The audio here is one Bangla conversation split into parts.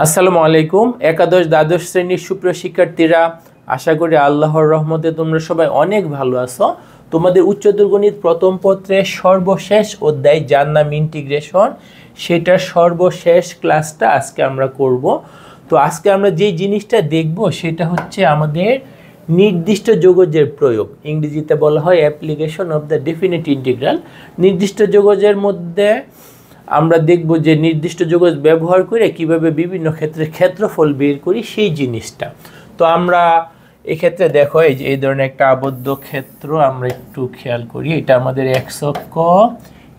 আসসালামু আলাইকুম। একাদশ দ্বাদশ শ্রেণীর সুপ্রিয় শিক্ষার্থীরা, আশা করি আল্লাহর রহমতে তোমরা সবাই অনেক ভালো আছো। তোমাদের উচ্চতর গণিত প্রথম পত্রের সর্বশেষ অধ্যায় যার নাম ইন্টিগ্রেশন, সেটার সর্বশেষ ক্লাসটা আজকে আমরা করব। তো আজকে আমরা যে জিনিসটা দেখব সেটা হচ্ছে আমাদের নির্দিষ্ট যোগজের প্রয়োগ। ইংরেজিতে বলা হয় application of the definite integral. নির্দিষ্ট যোগজের মধ্যে আমরা দেখব যে নির্দিষ্ট যোগজ ব্যবহার করে কিভাবে বিভিন্ন ক্ষেত্রে ক্ষেত্রফল বের করি সেই জিনিসটা। তো আমরা এক্ষেত্রে দেখো এই ধরনের একটা আবদ্ধ ক্ষেত্র আমরা একটু খেয়াল করি। এটা আমাদের এক্স অক্ষ,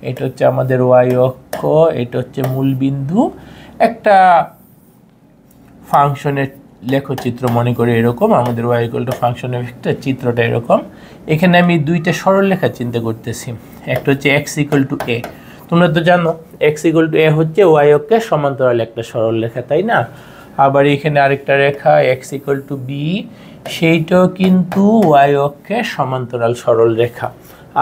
এটা হচ্ছে আমাদের ওয়াই অক্ষ, এটা হচ্ছে মূল বিন্দু। একটা ফাংশনের লেখচিত্র মনে করে এরকম, আমাদের ওয়াই ইকুয়াল টু ফাংশনের একটা চিত্রটা এরকম। এখানে আমি দুইটা সরলরেখা চিন্তা করতেছি। একটা হচ্ছে এক্স ইকুয়াল টু এ। তোমরা তো জানো এক্স ইকুয়াল টু এ হচ্ছে ওয়াই অক্ষের সমান্তরাল একটা সরলরেখা, তাই না? আবার এখানে আরেকটা রেখা এক্স ইকুয়াল টু বি, সেইটাও কিন্তু ওয়াই অক্ষের সমান্তরাল সরলরেখা।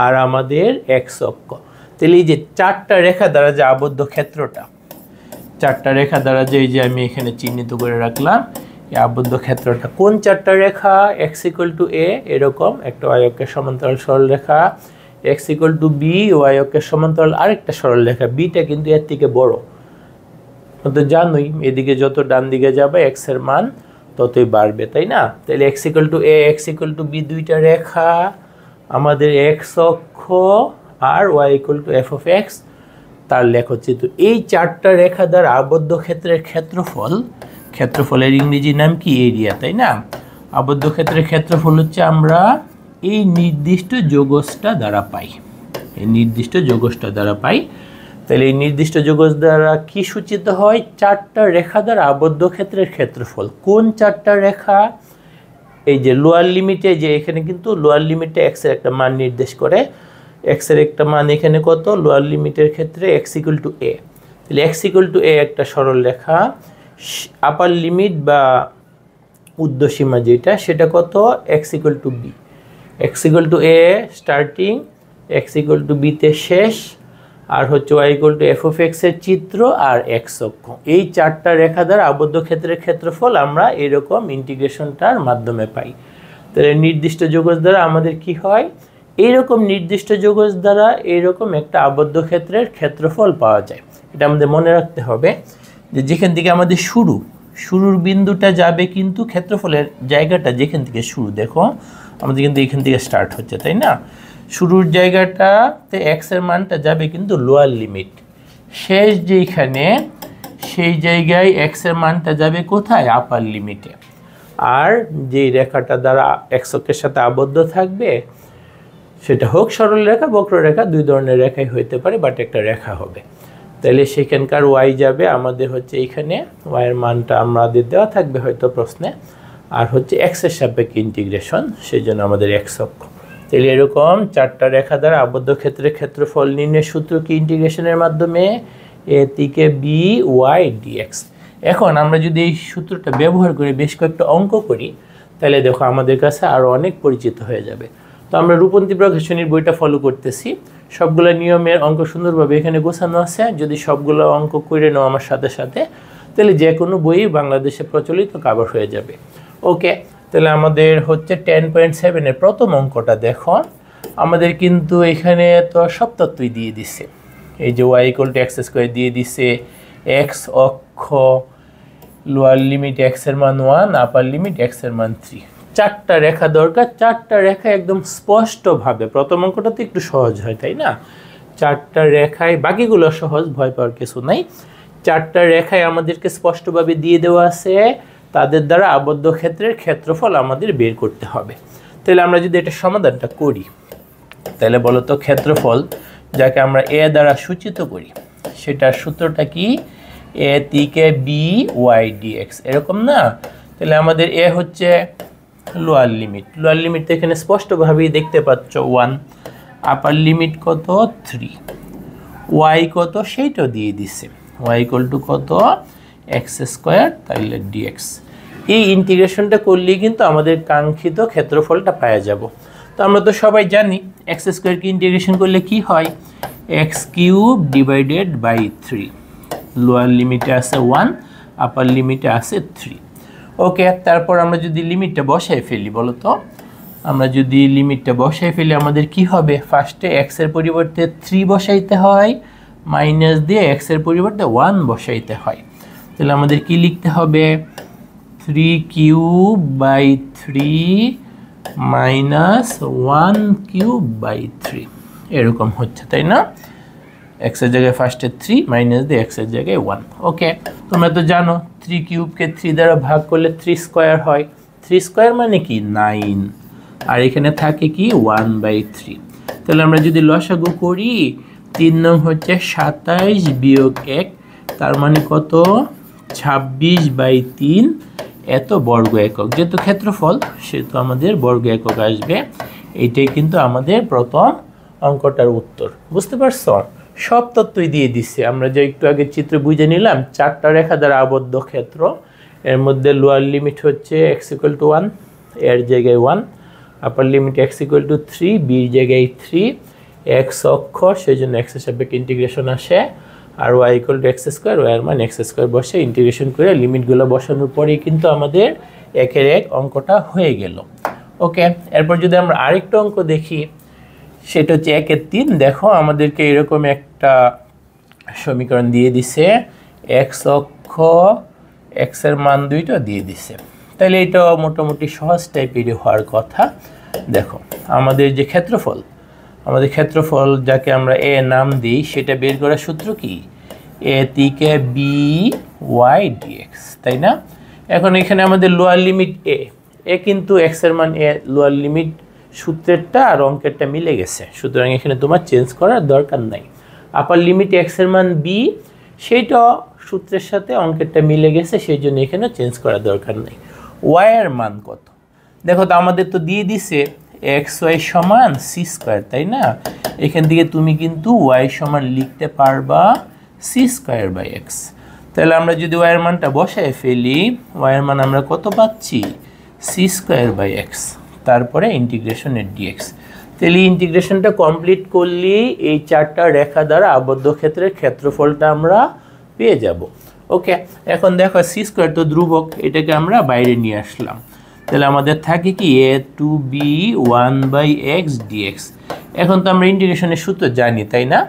আর আমাদের এক্স অক্ষ। তাহলে এই যে চারটা রেখা দ্বারা যে আবদ্ধ ক্ষেত্রটা, চারটা রেখা দ্বারা যে এই যে আমি এখানে চিহ্নিত করে রাখলাম, এই আবদ্ধ ক্ষেত্রটা কোন চারটা রেখা? এক্স ইকুয়াল টু এ এরকম একটা ওয়াই অক্ষের সমান্তরাল সরলরেখা, x equal to b y অক্ষের সমান্তরাল আরেকটা সরলরেখা। বিটা কিন্তু এর থেকে বড়, তো জানোই এদিকে যত ডান দিকে যাবে এক্স এর মান ততই বাড়বে, তাই না? তাহলে x equal to a x equal to b দুইটা রেখা, আমাদের এক্স অক্ষ আর y equal to f of x তার লেখচিত্র। এই চারটা রেখা দ্বারা আবদ্ধ ক্ষেত্রের ক্ষেত্রফল, ক্ষেত্রফলের ইংরেজি নাম কি? এরিয়া, তাই না? আবদ্ধ ক্ষেত্রের ক্ষেত্রফল হচ্ছে আমরা এই নির্দিষ্ট যোগজটা দ্বারা পাই, এই নির্দিষ্ট যোগজটা দ্বারা পাই। তাহলে এই নির্দিষ্ট যোগজ দ্বারা কি সূচিত হয়? চারটা রেখা দ্বারা আবদ্ধ ক্ষেত্রের ক্ষেত্রফল। কোন চারটা রেখা? এই যে লোয়ার লিমিটে, যে এখানে কিন্তু লোয়ার লিমিটে এক্স এর একটা মান নির্দেশ করে। এক্স এর একটা মান এখানে কত? লোয়ার লিমিটের ক্ষেত্রে এক্স ইকুয়াল টু এ। তাহলে এক্স ইকুয়াল টু এ একটা সরল রেখা। আপার লিমিট বা ঊর্ধ্বসীমা যেটা, সেটা কত? X equal to b. X equal to a starting, x equal to বিতে শেষ, আর হচ্ছে y equal to f of x এর চিত্র আর এক্স অক্ষ। এই চারটা রেখা দ্বারা আবদ্ধ ক্ষেত্রের ক্ষেত্রফল আমরা এরকম ইন্টিগ্রেশনটার মাধ্যমে পাই। তাহলে নির্দিষ্ট যোগজ দ্বারা আমাদের কি হয়? এইরকম নির্দিষ্ট যোগজ দ্বারা এইরকম একটা আবদ্ধ ক্ষেত্রের ক্ষেত্রফল পাওয়া যায়। এটা আমাদের মনে রাখতে হবে যে যেখান থেকে আমাদের শুরুর বিন্দুটা যাবে, কিন্তু ক্ষেত্রফলের জায়গাটা যেখান থেকে শুরু, দেখো আমাদের কিন্তু এখান থেকে স্টার্ট হচ্ছে, তাই না? শুরুর জায়গাটাতে এক্স এর মানটা যাবে কিন্তু লোয়ার লিমিট, শেষ যেখানে সেই জায়গায় এক্স এর মানটা যাবে কোথায়? আপার লিমিটে। আর যেই রেখাটা দ্বারা এক্স অক্ষের সাথে আবদ্ধ থাকবে সেটা হোক সরল রেখা, বক্ররেখা, দুই ধরনের রেখাই হইতে পারে, বাট একটা রেখা হবে। তাহলে সেখানকার ওয়াই যাবে আমাদের হচ্ছে এইখানে, ওয়াইয়ের মানটা আমাদের দেওয়া থাকবে হয়তো প্রশ্নে, আর হচ্ছে এক্সের সাপেক্ষে ইন্টিগ্রেশন, সেই জন্য আমাদের এক্স অক্ষ। তাহলে এরকম চারটা রেখা দ্বারা আবদ্ধ ক্ষেত্রের ক্ষেত্রফল নির্ণয়ের সূত্র কি? ইন্টিগ্রেশনের মাধ্যমে এ থেকে বি ওয়াই ডিএক্স। এখন আমরা যদি এই সূত্রটা ব্যবহার করে বেশ কয়েকটা অঙ্ক করি, তাহলে দেখো আমাদের কাছে আরও অনেক পরিচিত হয়ে যাবে। তো আমরা রূপন্তী প্রকাশনীর বইটা ফলো করতেছি, সবগুলো নিয়মের অঙ্ক সুন্দরভাবে এখানে গোছানো আছে। যদি সবগুলো অঙ্ক করে নাও আমার সাথে সাথে, তাহলে যে কোনো বই বাংলাদেশে প্রচলিত কভার হয়ে যাবে। ওকে, তাহলে আমাদের হচ্ছে 10.7 প্রথম অঙ্কটা দেখো। আমাদের কিন্তু এখানে তো সব তথ্যই দিয়ে দিছে। এই যে y equal to x square দিয়ে দিছে, এক্স অক্ষ, লোয়ার লিমিট এক্স এর মান 1, আপার লিমিট এক্স এর মান 3। চারটা রেখা দরকার, চারটা রেখা একদম স্পষ্টভাবে। প্রথম অঙ্কটা তো একটু সহজ হয়, তাই না? চারটা রেখায়, বাকিগুলো সহজ, ভয় পাওয়ার কিছু নাই। চারটা রেখায় আমাদেরকে স্পষ্টভাবে দিয়ে দেওয়া আছে, তাদের দ্বারা আবদ্ধ ক্ষেত্রের ক্ষেত্রফল আমাদের বের করতে হবে। তাহলে আমরা যদি এটা সমাধানটা করি, তাহলে বলো তো ক্ষেত্রফল যাকে আমরা এ দ্বারা সূচিত করি, সেটার সূত্রটা কি? এ থেকে বি ওয়াই ডিএক্স, এরকম না? তাহলে আমাদের এ হচ্ছে লোয়ার লিমিট, লোয়ার লিমিট তো এখানে স্পষ্টভাবেই দেখতে পাচ্ছ 1, আপার লিমিট কত? 3, ওয়াই কত সেইটাও দিয়ে দিছে, ওয়াই ইকুয়াল টু কত? এক্স স্কোয়ার, তাইলে ডিএক্স। এই ইন্টিগ্রেশনটা করলেই কিন্তু আমাদের কাঙ্ক্ষিত ক্ষেত্রফলটা পাওয়া যাব। তো আমরা তো সবাই জানি এক্স স্কোয়ারকে ইন্টিগ্রেশন করলে কি হয়? X cube divided by 3, lower লিমিটে আছে 1, আপার লিমিটে আছে 3। ওকে, তারপর আমরা যদি লিমিটটা বসাই ফেলি, বলো তো আমরা যদি লিমিটটা বসাই ফেলি আমাদের কি হবে? ফার্স্টে এক্স এর পরিবর্তে 3 বসাইতে হয়, মাইনাস দিয়ে এক্স এর পরিবর্তে 1 বসাইতে হয়। তাহলে আমাদের কি লিখতে হবে? 3 cube by 3 minus 1 cube by 3 এরকম হচ্ছে, তাই না? এক্স এর জায়গায় ফার্স্টে 3 মাইনাস দিয়ে এক্স এর জায়গায় 1। ওকে, তোমরা তো জানো 3 কিউবকে 3 দ্বারা ভাগ করলে 3 স্কোয়ার হয়। 3 স্কোয়ার মানে কি? 9। আর এখানে থাকে কি? 1/3। তাহলে আমরা যদি লসাগু করি, 3 নং হচ্ছে 27 বিয়োগ 1, তার মানে কত? 26/3 এত বর্গ একক। যেহেতু ক্ষেত্রফল সেহেতু আমাদের বর্গ একক আসবে। এইটাই কিন্তু আমাদের প্রথম অঙ্কটার উত্তর। বুঝতে পারছো? সব তথ্যই দিয়ে দিচ্ছে। আমরা যে একটু আগে চিত্র বুঝে নিলাম, 4টা রেখা দ্বারা আবদ্ধ ক্ষেত্র, এর মধ্যে লোয়ার লিমিট হচ্ছে x = 1, এর জায়গায় 1, আপার লিমিট x = 3, বির জায়গায় 3, x অক্ষ সেই জন্য x এর সাপেক্ষে ইন্টিগ্রেশন আসে, আর y = x², y এর মান x² বসে ইন্টিগ্রেশন করে লিমিটগুলো বসানোর পরেই কিন্তু আমাদের একের এক অঙ্কটা হয়ে গেল। ওকে, এরপর যদি আমরা আরেকটা অঙ্ক দেখি, সেটা হচ্ছে 1-এর 3। দেখো আমাদেরকে এরকম একটা সমীকরণ দিয়ে দিছে, x অক্ষ x এর মান 2টা দিয়ে দিছে। তাহলে এটা মোটামুটি সহজ টাইপেরই হওয়ার কথা। দেখো আমাদের যে ক্ষেত্রফল, আমাদের ক্ষেত্রফল যাকে আমরা এ নাম দিই, সেটা বের করার সূত্র কি? a থেকে b y dx, তাই না? এখন এখানে আমাদের লোয়ার লিমিট এ কিন্তু x এর মান এ, লোয়ার লিমিট সূত্রেরটা আর অঙ্কেরটা মিলে গেছে, সুতরাং এখানে তোমার চেঞ্জ করার দরকার নাই। আপার লিমিট x এর মান b, সেইটা সূত্রের সাথে অঙ্কেরটা মিলে গেছে, সেই জন্য এখানে চেঞ্জ করার দরকার নাই। y এর মান কত? দেখো তো আমাদের তো দিয়ে দিছে xy সমান c², তাই না? এখান থেকে তুমি কিন্তু y সমান লিখতে পারবা c²/x। তাহলে আমরা যদি y এর মানটা বসায় ফেলি, y এর মান আমরা কত পাচ্ছি? c²/x, তারপরে ইন্টিগ্রেশনের dx। তাহলে ইন্টিগ্রেশনটা কমপ্লিট করলেই এই 4টা রেখা দ্বারা আবদ্ধ ক্ষেত্রের ক্ষেত্রফলটা আমরা পেয়ে যাব। ওকে, এখন দেখো c² তো ধ্রুবক, এটাকে আমরা বাইরে নিয়ে আসলাম। তাহলে আমাদের থাকে কি? a to b 1/x dx। এখন তো আমরা ইন্টিগ্রেশনের সূত্র জানি, তাই না?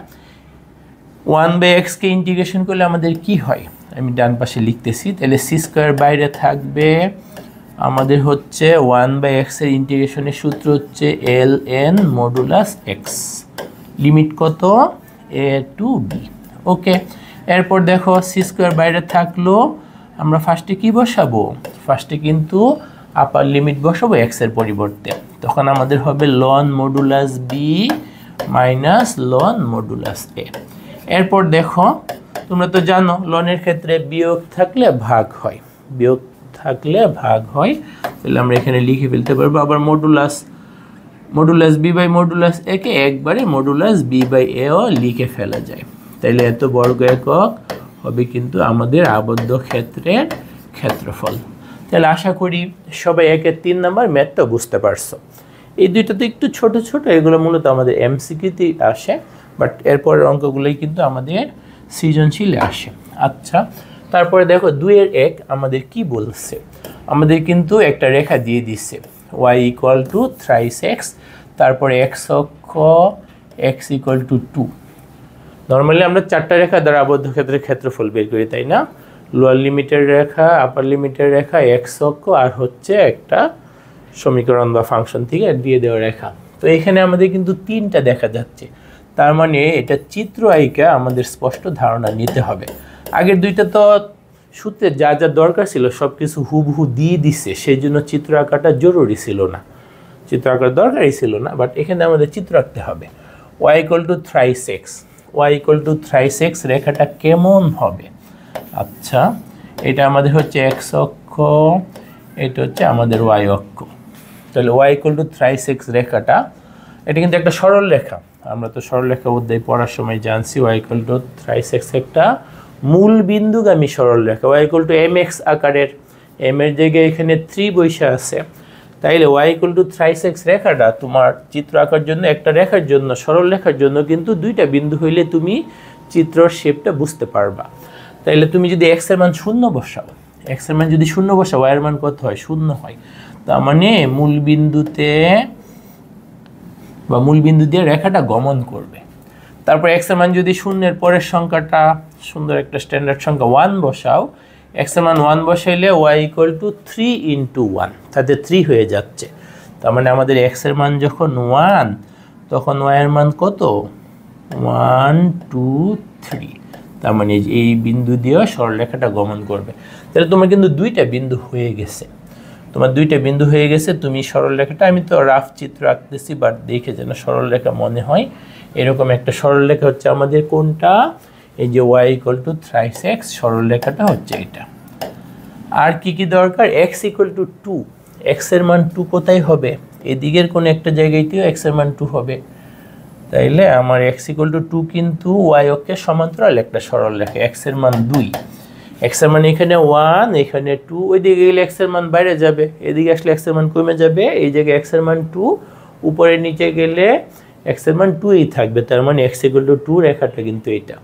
1/x কে ইন্টিগ্রেশন করলে আমাদের কি হয়? আমি ডান পাশে লিখতেছি। তাহলে c² বাইরে থাকবে, আমাদের হচ্ছে 1/x এর ইন্টিগ্রেশনের সূত্র হচ্ছে ln মডুলাস x, লিমিট কত? a to b। ওকে, এরপর দেখো c² বাইরে থাকলো, আমরা ফার্স্টে কি বসাবো? ফার্স্টে কিন্তু আপার লিমিট বসাবো x এর পরিবর্তে, তখন আমাদের হবে ln modulus b minus ln modulus a। এরপর দেখো তোমরা তো জানো লনের ক্ষেত্রে বিয়োগ থাকলে ভাগ হয়, বিয়োগ থাকলে ভাগ হয়। তাহলে আমরা এখানে লিখে ফেলতে পারবো আবার modulus b by modulus a কে একবারে মডুলাস b বাই a ও লিখে ফেলা যায়। তাইলে এত বর্গ একক হবে কিন্তু আমাদের আবদ্ধ ক্ষেত্রের ক্ষেত্রফল। তাহলে আশা করি সবাই 1-এর 3 নাম্বার ম্যাথটা বুঝতে পারছো। এই দুইটা তো একটু ছোট ছোট, এগুলো মূলত আমাদের এমসিকিউতে আসে, বাট এরপরের অঙ্কগুলোই কিন্তু আমাদের সৃজনশীলে আসে। আচ্ছা, তারপরে দেখো 2-এর 1 আমাদের কি বলছে? আমাদের কিন্তু একটা রেখা দিয়ে দিচ্ছে y = thrice x, তারপরে x অক্ষ x = 2। নর্মালি আমরা 4টা রেখা দ্বারা আবদ্ধ ক্ষেত্রের ক্ষেত্রফল বের করি, তাই না? লোয়ার লিমিটের রেখা, আপার লিমিটের রেখা, x অক্ষ, আর হচ্ছে একটা সমীকরণ বা ফাংশন থেকে দিয়ে দেওয়া রেখা। তো এখানে আমাদের কিন্তু 3টা দেখা যাচ্ছে, তার মানে এটা চিত্র আঁকা আমাদের স্পষ্ট ধারণা নিতে হবে। আগের 2টা তো সূত্রে যা যা দরকার ছিল সব কিছু হুবহু দিয়ে দিচ্ছে, সেই জন্য চিত্র আঁকাটা জরুরি ছিল না, চিত্র আঁকার দরকারই ছিল না। বাট এখানে আমাদের চিত্র আঁকতে হবে। y = thrice x, y = thrice x রেখাটা কেমন হবে? আচ্ছা, এটা আমাদের হচ্ছে x অক্ষ, এটা হচ্ছে আমাদের y অক্ষ। তাহলে y = thrice x রেখাটা, এটা কিন্তু একটা সরল রেখা। আমরা তো সরল রেখা অধ্যায় পড়ার সময় জানছি y = thrice x একটা মূল বিন্দুগামী সরল রেখা। y = mx আকারের, m এর জায়গায় এখানে 3 বৈশা আছে। তাইলে y = thrice x রেখাটা তোমার চিত্র আঁকার জন্য, একটা রেখার জন্য, সরল রেখার জন্য কিন্তু 2টা বিন্দু হইলে তুমি চিত্রর শেপটা বুঝতে পারবা। তাইলে তুমি যদি এক্স এর মান শূন্য বসাও, এক্স এর মান যদি শূন্য বসাও, ওয়াই এর মান কত হয়? শূন্য হয়। তার মানে মূল বিন্দুতে বা মূল বিন্দু দিয়ে রেখাটা গমন করবে। তারপর এক্স এর মান যদি শূন্যের পরের সংখ্যাটা সুন্দর একটা স্ট্যান্ডার্ড সংখ্যা 1 বসাও, এক্স এর মান 1 বসাইলে ওয়াই ইকুয়াল টু 3 ইন্টু 1, তাতে 3 হয়ে যাচ্ছে। তার মানে আমাদের এক্স এর মান যখন 1, তখন ওয়াই এর মান কত? 1 2 3। তার মানে এই বিন্দু দিয়ে সরলরেখাটা গমন করবে। তাহলে তোমার কিন্তু দুইটা বিন্দু হয়ে গেছে, তোমার দুইটা বিন্দু হয়ে গেছে। তুমি সরলরেখাটা, আমি তো রাফ চিত্র আঁকতেছি, বাট দেখে যেন সরলরেখা মনে হয়। এরকম একটা সরলরেখা হচ্ছে আমাদের কোনটা? এই যে y equal to thrice x, সরলরেখাটা হচ্ছে এটা। আর কি কি দরকার? এক্স ইকুয়াল টু 2, এক্স এর মান 2 কোথায় হবে? এদিকের কোন একটা জায়গায়তেও এক্স এর মান 2 হবে। তাইলে আমার এক্স ইকুয়াল টু 2 কিন্তু ওয়াই অক্ষের সমান্তরাল একটা সরলরেখা। এক্স এর মান 2, এক্স এর মান এখানে 1, এখানে 2, ওইদিকে গেলে এক্স এর মান বাইরে যাবে, এদিকে আসলে এক্স এর মান কমে যাবে। এই জায়গায় এক্স এর মান 2, উপরে নিচে গেলে এক্স এর মান 2ই থাকবে। তার মানে এক্স ইকুয়াল টু 2 রেখাটা কিন্তু এটা।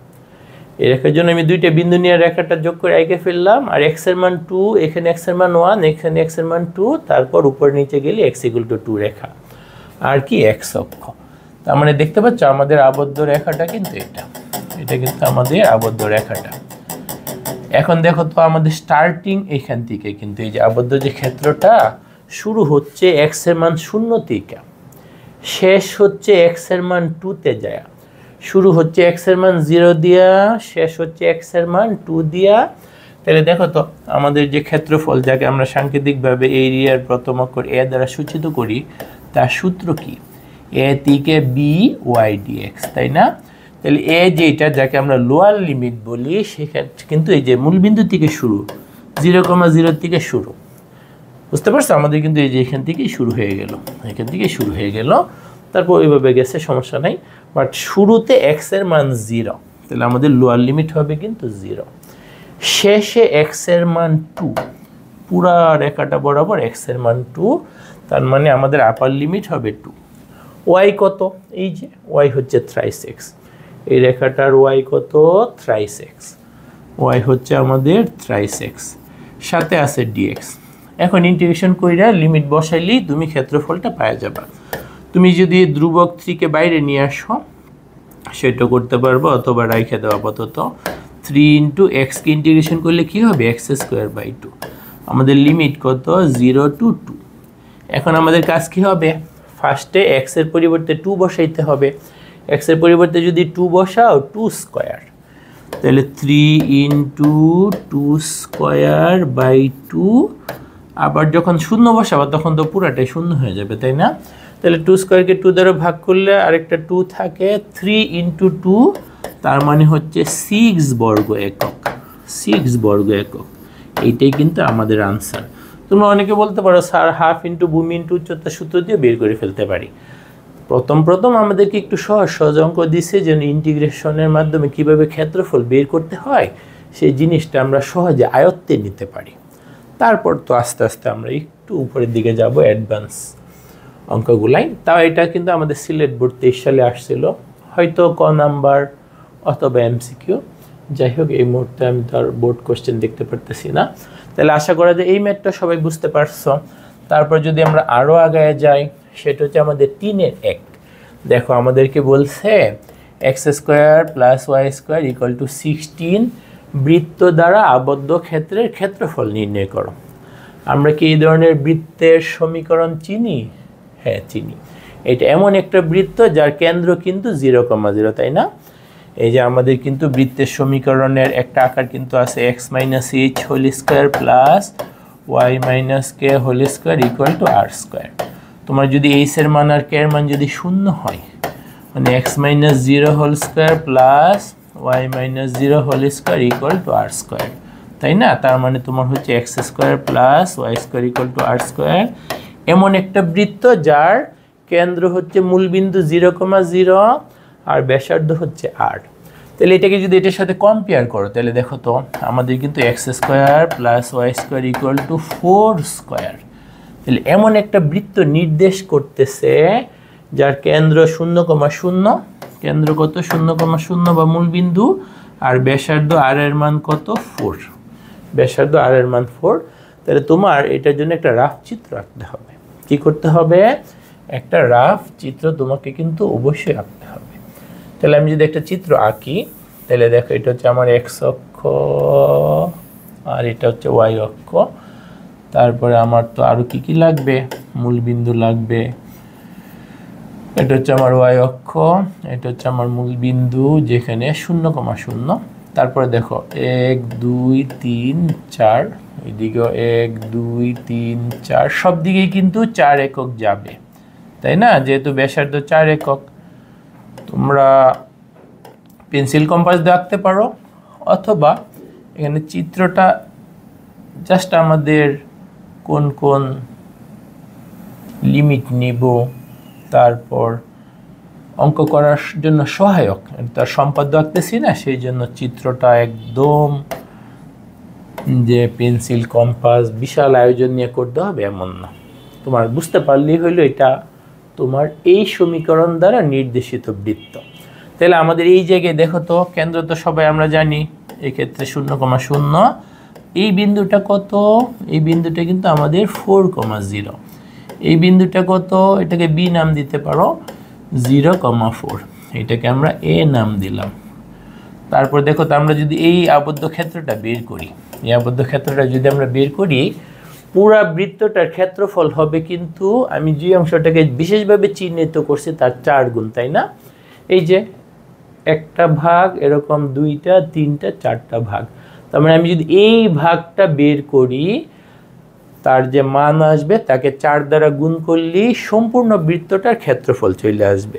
এই রেখার জন্য আমি দুইটা বিন্দু নিয়ে রেখাটা যোগ করে এঁকে ফেললাম। আর এক্স এর মান 2, এখানে এক্স এর মান 1, এখানে এক্স এর মান 2, তারপর উপরে নিচে গেলে এক্স ইকুয়াল টু 2 রেখা। আর কি? এক্স অক্ষ। তার মানে দেখতে পাচ্ছ আমাদের আবদ্ধ রেখাটা কিন্তু এটা, এটা কিন্তু আমাদের আবদ্ধ রেখাটা। এখন দেখো তো আমাদের স্টার্টিং এখান থেকে কিন্তু এই যে আবদ্ধ যে ক্ষেত্রটা শুরু হচ্ছে এক্স এর মান 0 থেকে, শেষ হচ্ছে এক্স এর মান 2 তে যায়। শুরু হচ্ছে এক্স এর মান 0 দিয়া, শেষ হচ্ছে এক্স এর মান 2 দিয়া। তাহলে দেখো তো আমাদের যে ক্ষেত্রফল, যাকে আমরা সাংকেতিকভাবে এরিয়ার প্রথম অক্ষর এ দ্বারা সূচিত করি, তার সূত্র কি? এ থেকে বি ওয়াই ডিএক্স, তাই না? তাহলে এ যেটা, যাকে আমরা লোয়ার লিমিট বলি, সেখানে কিন্তু এই যে মূলবিন্দু থেকে শুরু, 0,0 থেকে শুরু, বুঝতে পারছো? আমাদের কিন্তু এই যে এখান থেকেই শুরু হয়ে গেল, এখান থেকেই শুরু হয়ে গেল, তারপর ওইভাবে গেছে, সমস্যা নাই। বাট শুরুতে এক্স এর মান 0, তাহলে আমাদের লোয়ার লিমিট হবে কিন্তু 0। শেষে এক্স এর মান 2, পুরা রেখাটা বরাবর এক্স এর মান 2, তার মানে আমাদের আপার লিমিট হবে 2। ওয়াই কত? এই যে ওয়াই হচ্ছে থ্রাইস এক্স, এই রেখাটার ওয়াই কত? থ্রাইস এক্স, ওয়াই হচ্ছে আমাদের থ্রাইস এক্স, সাথে আছে ডিএক্স। এখন ইন্টিগ্রেশন কইরা লিমিট বসাইলেই তুমি ক্ষেত্রফলটা পাওয়া যাবে। তুমি যদি ধ্রুবক 3 কে বাইরে নিয়ে আসো, সেটা করতে পারবো, অথবা রাইখে দেওয়া আপাতত। 3 ইন্টু এক্স কে ইন্টিগ্রেশন করলে কি হবে? X square by 2। আমাদের লিমিট কত? 0 টু 2। এখন আমাদের কাজ কি হবে? ফার্স্টে এক্স এর পরিবর্তে 2 বসাইতে হবে। এক্স এর পরিবর্তে যদি 2 বসাও, 2 স্কোয়ার, তাহলে 3 ইন্টু 2 স্কোয়ার বাই 2। আবার যখন 0 বসাবো তখন তো পুরাটাই 0 হয়ে যাবে, তাই না? তাহলে 2 স্কোয়ারকে 2 দ্বারা ভাগ করলে আরেকটা 2 থাকে, 3 ইন্টু 2, তার মানে হচ্ছে 6 বর্গ একক, 6 বর্গ একক। এইটাই কিন্তু আমাদের আনসার। তোমরা অনেকে বলতে পারো স্যার হাফ ইন্টু ভূমি ইন্টু উচ্চতা সূত্র দিয়ে বের করে ফেলতে পারি। প্রথম আমাদেরকে একটু সহজ অঙ্ক দিছে, যে ইন্টিগ্রেশনের মাধ্যমে কিভাবে ক্ষেত্রফল বের করতে হয়, সেই জিনিসটা আমরা সহজে আয়ত্তে নিতে পারি। তারপর তো আস্তে আস্তে আমরা একটু উপরের দিকে যাব অ্যাডভান্স অঙ্কগুলাই। তাও এটা কিন্তু আমাদের সিলেট বোর্ড 23 সালে আসছিল, হয়তো ক নাম্বার অথবা এমসিকিউ। যাই হোক, এই মুহূর্তে আমি তার বোর্ড কোশ্চেন দেখতে পারতেছি না। তাহলে আশা করা যায় এই ম্যাথটা সবাই বুঝতে পারছো। তারপর যদি আমরা আরও আগায় যাই, সেটা হচ্ছে আমাদের 3-এর 1। দেখো আমাদেরকে বলছে x square plus y square equal to 16 বৃত্ত দ্বারা আবদ্ধ ক্ষেত্রের ক্ষেত্রফল নির্ণয় করো। আমরা কি এই ধরনের বৃত্তের সমীকরণ চিনি? হ্যাঁ, চিনি। এটা এমন একটা বৃত্ত যার কেন্দ্র কিন্তু 0,0, তাই না? এই যে আমাদের কিন্তু বৃত্তের সমীকরণের একটা আকার কিন্তু আছে x minus h whole square plus y minus k whole square equal to r square. তোমার যদি এইচ এর মান আর কে এর মান যদি 0 হয়, মানে x minus 0 whole square plus y minus 0 whole square equal to r square, তাই না? তার মানে তোমার হচ্ছে x square plus y square equal to r square. এমন একটা বৃত্ত যার কেন্দ্র হচ্ছে মূলবিন্দু 0,0 আর ব্যাসার্ধ হচ্ছে আর। তাহলে এটাকে যদি এটার সাথে কম্পেয়ার করো, তাহলে দেখো তো আমাদের কিন্তু x square plus y square equal to 4 square. তাহলে এমন একটা বৃত্ত নির্দেশ করতেছে যার কেন্দ্র 0,0, কেন্দ্র কত? 0,0 বা মূলবিন্দু, আর ব্যাসার্ধ আর এর মান কত 4, ব্যাসার্ধ আর এর মান 4। তাহলে তোমার এটার জন্য একটা রাফ চিত্র আঁকতে হবে। কি করতে হবে? একটা রাফ চিত্র তোমাকে কিন্তু অবশ্যই আঁকতে হবে। তাহলে আমি যদি একটা চিত্র আঁকি, তাহলে দেখো এটা হচ্ছে আমার এক্স অক্ষ আর এটা হচ্ছে ওয়াই অক্ষ। তারপরে আমার তো আরও কি কি লাগবে, মূল বিন্দু লাগবে। এটা হচ্ছে আমার ওয়াই অক্ষ, এটা হচ্ছে আমার মূল বিন্দু যেখানে 0,0। তারপরে দেখো 1 2 3 4, এদিকেও 1 2 3 4, সব দিকেই কিন্তু 4 একক যাবে, তাই না? যেহেতু ব্যাসার্ধ 4 একক, তোমরা পেন্সিল কম্পাস দিয়ে আঁকতে পারো, অথবা এখানে চিত্রটা জাস্ট আমাদের কোন কোন লিমিট নিব তারপর অঙ্ক করার জন্য সহায়ক, তার সম্পাদ্য আঁকতেছি না, সেই জন্য চিত্রটা একদম যে পেন্সিল কম্পাস বিশাল আয়োজন নিয়ে করতে হবে এমন না। তোমার বুঝতে পারলেই হইলো এটা তোমার এই সমীকরণ দ্বারা নির্দেশিত বৃত্ত। তাহলে আমাদের এই জায়গায় দেখো তো, কেন্দ্র তো সবাই আমরা জানি, এক্ষেত্রে 0,0। এই বিন্দুটা কত? এই বিন্দুটা কিন্তু আমাদের 4,0। এই বিন্দুটা কত? এটাকে বি নাম দিতে পারো, 0,4। এটাকে আমরা এ নাম দিলাম। তারপর দেখো তো, আমরা যদি এই আবদ্ধ ক্ষেত্রটা বের করি, এই আবদ্ধ ক্ষেত্রটা যদি আমরা বের করি, পুরা বৃত্তটার ক্ষেত্রফল হবে কিন্তু আমি যে অংশটাকে বিশেষভাবে চিহ্নিত করছি তার 4 গুণ, তাই না? এই যে একটা ভাগ, এরকম 2টা 3টা 4টা ভাগ। তার মানে আমি যদি এই ভাগটা বের করি, তার যে মান আসবে তাকে 4 দ্বারা গুণ করলেই সম্পূর্ণ বৃত্তটার ক্ষেত্রফল চলে আসবে।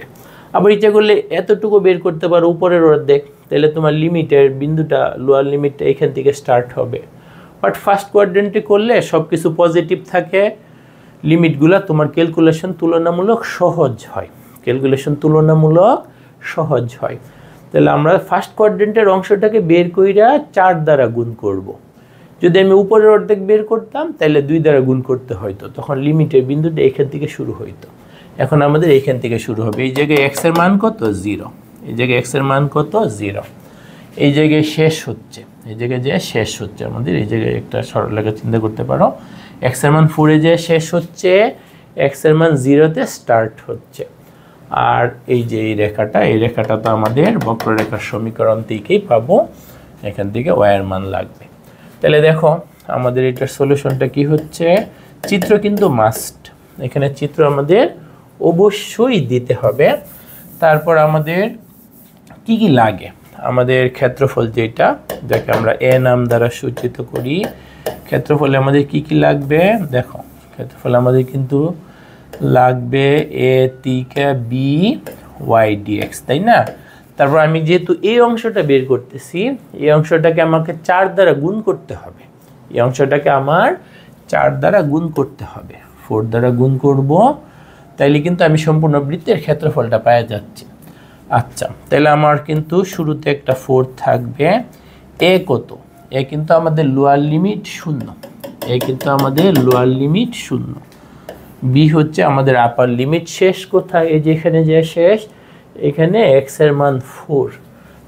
আবার ইচ্ছা করলে এতটুকু বের করতে পারো, উপরের অর্ধেক, তাহলে তোমার লিমিটের বিন্দুটা, লোয়ার লিমিটটা এখান থেকে স্টার্ট হবে। বাট ফার্স্ট কোয়াড্রেন্টে করলে সব কিছু পজিটিভ থাকে, লিমিটগুলো তোমার ক্যালকুলেশন তুলনামূলক সহজ হয়, ক্যালকুলেশন তুলনামূলক সহজ হয়। তাহলে আমরা ফার্স্ট কোয়াড্রেন্টের অংশটাকে বের কইরা 4 দ্বারা গুণ করব। যদি আমি উপরের অর্ধেক বের করতাম তাহলে 2 দ্বারা গুণ করতে হইতো, তখন লিমিটের বিন্দুটা এখান থেকে শুরু হইতো। এখন আমাদের এখান থেকে শুরু হবে। এই জায়গায় এক্স এর মান কত? 0। এই জায়গায় এক্স এর মান কত? 0। এই জায়গায় শেষ হচ্ছে, এই জায়গায় যে শেষ হচ্ছে আমাদের, এই জায়গায় একটা সরলরেখা চিন্তা করতে পারো, এক্স এর মান 4 এ যে শেষ হচ্ছে, এক্স এর মান 0-তে স্টার্ট হচ্ছে। আর এই যে এই রেখাটা, এই রেখাটা তো আমাদের বক্ররেখার সমীকরণ থেকেই পাবো, এখান থেকে ওয়াই এর মান লাগবে। তাহলে দেখো আমাদের এটার সলিউশনটা কি হচ্ছে, চিত্র কিন্তু মাস্ট, এখানে চিত্র আমাদের অবশ্যই দিতে হবে। তারপর আমাদের কি কি লাগে, আমাদের ক্ষেত্রফল যেটা, যাকে আমরা এ নাম দ্বারা সূচিত করি, ক্ষেত্রফলে আমাদের কি কি লাগবে দেখো, ক্ষেত্রফলে আমাদের কিন্তু লাগবে এ তিকা বি ওয়াই ডিএক্স, তাই না? তারপর আমি যেহেতু এই অংশটা বের করতেছি, এই অংশটাকে আমাকে 4 দ্বারা গুণ করতে হবে, এই অংশটাকে আমার 4 দ্বারা গুণ করতে হবে, 4 দ্বারা গুণ করব, তাইলে কিন্তু আমি সম্পূর্ণ বৃত্তের ক্ষেত্রফলটা পাওয়া যাচ্ছে। আচ্ছা, তাহলে আমার কিন্তু শুরুতে একটা 4 থাকবে। এ কত? এ কিন্তু আমাদের লোয়ার লিমিট 0, এ কিন্তু আমাদের লোয়ার লিমিট 0। বি হচ্ছে আমাদের আপার লিমিট, শেষ কোথায়? এই যে এখানে যে শেষ, এখানে এক্স এর মান 4,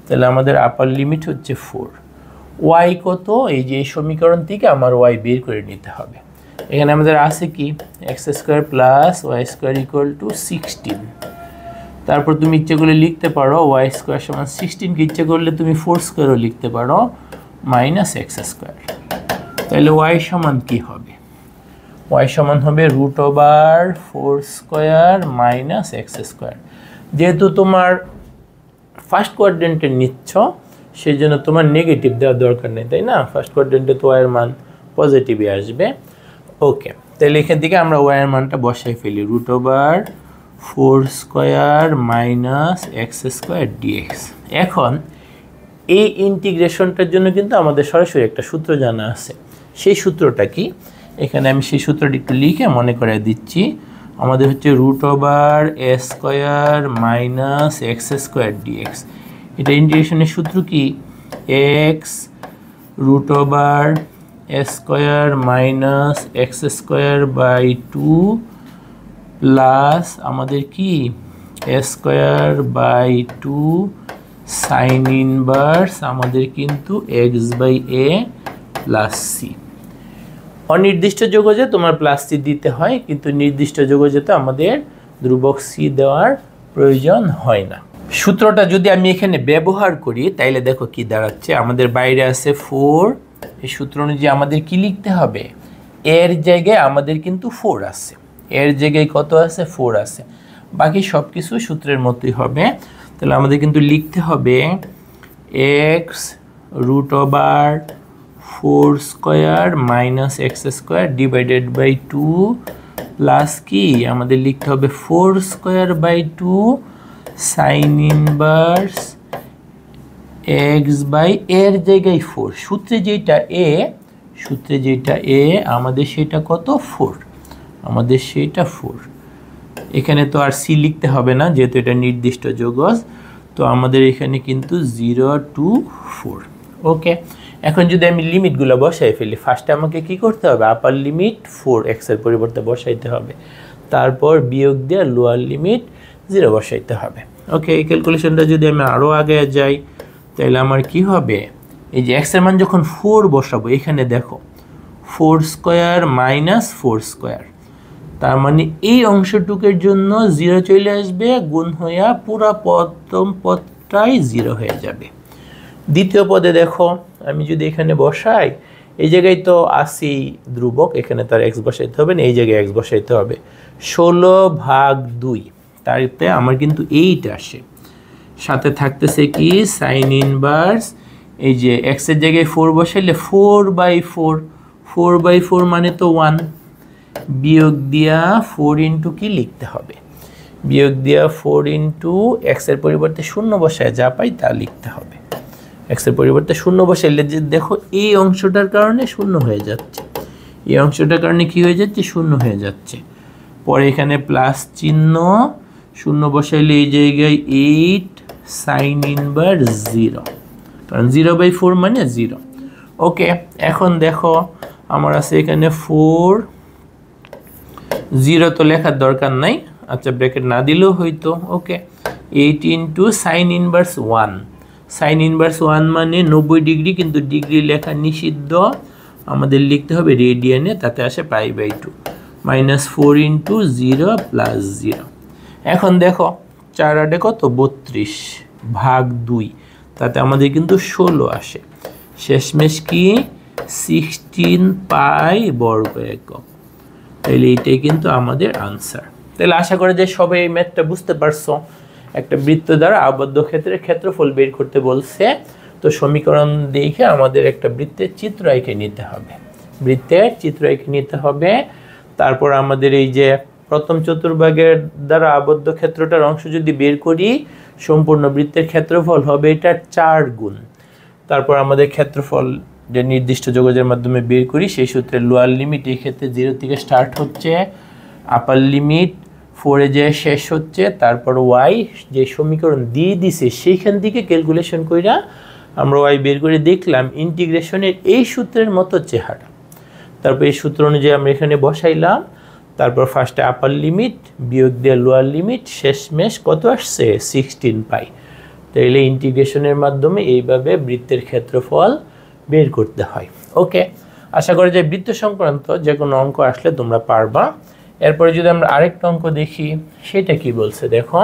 তাহলে আমাদের আপার লিমিট হচ্ছে 4। ওয়াই কত? এই যে এই সমীকরণ থেকে আমার ওয়াই বের করে নিতে হবে। এখানে আমাদের আছে কি, x square plus y square equal to 16। তারপর তুমি ইচ্ছে করলে লিখতে পারো ওয়াই স্কোয়ার সমান 16, কে ইচ্ছে করলে তুমি 4 স্কোয়ারও লিখতে পারো, মাইনাস এক্স স্কোয়ার। তাহলে ওয়াই সমান কি হবে? ওয়াই সমান হবে √4 স্কোয়ার মাইনাস এক্স স্কোয়ার। যেহেতু তোমার ফার্স্ট কোয়াড্রেন্টে নিচ্ছ, সেই জন্য তোমার নেগেটিভ দেওয়ার দরকার নেই, তাই না? ফার্স্ট কোয়াড্রেন্টে তো ওয়াইয়ের মান পজিটিভই আসবে। ওকে, তাহলে এখান থেকে আমরা ওয়াইয়ের মানটা বসাই ফেলি, √4 square minus x square dx. এখন এই ইন্টিগ্রেশনটার জন্য কিন্তু আমাদের সরাসরি একটা সূত্র জানা আছে। সেই সূত্রটা কি? এখানে আমি সেই সূত্রটি একটু লিখে মনে করে দিচ্ছি। আমাদের হচ্ছে √a square minus x square d x. এটা ইন্টিগ্রেশনের সূত্র কি? X √a square minus x square by 2 plus আমাদের কি a square by 2 sine inverse আমাদের কিন্তু x/a প্লাস সি। অনির্দিষ্ট যোগজে তোমার প্লাস সি দিতে হয়, কিন্তু নির্দিষ্ট যোগজেতে আমাদের ধ্রুবক সি দেওয়ার প্রয়োজন হয় না। সূত্রটা যদি আমি এখানে ব্যবহার করি তাইলে দেখো কি দাঁড়াচ্ছে, আমাদের বাইরে আছে 4, এই সূত্র অনুযায়ী আমাদের কি লিখতে হবে, এর জায়গায় আমাদের কিন্তু 4 আছে, এর জায়গায় কত আছে, 4 আছে, বাকি সব কিছু সূত্রের মতোই হবে। তাহলে আমাদের কিন্তু লিখতে হবে x√4² - x² / 2 প্লাস কি আমাদের লিখতে হবে 4²/2 সাইন ইনভার্স x/a এর জায়গায় 4, সূত্রে যেটা a আমাদের সেটা কত 4, আমাদের সেটা 4। এখানে তো আর সি লিখতে হবে না যেহেতু এটা নির্দিষ্ট যোগজ, তো আমাদের এখানে কিন্তু 0 to 4। ওকে, এখন যদি আমি লিমিটগুলো বসাই ফেলি, ফার্স্টে আমাকে কি করতে হবে, আপার লিমিট 4 x এর পরিবর্তে বসাইতে হবে, তারপর বিয়োগ দিয়ে লোয়ার লিমিট 0 বসাইতে হবে। ওকে, এই ক্যালকুলেশনটা যদি আমি আরও আগে যাই তাহলে আমার কি হবে, এই যে x এর মান যখন 4 বসাবো, এখানে দেখো 4² - 4², তার মানে এই অংশটুকের জন্য 0 চলে আসবে, গুণ হইয়া পুরো প্রথম পদটাই 0 হয়ে যাবে। দ্বিতীয় পদে দেখো আমি যদি এখানে বসাই, এই জায়গায় তো আসি ধ্রুবক, এখানে তার x বসাইতে হবে না, এই জায়গায় x বসাইতে হবে, 16/2, তারপরে আমার কিন্তু 8 আসে, সাথে থাকতেছে কি সাইন ইনভার্স, এই যে x এর জায়গায় 4 বসাইলে 4/4, 4/4 মানে তো 1, বিয়োগ দিয়া 4 ইন্টু কি লিখতে হবে, বিয়োগ দিয়া 4 ইন্টু x এর পরিবর্তে 0 বসায় যা পাই তা লিখতে হবে, x এর পরিবর্তে 0 বসাইলে যে দেখো এই অংশটার কারণে 0 হয়ে যাচ্ছে, এই অংশটার কারণে কি হয়ে যাচ্ছে, 0 হয়ে যাচ্ছে। পরে এখানে প্লাস চিহ্ন, 0 বসাইলে এই জায়গায় 8 সাইন ইনভার্স 0, কারণ 0/4 মানে 0। ওকে, এখন দেখো আমার আছে এখানে 4, 0 তো লেখার দরকার নাই, আচ্ছা ব্র্যাকেট না দিলেও হইতো। ওকে, 8 into sign inverse 1, sign inverse 1 মানে 90 ডিগ্রি, কিন্তু ডিগ্রি লেখা নিষিদ্ধ, আমাদের লিখতে হবে রেডিয়ানে, তাতে আসে π/2, -4 ইন্টু 0 প্লাস 0। এখন দেখো 4 8 কত 32/2, তাতে আমাদের কিন্তু 16 আসে, শেষমেশ কি 16 পাই বর্গ একক। তাহলে এইটাই কিন্তু আমাদের আনসার। তাহলে আশা করি যে সবাই এই ম্যাথটা বুঝতে পারছো। একটা বৃত্ত দ্বারা আবদ্ধ ক্ষেত্রে ক্ষেত্রফল বের করতে বলছে, তো সমীকরণ দেখে আমাদের একটা বৃত্তের চিত্র এঁকে নিতে হবে, বৃত্তের চিত্র এঁকে নিতে হবে। তারপর আমাদের এই যে প্রথম চতুর্ভাগের দ্বারা আবদ্ধ ক্ষেত্রটার অংশ যদি বের করি, সম্পূর্ণ বৃত্তের ক্ষেত্রফল হবে এটা 4 গুণ। তারপর আমাদের ক্ষেত্রফল যে নির্দিষ্ট যোগজের মাধ্যমে বের করি, সেই সূত্রে লোয়ার লিমিট এই ক্ষেত্রে 0 থেকে স্টার্ট হচ্ছে, আপার লিমিট 4 যে শেষ হচ্ছে, তারপর ওয়াই যে সমীকরণ দিয়ে দিছে সেইখান থেকে ক্যালকুলেশন কইরা আমরা ওয়াই বের করে দেখলাম ইন্টিগ্রেশনের এই সূত্রের মতো চেহারা। তারপর এই সূত্র অনুযায়ী আমরা এখানে বসাইলাম, তারপর ফার্স্টে আপার লিমিট বিয়োগ দিয়ে লোয়ার লিমিট, শেষমেশ কত আসছে 16 পাই। তাইলে ইন্টিগ্রেশনের মাধ্যমে এইভাবে বৃত্তের ক্ষেত্রফল বের করতে হয়। ওকে, আশা করি যে বৃত্ত সংক্রান্ত যে কোনো অঙ্ক আসলে তোমরা পারবা। এরপরে যদি আমরা আরেকটা অঙ্ক দেখি, সেটা কি বলছে দেখো,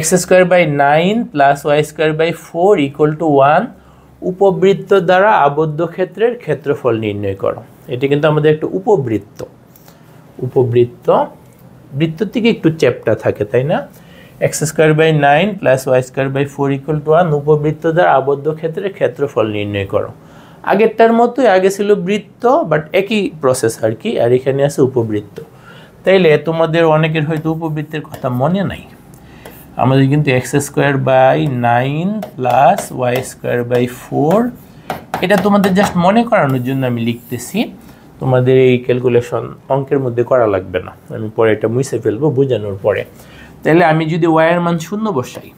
x²/9 + y²/4 = 1 উপবৃত্ত দ্বারা আবদ্ধ ক্ষেত্রের ক্ষেত্রফল নির্ণয় করো। এটি কিন্তু আমাদের একটা উপবৃত্ত, বৃত্ত থেকে একটু চ্যাপ্টা থাকে তাই না। x²/9 + y²/4 = 1 উপবৃত্ত দ্বারা আবদ্ধ ক্ষেত্রের ক্ষেত্রফল নির্ণয় করো। আগেরটার মতোই, আগে ছিল বৃত্ত বাট একই প্রসেস আর কি, আর এখানে আছে উপবৃত্ত। তাইলে তোমাদের অনেকের হয়তো উপবৃত্তের কথা মনে নাই, আমাদের কিন্তু x²/9 + y²/4, এটা তোমাদের জাস্ট মনে করানোর জন্য আমি লিখতেছি, তোমাদের এই ক্যালকুলেশন অঙ্কের মধ্যে করা লাগবে না, আমি পরে এটা মুছে ফেলবো বোঝানোর পরে। তাহলে আমি যদি y এর মান 0 বসাই,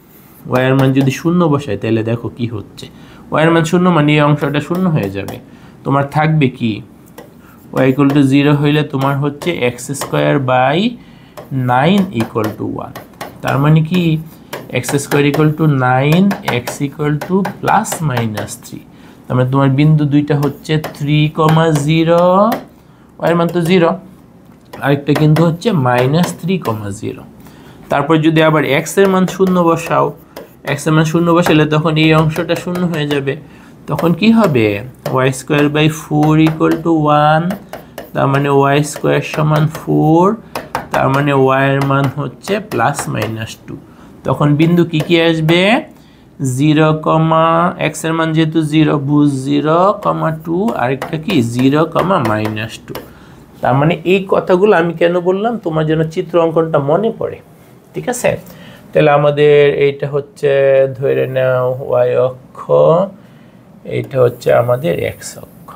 y এর মান যদি 0 বসাই, তাহলে দেখো কি হচ্ছে, y এর মান 0 মানে এই অংশটা 0 হয়ে যাবে, তোমার থাকবে কি y = 0 হইলে তোমার হচ্ছে x²/9 = 1, তার মানে কি x square equal two 9, x equal two plus minus 3। তার মানে তোমার বিন্দু দুইটা হচ্ছে 3,0, ওয়াই এর মান তো 0, আরেকটা কিন্তু হচ্ছে -3,0। তারপর যদি আবার এক্স এর মান 0 বসাও, এক্স এর মান 0 বসালে তখন এই অংশটা 0 হয়ে যাবে। তখন কি হবে? Y square by 4 equal to 1, তার মানে ওয়াই স্কোয়ার সমান 4, তার মানে ওয়াই এর মান হচ্ছে +-2। তখন বিন্দু কি কি আসবে? 0, এক্স এর মান যেহেতু 0, বুঝ 0,2, আরেকটা কি 0,-2। তার মানে এই কথাগুলো আমি কেন বললাম? তোমার যেন চিত্র অঙ্কনটা মনে পড়ে, ঠিক আছে? তাহলে আমাদের এইটা হচ্ছে ধরে নাও ওয়াই অক্ষ, এইটা হচ্ছে আমাদের এক্স অক্ষ,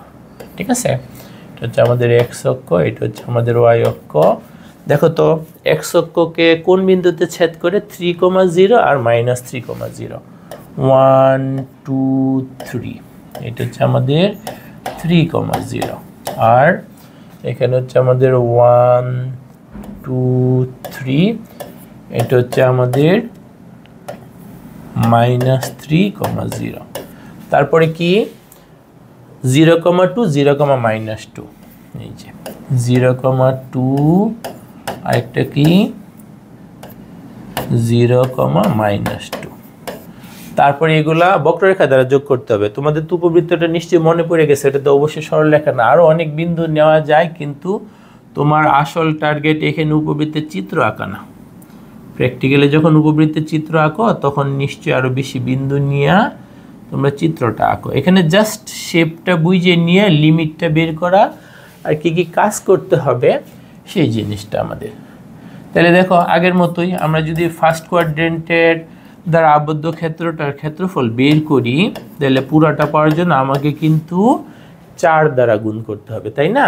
ঠিক আছে? এটা হচ্ছে আমাদের এক্স অক্ষ, এটা হচ্ছে আমাদের ওয়াই অক্ষ। দেখো তো এক্স অক্ষকে কোন বিন্দুতে ছেদ করে? 3,0 আর -3,0, 1, 2, 3, এটা হচ্ছে আমাদের 3,0। আর এখানে হচ্ছে আমাদের 1, 2, 3, এটা হচ্ছে আমাদের -3,0। তারপরে কি 0,2, 0,-2, এই যে 0,2, আরেকটা কি 0,-2। তারপরে এগুলা বক্ররেখা দ্বারা যোগ করতে হবে। তোমাদের তো উপবৃত্তটা নিশ্চয়ই মনে পড়ে গেছে, এটা তো অবশ্যই সরলরেখা না, আরও অনেক বিন্দু নেওয়া যায়, কিন্তু তোমার আসল টার্গেট এখানে উপবৃত্তের চিত্র আঁকা না। প্র্যাকটিক্যালে যখন উপবৃত্তের চিত্র আঁকো তখন নিশ্চয়ই আরও বেশি বিন্দু নিয়ে তোমরা চিত্রটা আঁকো। এখানে জাস্ট শেপটা বুঝে নিয়ে লিমিটটা বের করা আর কি কি কাজ করতে হবে সেই জিনিসটা আমাদের। তাহলে দেখো আগের মতোই আমরা যদি ফার্স্ট কোয়াড্রেন্টের দ্বারা আবদ্ধ ক্ষেত্রটার ক্ষেত্রফল বের করি, তাহলে পুরাটা পাওয়ার জন্য আমাকে কিন্তু 4 দ্বারা গুণ করতে হবে, তাই না?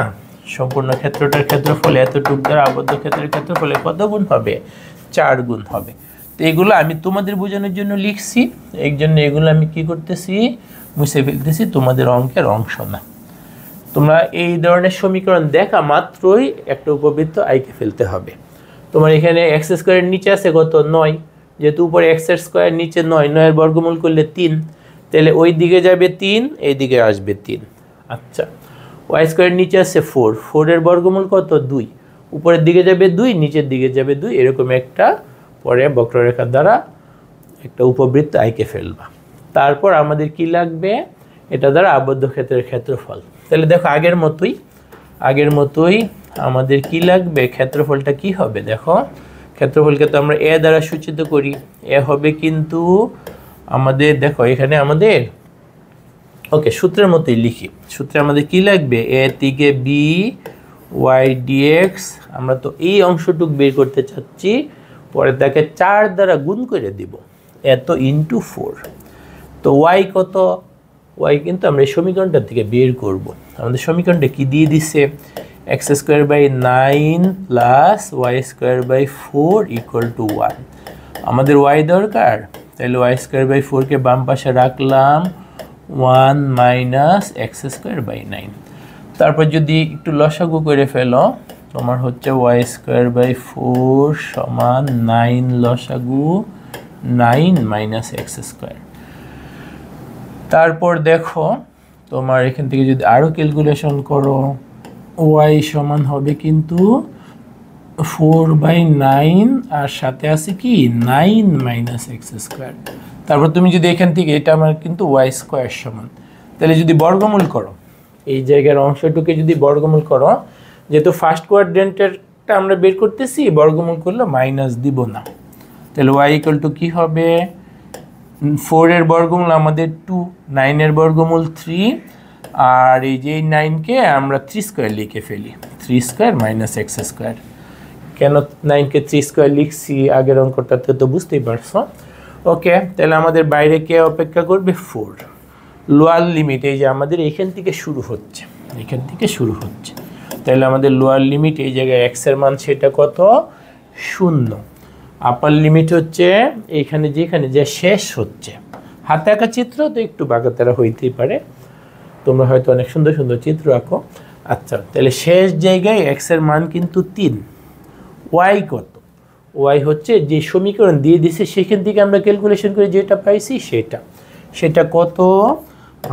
সম্পূর্ণ ক্ষেত্রটার ক্ষেত্রফল এতটুক দ্বারা আবদ্ধ ক্ষেত্রের ক্ষেত্রফলে কত গুণ হবে? 4 গুণ হবে। তো এগুলো আমি তোমাদের বোঝানোর জন্য লিখছি, এই জন্য এগুলো আমি কি করতেছি? মুছে ফেলতেছি, তোমাদের অঙ্কের অংশ না। তোমরা এই ধরনের সমীকরণ দেখা মাত্রই একটা উপবৃত্ত আঁকে ফেলতে হবে। তোমার এখানে এক্স স্কোয়ারের নিচে আছে কত? 9, যেহেতু উপরে এক্স এর স্কোয়ার নিচে 9, 9 এর বর্গমূল করলে 3, তাহলে ওই দিকে যাবে 3, এই দিকে আসবে 3। আচ্ছা, ওয়াই স্কোয়ারের নিচে আছে 4, 4 এর বর্গমূল কত? 2, উপরের দিকে যাবে 2, নিচের দিকে যাবে 2, এরকম একটা পরে বক্ররেখার দ্বারা একটা উপবৃত্ত আঁকে ফেলবা। তারপর আমাদের কি লাগবে? এটা দ্বারা আবদ্ধ ক্ষেত্রের ক্ষেত্রফল। তাহলে দেখো আগের মতোই আমাদের কি লাগবে? ক্ষেত্রফলটা কি হবে? দেখো ক্ষেত্রফলকে তো আমরা এ দ্বারা সূচিত করি, এ হবে কিন্তু আমাদের, দেখো এখানে আমাদের ওকে সূত্রের মতোই লিখি। সূত্রে আমাদের কি লাগবে? এ থেকে বি ওয়াই ডিএক্স, আমরা তো এই অংশটুক বের করতে চাচ্ছি, পরে তাকে 4 দ্বারা গুণ করে দিব, এত ইন্টু 4। তো ওয়াই কত? ওয়াই কিন্তু আমরা এই সমীকরণটা থেকে বের করব। আমাদের সমীকরণটা কি দিয়ে দিছে? X square by 9 plus y square by 4 equal to 1। আমাদের ওয়াই দরকার, তাহলে ওয়াই স্কোয়ার বাই 4কে বাম পাশে রাখলাম, 1 মাইনাস এক্স স্কোয়ার বাই 9। তারপর যদি একটু লসাগু করে ফেলো, তোমার হচ্ছে ওয়াই স্কোয়ার বাই 4 সমান 9 লসাগু 9 মাইনাস এক্স স্কোয়ার। তারপর দেখো তোমার এখান থেকে যদি আরও ক্যালকুলেশন করো, ওয়াই সমান হবে কিন্তু 4/9, আর সাথে আছে কি 9 মাইনাস এক্স স্কোয়ার। তারপর তুমি যদি এখান থেকে, এটা আমার কিন্তু ওয়াই স্কোয়ার সমান, তাহলে যদি বর্গমূল করো, এই জায়গার অংশটুকে যদি বর্গমূল করো, যেহেতু ফার্স্ট কোয়াড্রেন্টেরটা আমরা বের করতেছি, বর্গমূল করলে মাইনাস দিব না, তাহলে ওয়াই ইকুয়াল টু কী হবে? 4 এর বর্গমূল আমাদের 2, 9 এর বর্গমূল 3, আর এই যে 9কে আমরা 3 স্কোয়ার লিখে ফেলি, 3 স্কোয়ার মাইনাস এক্স স্কোয়ার। কেন 9কে 3 স্কোয়ার লিখছি আগের অঙ্কটাতে তো বুঝতেই পারছো। ওকে, তাহলে আমাদের বাইরে কে অপেক্ষা করবে? 4। লোয়ার লিমিট এই যে আমাদের এখান থেকে শুরু হচ্ছে, তাহলে আমাদের লোয়ার লিমিট এই জায়গায় এক্স এর মান সেটা কত? 0। আপার লিমিট হচ্ছে এইখানে যেখানে যে শেষ হচ্ছে। হাতে আঁকা চিত্র তো একটু বাঁকাতেরা হইতেই পারে, তোমরা হয়তো অনেক সুন্দর সুন্দর চিত্র আঁকো। আচ্ছা, তাহলে শেষ জায়গায় এক্স এর মান কিন্তু 3। ওয়াই কত? ওয়াই হচ্ছে যে সমীকরণ দিয়ে দিছে সেখান থেকে আমরা ক্যালকুলেশন করে যেটা পাইছি সেটা কত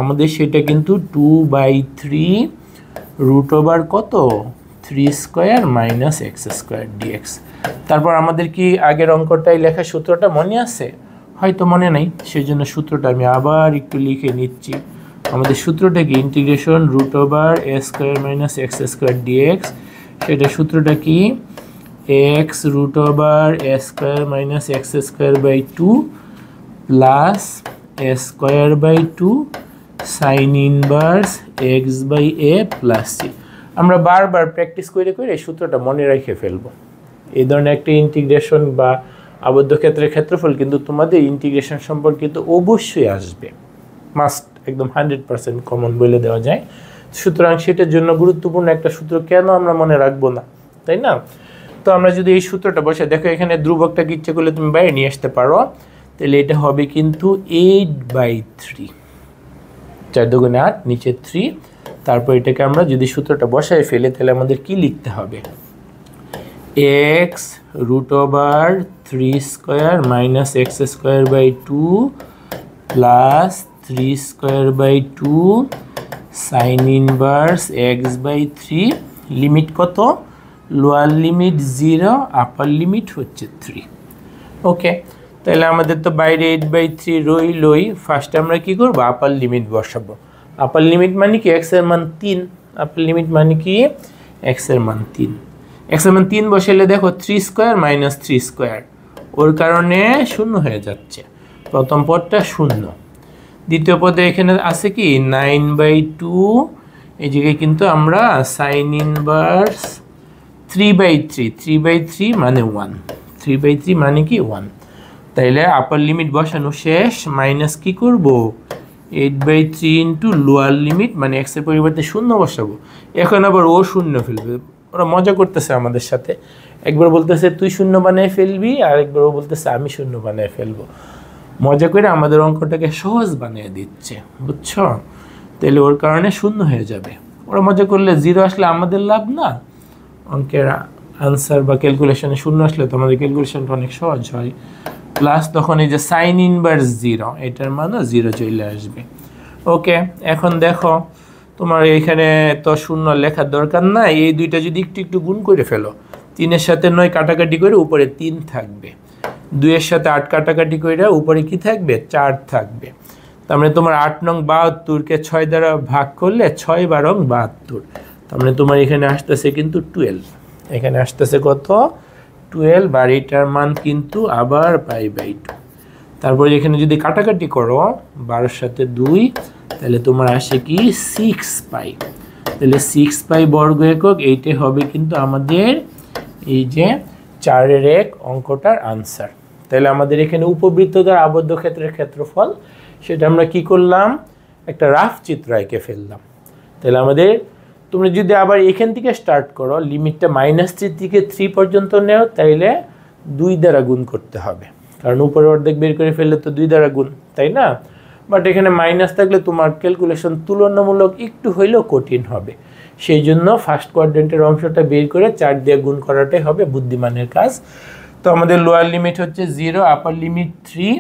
আমাদের, সেটা কিন্তু 2/3 রুট ওভার কত 3² মাইনাস x² dx। তারপর আমাদের কি আগের অঙ্কটাই লেখা সূত্রটা মনে আছে? হয়তো মনে নাই, সেই জন্য সূত্রটা আমি আবার একটু লিখে নিচ্ছি। আমাদের সূত্রটা কি integration root over a² minus x² dx। সেটা সূত্রটা কি x root over a² minus x²/2 plus a²/2 sine inverse x/a plus c. আমরা বারবার প্র্যাকটিস করে করে এই সূত্রটা মনে রেখে ফেলবো। এই ধরনের একটা ইন্টিগ্রেশন বা আবদ্ধ ক্ষেত্রের ক্ষেত্রফল কিন্তু তোমাদের ইন্টিগ্রেশন সম্পর্কিত অবশ্যই আসবে, মাস্ট, একদম 100% কমন বলে দেওয়া যায়। সুতরাং সেটার জন্য গুরুত্বপূর্ণ একটা সূত্র কেন আমরা মনে রাখবো না, তাই না? তো আমরা যদি এই সূত্রটা বসে দেখো, এখানে ধ্রুবকটাকে ইচ্ছে করলে তুমি বাইরে নিয়ে আসতে পারো, তাহলে এটা হবে কিন্তু 8/3, 4 দুগুণে 8, নিচে 3। তারপর এটাকে আমরা যদি সূত্রটা বসায় ফেলে তাহলে আমাদের কি লিখতে হবে, x root over 3² minus x²/2 plus 3² sine inverse x/3, limit কত, লোয়ার লিমিট 0, আপার লিমিট হচ্ছে 3। ওকে, তাহলে আমাদের তো বাইরে 8/3 রইলই। ফার্স্টে আমরা কি করব, আপার লিমিট বসাবো। আপার লিমিট মানে কি, x এর মান 3। আপার লিমিট মানে কি, x এর মান 3। x এর মান 3 বসাইলে দেখো 3² মাইনাস 3², ওর কারণে 0 হয়ে যাচ্ছে, প্রথম পদটা 0। দ্বিতীয় পদে এখানে আছে কি 9/2, এই জায়গায় কিন্তু আমরা সাইন ইনভার্স 3/3 মানে 1, 3/3 মানে কি 1। তাইলে আপার লিমিট বসানো শেষ, মাইনাস কি করব 8/3 ইন্টু লোয়ার লিমিট মানে x এর পরিবর্তে 0 বসাবো। এখন আবার ও 0 ফেলবে, ওরা মজা করতেছে আমাদের সাথে। একবার বলতেছে তুই 0 বানিয়ে ফেলবি, আর একবার ও বলতেছে আমি 0 বানিয়ে ফেলবো। মজা করে আমাদের অঙ্কটাকে সহজ বানিয়ে দিচ্ছে, বুঝছো? তাহলে ওর কারণে 0 হয়ে যাবে। ওরা মজা করলে 0 আসলে আমাদের লাভ না, অঙ্কের আনসার বা ক্যালকুলেশনে 0 আসলে তো আমাদের ক্যালকুলেশনটা অনেক সহজ হয়। প্লাস তখন এই যে সাইন ইনভার্স 0, এটার মানও 0 চলে আসবে। ওকে, এখন দেখো তোমার এইখানে তো 0 লেখার দরকার নাই, এই দুইটা যদি একটু একটু গুণ করে ফেলো, 3-এর সাথে 9 কাটাকাটি করে উপরে 3 থাকবে, 2-এর সাথে 8 কাটাকাটি করে উপরে কি থাকবে 4 থাকবে। তার মানে তোমার 8 নং 72কে 6 দ্বারা ভাগ করলে 6 × 12, তার মানে তোমার এখানে আসতেছে কিন্তু 12, এখানে আসতেছে কত 12, আর এটার মান কিন্তু আবার π/2। তারপরে এখানে যদি কাটাকাটি করো 12-এর সাথে 2, তাহলে তোমার আসে কি 6π, তাহলে 6π বর্গ একক, এইটা হবে কিন্তু আমাদের এই যে 4-এর 1 অঙ্কটার আনসার। তাহলে আমাদের এখানে উপবৃত্ত দ্বারা আবদ্ধ ক্ষেত্রের ক্ষেত্রফল, সেটা আমরা কি করলাম, একটা রাফ চিত্র এঁকে ফেললাম। তাহলে আমাদের তোমরা যদি আবার এখান থেকে স্টার্ট করো, লিমিটটা -3 থেকে 3 পর্যন্ত নেও, তাইলে 2 দ্বারা গুণ করতে হবে, কারণ উপরে অর্ধেক বের করে ফেললে তো 2 দ্বারা গুণ, তাই না? বাট এখানে মাইনাস থাকলে তোমার ক্যালকুলেশন তুলনামূলক একটু হইলেও কঠিন হবে, সেই জন্য ফার্স্ট কোয়াড্রেন্টের অংশটা বের করে 4 দিয়ে গুণ করাটাই হবে বুদ্ধিমানের কাজ। তো আমাদের লোয়ার লিমিট হচ্ছে 0, আপার লিমিট 3,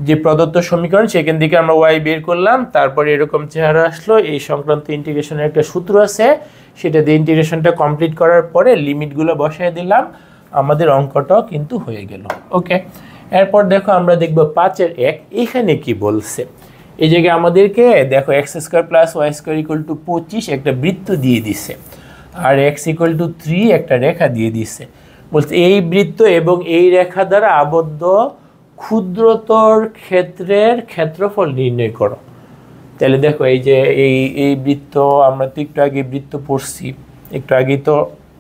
যে প্রদত্ত সমীকরণ সেখান থেকে আমরা y বের করলাম, তারপরে এরকম চেহারা আসলো। এই সংক্রান্ত ইন্টিগ্রেশনের একটা সূত্র আছে, সেটা দিয়ে ইন্টিগ্রেশনটা কমপ্লিট করার পরে লিমিটগুলো বসায় দিলাম, আমাদের অঙ্কটাও কিন্তু হয়ে গেল। ওকে, এরপর দেখো আমরা দেখব 5-এর 1, এখানে কি বলছে। এই জায়গায় আমাদেরকে দেখো x² + y² = 25 একটা বৃত্ত দিয়ে দিছে, আর x = 3 একটা রেখা দিয়ে দিছে। বলছে এই বৃত্ত এবং এই রেখা দ্বারা আবদ্ধ ক্ষুদ্রতর ক্ষেত্রের ক্ষেত্রফল নির্ণয় করো। তাহলে দেখো এই যে এই বৃত্ত, আমরা তো একটু আগে বৃত্ত পড়ছি, একটু আগেই তো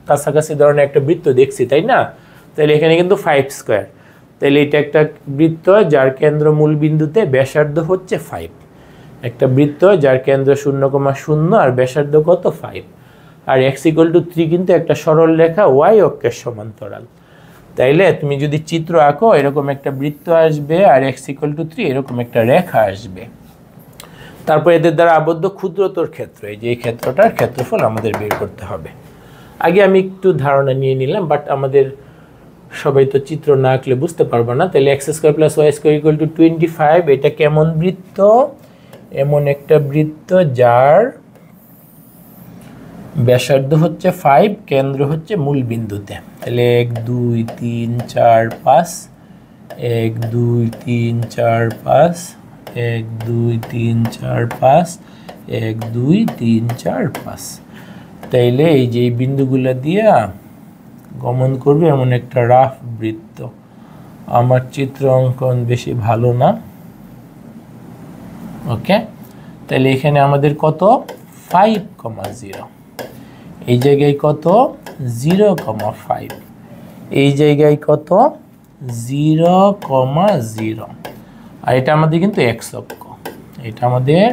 কাছাকাছি ধরনের একটা বৃত্ত দেখছি, তাই না? তাহলে এখানে কিন্তু 5², তাহলে এটা একটা বৃত্ত যার কেন্দ্র মূল বিন্দুতে ব্যাসার্ধ হচ্ছে 5, একটা বৃত্ত যার কেন্দ্র 0,0 আর ব্যাসার্ধ কত 5, আর x = 3 কিন্তু একটা সরল রেখা y অক্ষের সমান্তরাল। তাইলে তুমি যদি চিত্র আঁকো, এরকম একটা বৃত্ত আসবে, আর x = 3 এরকম একটা রেখা আসবে। তারপর এদের দ্বারা আবদ্ধ ক্ষুদ্রতর ক্ষেত্র, এই যে এই ক্ষেত্রটার ক্ষেত্রফল আমাদের বের করতে হবে। আগে আমি একটু ধারণা নিয়ে নিলাম, বাট আমাদের সবাই তো চিত্র না আঁকলে বুঝতে পারবো না। তাহলে x square plus y square equal to 25। এটা কেমন বৃত্ত? এমন একটা বৃত্ত যার ব্যাসার্ধ হচ্ছে 5, কেন্দ্র হচ্ছে মূল বিন্দুতে। তাহলে 1 2 3 4 5, 1 2 3 4 5, 1 2 3 4 5, 1 2 3 4 5। তাইলে এই যে এই বিন্দুগুলো দিয়া গমন করবে এমন একটা রাফ বৃত্ত। আমার চিত্র অঙ্কন বেশি ভালো না, ওকে। তাহলে এখানে আমাদের কত? 5,0। এই জায়গায় কত? 0,5। এই জায়গায় কত? 0,0। আর এটা আমাদের কিন্তু এক্স অক্ষ, এটা আমাদের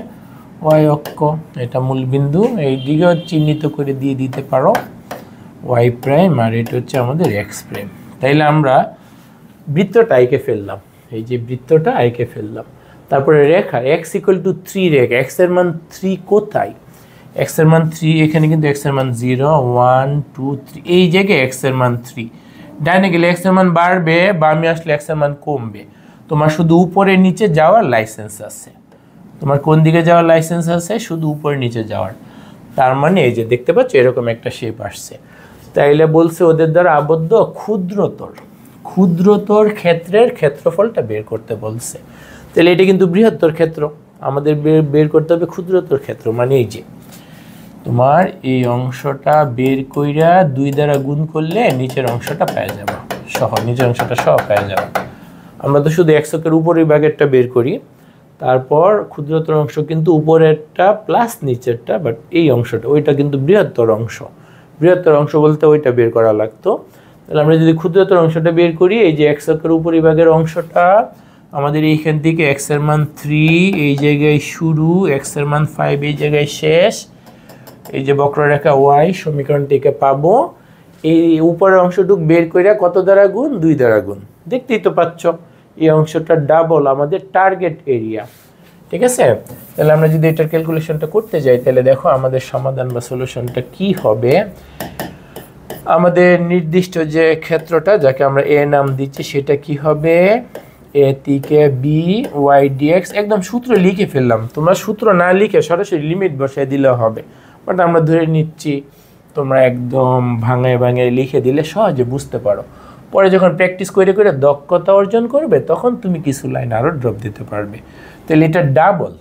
ওয়াই অক্ষ, এটা মূল বিন্দু। এই দিকেও চিহ্নিত করে দিয়ে দিতে পারো ওয়াই প্রাইম, আর এটা হচ্ছে আমাদের এক্স প্রাইম। তাইলে আমরা বৃত্তটা এঁকে ফেললাম, এই যে বৃত্তটা এঁকে ফেললাম। তারপরে রেখা এক্স ইকুয়াল টু 3 রেখা। এক্স এর মান 3 কোথায়? এক্স এর মান 3 এখানে, কিন্তু এক্স এর মান 0 1 2 3। এই জায়গায় এক্স এর মান 3। ডাইনে গেলে এক্স এর মান বাড়বে, বামে আসলে এক্স এর মান কমবে। তোমার শুধু উপরে নিচে যাওয়ার লাইসেন্স আছে। তোমার কোন দিকে যাওয়ার লাইসেন্স আছে? শুধু উপরে নিচে যাওয়ার। তার মানে এই যে দেখতে পাচ্ছ এরকম একটা শেপ আসছে। তাইলে বলছে ওদের দ্বারা আবদ্ধ ক্ষুদ্রতর ক্ষেত্রের ক্ষেত্রফলটা বের করতে বলছে। তাহলে এটা কিন্তু বৃহত্তর ক্ষেত্র, আমাদের বের করতে হবে ক্ষুদ্রতর ক্ষেত্র। মানে এই যে তোমার এই অংশটা বের কইরা 2 দ্বারা গুণ করলে নিচের অংশটা পেয়ে যাবে সহ, নিচের অংশটা সহ পেয়ে যাবে। আমরা তো শুধু এক্স অক্ষের উপরের ভাগেরটা বের করি, তারপর ক্ষুদ্রতর অংশ কিন্তু উপরেরটা প্লাস নিচেরটা, বাট এই অংশটা ওইটা কিন্তু বৃহত্তর অংশ। বৃহত্তর অংশ বলতে ওইটা বের করা লাগতো। তাহলে আমরা যদি ক্ষুদ্রতর অংশটা বের করি, এই যে এক্স অক্ষের উপরের ভাগের অংশটা আমাদের এইখান থেকে এক্স এর মান 3 এই জায়গায় শুরু, এক্স এর মান 5 এই জায়গায় শেষ। এই যে বক্ররেখা ওয়াই সমীকরণটিকে পাবো। এই উপরের অংশটুকু বের করে কত দ্বারা গুণ? 2 দ্বারা গুণ। দেখতেই তো পাচ্ছ এই অংশটা ডাবল আমাদের টার্গেট এরিয়া, ঠিক আছে। তাহলে আমরা যদি এটার ক্যালকুলেশনটা করতে যাই, তাহলে দেখো আমাদের সমাধান বা সলিউশনটা কি হবে। আমাদের নির্দিষ্ট যে ক্ষেত্রটা যাকে আমরা এ নাম দিচ্ছি সেটা কি হবে? এ থেকে বি ওয়াই ডিএক্স। একদম সূত্র লিখে ফেললাম, তোমরা সূত্র না লিখে সরাসরি লিমিট বসাই দিলে হবে, বাট আমরা ধরে নিচ্ছি তোমরা একদম ভাঙায় ভাঙায় লিখে দিলে সহজে বুঝতে পারো। পরে যখন প্র্যাকটিস করে করে দক্ষতা অর্জন করবে তখন তুমি কিছু লাইন আরও ড্রপ দিতে পারবে। তাহলে এটা ডাবল,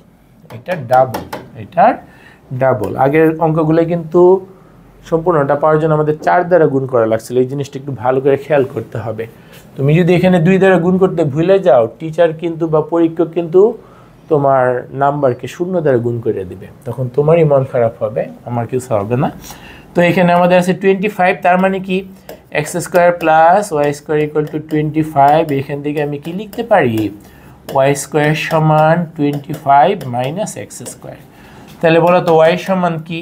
এটার ডাবল। আগের অঙ্কগুলো কিন্তু সম্পূর্ণটা পাওয়ার জন্য আমাদের 4 দ্বারা গুণ করা লাগছিল। এই জিনিসটা একটু ভালো করে খেয়াল করতে হবে। তুমি যদি এখানে 2 দ্বারা গুণ করতে ভুলে যাও, টিচার কিন্তু বা পরীক্ষক কিন্তু তোমার নাম্বারকে 0 দ্বারা গুণ করে দিবে, তখন তোমারই মন খারাপ হবে, আমার কিছু হবে না। তো এখানে আমাদের আছে 25, তার মানে কি x square plus y square equal to 25। এখান থেকে আমি কি লিখতে পারি? ওয়াই স্কোয়ার সমান 25 মাইনাস এক্স স্কোয়ার। তাহলে বলো তো ওয়াই সমান কি?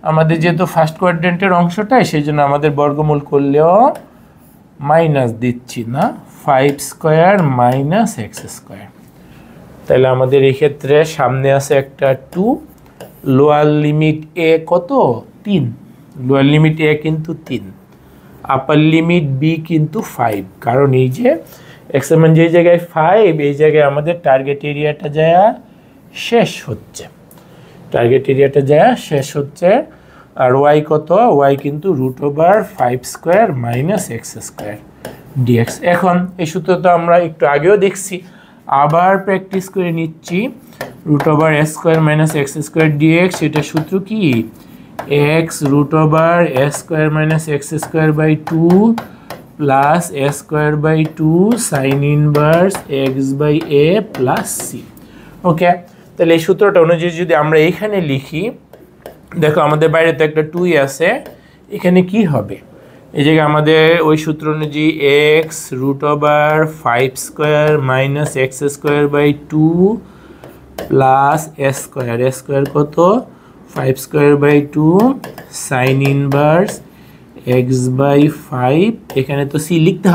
আমাদের যেহেতু ফার্স্ট কোয়াড্রেন্টের অংশটাই, সেই জন্য আমাদের বর্গমূল করলেও মাইনাস দিচ্ছি না, 5 স্কোয়ার মাইনাস এক্স স্কোয়ার। তাহলে আমাদের এই ক্ষেত্রে সামনে আছে একটা 2, লোয়ার লিমিট এ কত? 3, লোয়ার লিমিট এ কিন্তু 3, আপার লিমিট বি কিন্তু 5। কারণ এই যে এক্স এর মান যে জায়গায় 5, এই জায়গায় আমাদের টার্গেট এরিয়াটা যায় শেষ হচ্ছে, আর ওয়াই কত? ওয়াই কিন্তু √5 square minus x square dx. এখন এই সূত্র তো আমরা একটু আগেও দেখছি, আবার প্র্যাকটিস করে নিচ্ছি। √a square minus x square d x, এটা সূত্র কি? X √a square minus x square by 2 plus a square by 2 sine inverse x by a plus c. Okay, তাহলে এই সূত্রটা অনুযায়ী যদি আমরা এখানে লিখি, দেখো আমাদের বাইরে তো একটা 2 আছে, এখানে কি হবে? এই জায়গায় আমাদের ওই সূত্র অনুযায়ী x √5 square minus x square by 2 plus a square কত? 5 square by 2 sine inverse x by 5। এখানে তো সি লিখতে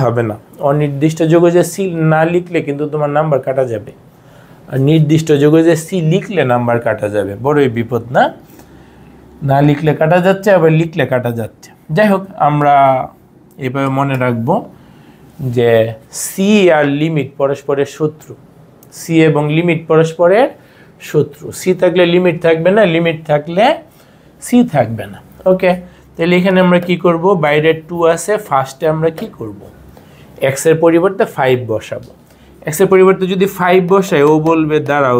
হবে না, অনির্দিষ্ট যোগজে সি না লিখলে কিন্তু তোমার নাম্বার কাটা যাবে, আর নির্দিষ্ট যোগজে সি লিখলে নাম্বার কাটা যাবে। বড়ই বিপদ না লিখলে কাটা যাচ্ছে, আবার লিখলে কাটা যাচ্ছে। যাই হোক, আমরা এভাবে মনে রাখবো যে সি আর লিমিট পরস্পরের শত্রু, সি এবং লিমিট পরস্পরের শত্রু। সি থাকলে লিমিট থাকবে না, লিমিট থাকলে সি থাকবে না। ওকে, তাহলে এখানে আমরা কি করব, বাইরে 2 আছে, ফার্স্টে আমরা কি করব, এক্স এর পরিবর্তে 5 বসাবো। এক্স এর পরিবর্তে যদি 5 বসাই, ও বলবে দাঁড়াও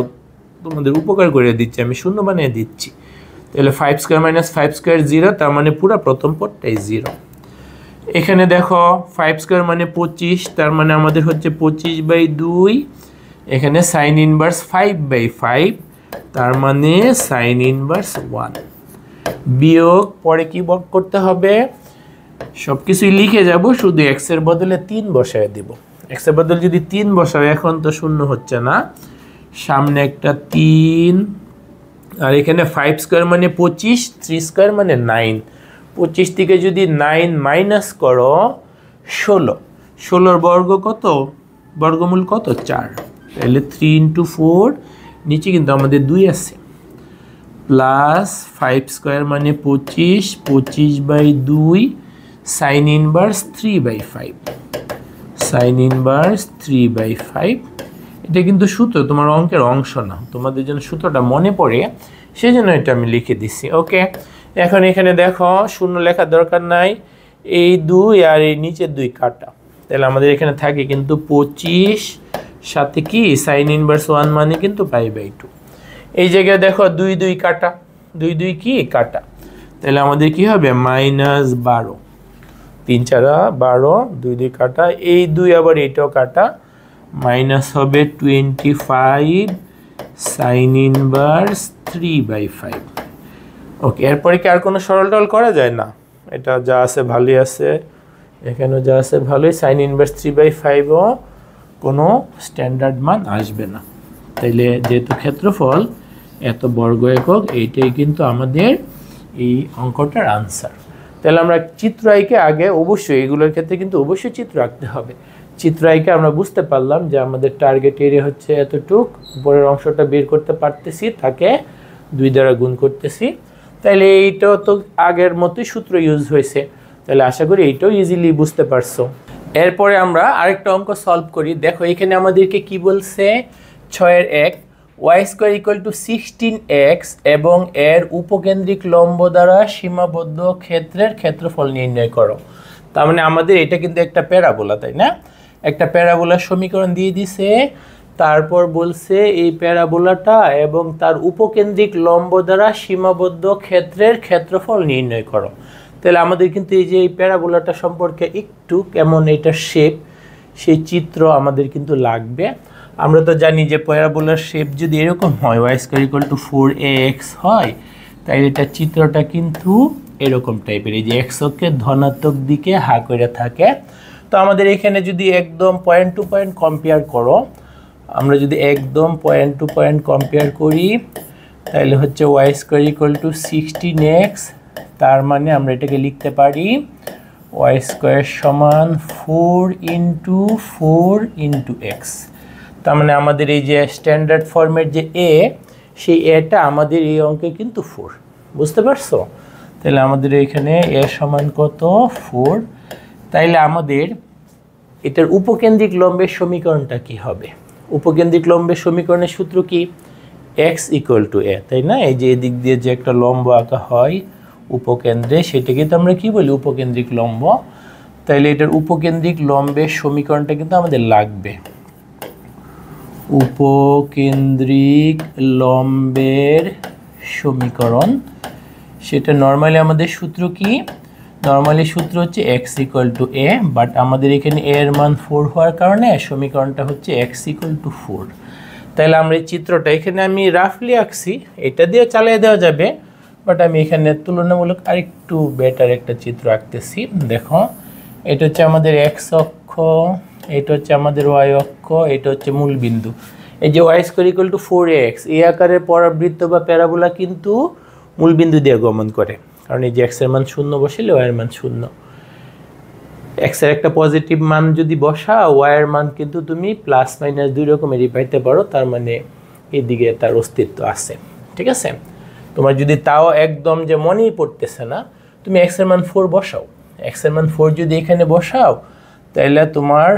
তোমাদের উপকার করে দিচ্ছি, আমি শূন্য বানিয়ে দিচ্ছি। তাহলে 5 স্কয়ার মাইনাস 5 স্কয়ার 0, তার মানে পুরো প্রথম পদটাই 0। এখানে দেখো 5 স্কয়ার মানে 25, তার মানে আমাদের হচ্ছে 25/2। এখানে সাইন ইনভার্স 5/5, তার মানে সাইন ইনভার্স 1। বিয়োগ পরে কি করতে হবে, সব কিছুই লিখে যাব, শুধু এক্স এর বদলে 3 বসায় দেব। এক্স এর বদলে যদি 3 বসাও, এখন তো শূন্য হচ্ছে না, সামনে একটা 3, আর এখানে 5 স্কয়ার মানে 25, 3 স্কয়ার মানে 9। 25 থেকে যদি 9 মাইনাস করো 16, 16 বর্গ কত, বর্গমূল কত, 4। তাহলে 3 × 4, নিচে কিন্তু আমাদের 2 আছে, প্লাস 5 স্কয়ার মানে 25, 25/2 সাইন ইনভার্স 3/5, সাইন ইনভার্স 3/5। এটা কিন্তু সূত্র, তোমার অঙ্কের অংশ না, তোমাদের জন্য সূত্রটা মনে পড়ে সেজন্য এটা আমি লিখে দিচ্ছি। ওকে, এখন এখানে দেখো শূন্য লেখার দরকার নাই, এই 2 আর এই নিচের 2 কাটা, তাহলে আমাদের এখানে থাকে কিন্তু 25, সাথে কি সাইন ইনভার্স 1 মানে কিন্তু π/2। এই জায়গায় দেখো 2 2 কাটা, 2 2 কি কাটা, তাহলে আমাদের কি হবে -12, 3 4 12, 2 2 কাটা, এই 2 আবার এটাও কাটা, মাইনাস হবে 25 সাইন ইনভার্স 3/5। ওকে, এরপরে কি আর কোনো সরল টরল করা যায় না, এটা যা আছে ভালোই আছে, এখানেও যা আছে ভালোই, সাইন ইনভার্স 3/5ও কোনো স্ট্যান্ডার্ড মান আসবে না। তাইলে যেহেতু ক্ষেত্রফল এত বর্গ একক, এইটাই কিন্তু আমাদের এই অঙ্কটার আনসার। তাহলে আমরা চিত্র আঁকে আগে অবশ্যই, এগুলোর ক্ষেত্রে কিন্তু অবশ্যই চিত্র আঁকতে হবে। চিত্র আঁকে আমরা বুঝতে পারলাম যে আমাদের টার্গেট এরিয়া হচ্ছে এতটুক, উপরের অংশটা বের করতে পারতেছি, তাকে 2 দ্বারা গুণ করতেছি। তাহলে এইটাও তো আগের মতোই সূত্র ইউজ হয়েছে, তাহলে আশা করি এইটাও ইজিলি বুঝতে পারছো। এরপরে আমরা আরেকটা অঙ্ক সলভ করি। দেখো এখানে আমাদেরকে কি বলছে, 6 এর 1 y² = 16x এবং এর উপকেন্দ্রিক লম্ব দ্বারা সীমাবদ্ধ ক্ষেত্রের ক্ষেত্রফল নির্ণয় করো। তার মানে আমাদের এটা কিন্তু একটা প্যারাবোলা, তাই না? একটা প্যারাবোলার সমীকরণ দিয়ে দিছে, তারপর বলছে এই প্যারাবোলাটা এবং তার উপকেন্দ্রিক লম্ব দ্বারা সীমাবদ্ধ ক্ষেত্রের ক্ষেত্রফল নির্ণয় করো। তাহলে আমাদের কিন্তু এই যে এই প্যারাবোলাটা সম্পর্কে একটু কেমন এটা শেপ, সেই চিত্র আমাদের কিন্তু লাগবে। আমরা তো জানি যে প্যারাবোলার শেপ যদি এরকম হয়, y² = 4ax হয়, তাই এটা চিত্রটা কিন্তু এরকম টাইপের, এই যে x অক্ষের ধনাত্মক দিকে হা করে থাকে। তো আমাদের এখানে যদি একদম পয়েন্ট টু পয়েন্ট কম্পেয়ার করো, আমরা যদি একদম পয়েন্ট টু পয়েন্ট কম্পেয়ার করি, তাহলে হচ্ছে y² = 16x, তার মানে আমরা এটাকে লিখতে পারি y² = 4 × 4 × x। তার মানে আমাদের এই যে স্ট্যান্ডার্ড ফর্মের যে a, সেই এটা আমাদের এই অঙ্কে কিন্তু 4, বুঝতে পারছো? তাহলে আমাদের এখানে a সমান কত, 4। তাইলে আমাদের এটার উপকেন্দ্রিক লম্বের সমীকরণটা কি হবে? উপকেন্দ্রিক লম্বের সমীকরণের সূত্র কি, x = a, তাই না? এই যে এদিক দিয়ে যে একটা লম্ব আঁকা হয় উপকেন্দ্রে, সেটা কিন্তু আমরা কি বলি, উপকেন্দ্রিক লম্ব। তাইলে এটার উপকেন্দ্রিক লম্বের সমীকরণটা কিন্তু আমাদের লাগবে। উপকেন্দ্রিক লম্বের সমীকরণ, সেটা নর্মালি আমাদের সূত্র কি, নর্মালি সূত্র হচ্ছে x = a, বাট আমাদের এখানে a এর মান 4 হওয়ার কারণে সমীকরণটা হচ্ছে x = 4। তাহলে আমরা এই চিত্রটা এখানে আমি রাফলি আঁকছি, এটা দিয়ে চালিয়ে দেওয়া যাবে, বাট আমি এখানে তুলনামূলক আরেকটু বেটার একটা চিত্র আঁকতেছি। দেখো এটা হচ্ছে আমাদের x অক্ষ, এটা হচ্ছে আমাদের y অক্ষ, এটা হচ্ছে মূল বিন্দু। এই যে y² = 4ax, এই আকারের পরাবৃত্ত বা প্যারাবোলা কিন্তু মূল বিন্দু দিয়ে গমন করে, কারণ এই যে x এর মান 0 বসালে y এর মান 0। x এর একটা পজিটিভ মান যদি বসা, y এর মান কিন্তু তুমি প্লাস মাইনাস 2 রকমেরই পাইতে পারো, তার মানে এদিকে তার অস্তিত্ব আছে। ঠিক আছে, তোমার যদি তাও একদম যে মনেই পড়তেছে না, তুমি x এর মান 4 বসাও, এক্স এর মান 4 যদি এখানে বসাও তাহলে তোমার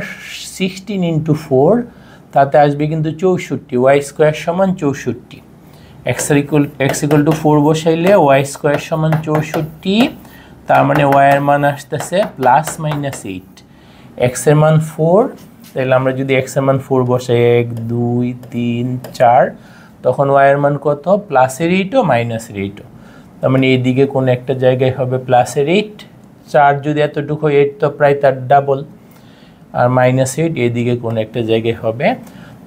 16 ইন্টু 4 তাতে আসবে কিন্তু 64, ওয়াই স্কোয়ার সমান 64। এক্স ইকুয়াল টু 4 বসাইলে ওয়াই স্কোয়ার সমান 64, তার মানে ওয়াই এর মান আসতেছে প্লাস মাইনাস 8। এক্স এর মান 4, তাহলে আমরা যদি এক্স এর মান 4 বসাই 1 2 3 4, তখন ওয়াই এর মান কত? প্লাসের 8 ও মাইনাসের 8। তার মানে এইদিকে কোন একটা জায়গায় হবে প্লাসের 8, 4 যদি এতটুকু 8 তো প্রায় তার ডাবল, আর মাইনাস 8 এদিকে কোন একটা জায়গায় হবে।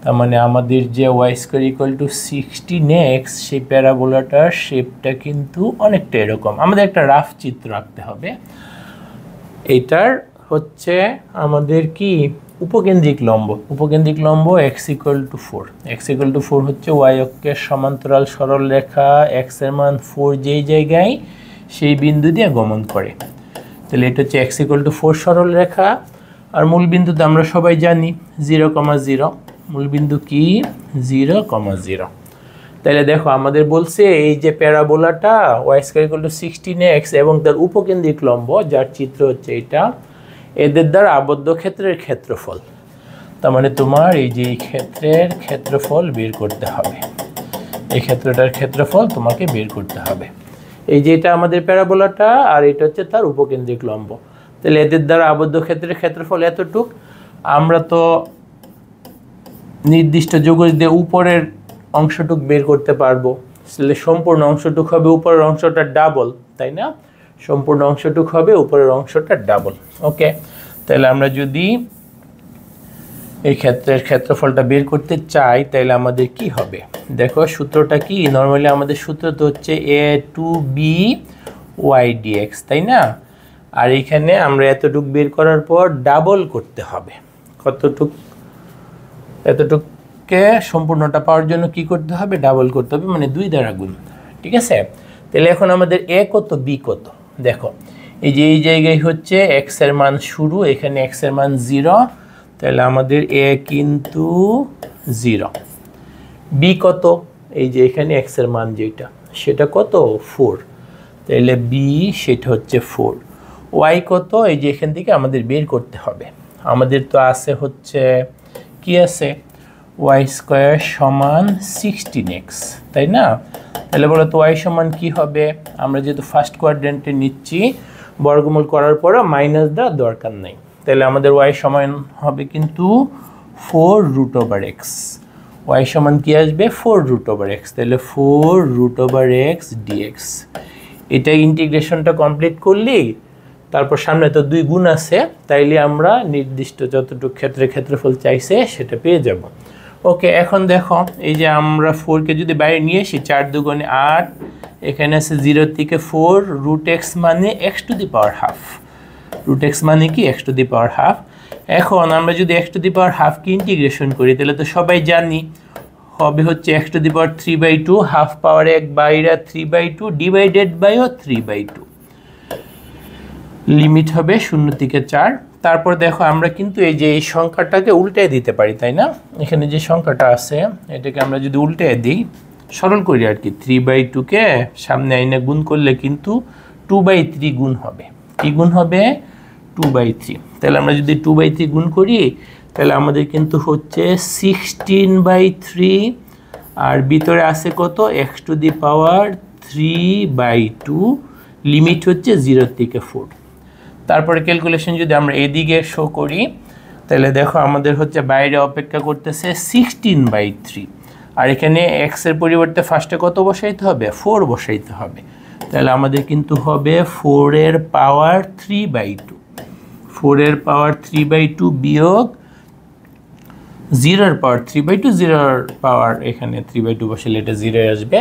তার মানে আমাদের যে Y square equal to 16x সেই প্যারাবোলাটার শেপটা কিন্তু অনেকটা এরকম। আমাদের একটা রাফ চিত্র আঁকতে হবে। এটার হচ্ছে আমাদের কি উপকেন্দ্রিক লম্ব, উপকেন্দ্রিক লম্ব x equal to 4। x equal to 4 হচ্ছে ওয়াই অক্ষের সমান্তরাল সরল রেখা, x এর মান 4 যেই জায়গায় সেই বিন্দু দিয়ে গমন করে। তাহলে এটা হচ্ছে x ইকুয়াল টু 4 সরল রেখা। আর মূল বিন্দুতে আমরা সবাই জানি 0,0, মূলবিন্দু কি 0,0। তাহলে দেখো আমাদের বলছে এই যে প্যারাবোলাটা y square equal to 16x এবং তার উপকেন্দ্রিক লম্ব যার চিত্র হচ্ছে এটা, এদের দ্বারা আবদ্ধ ক্ষেত্রের ক্ষেত্রফল। তার মানে তোমার এই যে এই ক্ষেত্রের ক্ষেত্রফল বের করতে হবে, এই ক্ষেত্রটার ক্ষেত্রফল তোমাকে বের করতে হবে। এই যে এটা আমাদের প্যারাবোলাটা আর এটা হচ্ছে তার উপকেন্দ্রিক লম্ব। তাহলে এদের দ্বারা আবদ্ধ ক্ষেত্রের ক্ষেত্রফল এতটুক। আমরা তো নির্দিষ্ট যোগজ দিয়ে উপরের অংশটুক বের করতে পারবো, তাহলে সম্পূর্ণ অংশটুক হবে উপরের অংশটা ডাবল, তাই না? সম্পূর্ণ অংশটুক হবে উপরের অংশটা ডাবল। ওকে, তাহলে আমরা যদি এই ক্ষেত্রের ক্ষেত্রফলটা বের করতে চাই তাহলে আমাদের কি হবে? দেখো সূত্রটা কি, নর্মালি আমাদের সূত্র তো হচ্ছে a to b y dx, তাই না? আর এখানে আমরা এতটুক বের করার পর ডাবল করতে হবে। কতটুক? এতটুককে সম্পূর্ণটা পাওয়ার জন্য কি করতে হবে? ডাবল করতে হবে, মানে 2 দ্বারা গুণ। ঠিক আছে, তাহলে এখন আমাদের এ কত বি কত? দেখো এই যে এই জায়গায় হচ্ছে এক্স এর মান শুরু, এখানে এক্স এর মান 0, তাহলে আমাদের এ কিন্তু 0। বি কত? এই যে এখানে এক্স এর মান যেটা সেটা কত? 4, তাহলে বি সেটা হচ্ছে 4। ওয়াই কত? এই যে এখান থেকে আমাদের বের করতে হবে। আমাদের তো আছে হচ্ছে কি আছে, ওয়াই স্কোয়ার সমান 16x, তাই না? তাহলে বলো তো ওয়াই সমান কি হবে? আমরা যেহেতু ফার্স্ট কোয়াড্রেন্টে নিচ্ছি, বর্গমূল করার পরও মাইনাস দেওয়ার দরকার নেই। তাহলে আমাদের ওয়াই সমান হবে কিন্তু 4√x। ওয়াই সমান কি আসবে? 4√x। তাহলে 4√x dx। এটা ইন্টিগ্রেশনটা কমপ্লিট করলেই তারপর সামনে তো 2 গুণ আছে, তাইলে আমরা নির্দিষ্ট যতটুকু ক্ষেত্রে ক্ষেত্রফল চাইছে সেটা পেয়ে যাব। ওকে, এখন দেখো এই যে আমরা 4কে যদি বাইরে নিয়ে আসি, 4 দুগুণে 8, এখানে আছে 0 থেকে 4, √x মানে x to the power half. √x মানে কি? x to the power half. এখন আমরা যদি x টু দি পাওয়ার হাফকে ইন্টিগ্রেশন করি তাহলে তো সবাই জানি হবে হচ্ছে x to the power 3/2, half power 1 বাইরে 3/2 ডিভাইডেড বাই 3/2, লিমিট হবে 0 থেকে 4। তারপর দেখো আমরা কিন্তু এই যে এই সংখ্যাটাকে উল্টে দিতে পারি, তাই না? এখানে যে সংখ্যাটা আছে এটাকে আমরা যদি উল্টে দিই, সরল করি আর কি, 3/2কে সামনে আইনে গুণ করলে কিন্তু 2/3 গুণ হবে। কি গুণ হবে? 2/3। তাহলে আমরা যদি 2/3 গুণ করি তাহলে আমাদের কিন্তু হচ্ছে 16/3, আর ভিতরে আছে কত? x to the power 3/2, limit হচ্ছে 0 থেকে 4। তারপরে ক্যালকুলেশন যদি আমরা এদিকে শো করি তাহলে দেখো আমাদের হচ্ছে বাইরে অপেক্ষা করতেছে 16/3, আর এখানে x এর পরিবর্তে ফার্স্টে কত বসাইতে হবে? 4 বসাইতে হবে। তাহলে আমাদের কিন্তু হবে 4 এর পাওয়ার 3/2, 4 এর পাওয়ার 3/2 বিয়োগ 0 এর পাওয়ার 3/2, 0 এর পাওয়ার এখানে 3/2 বসালে এটা 0 আসবে।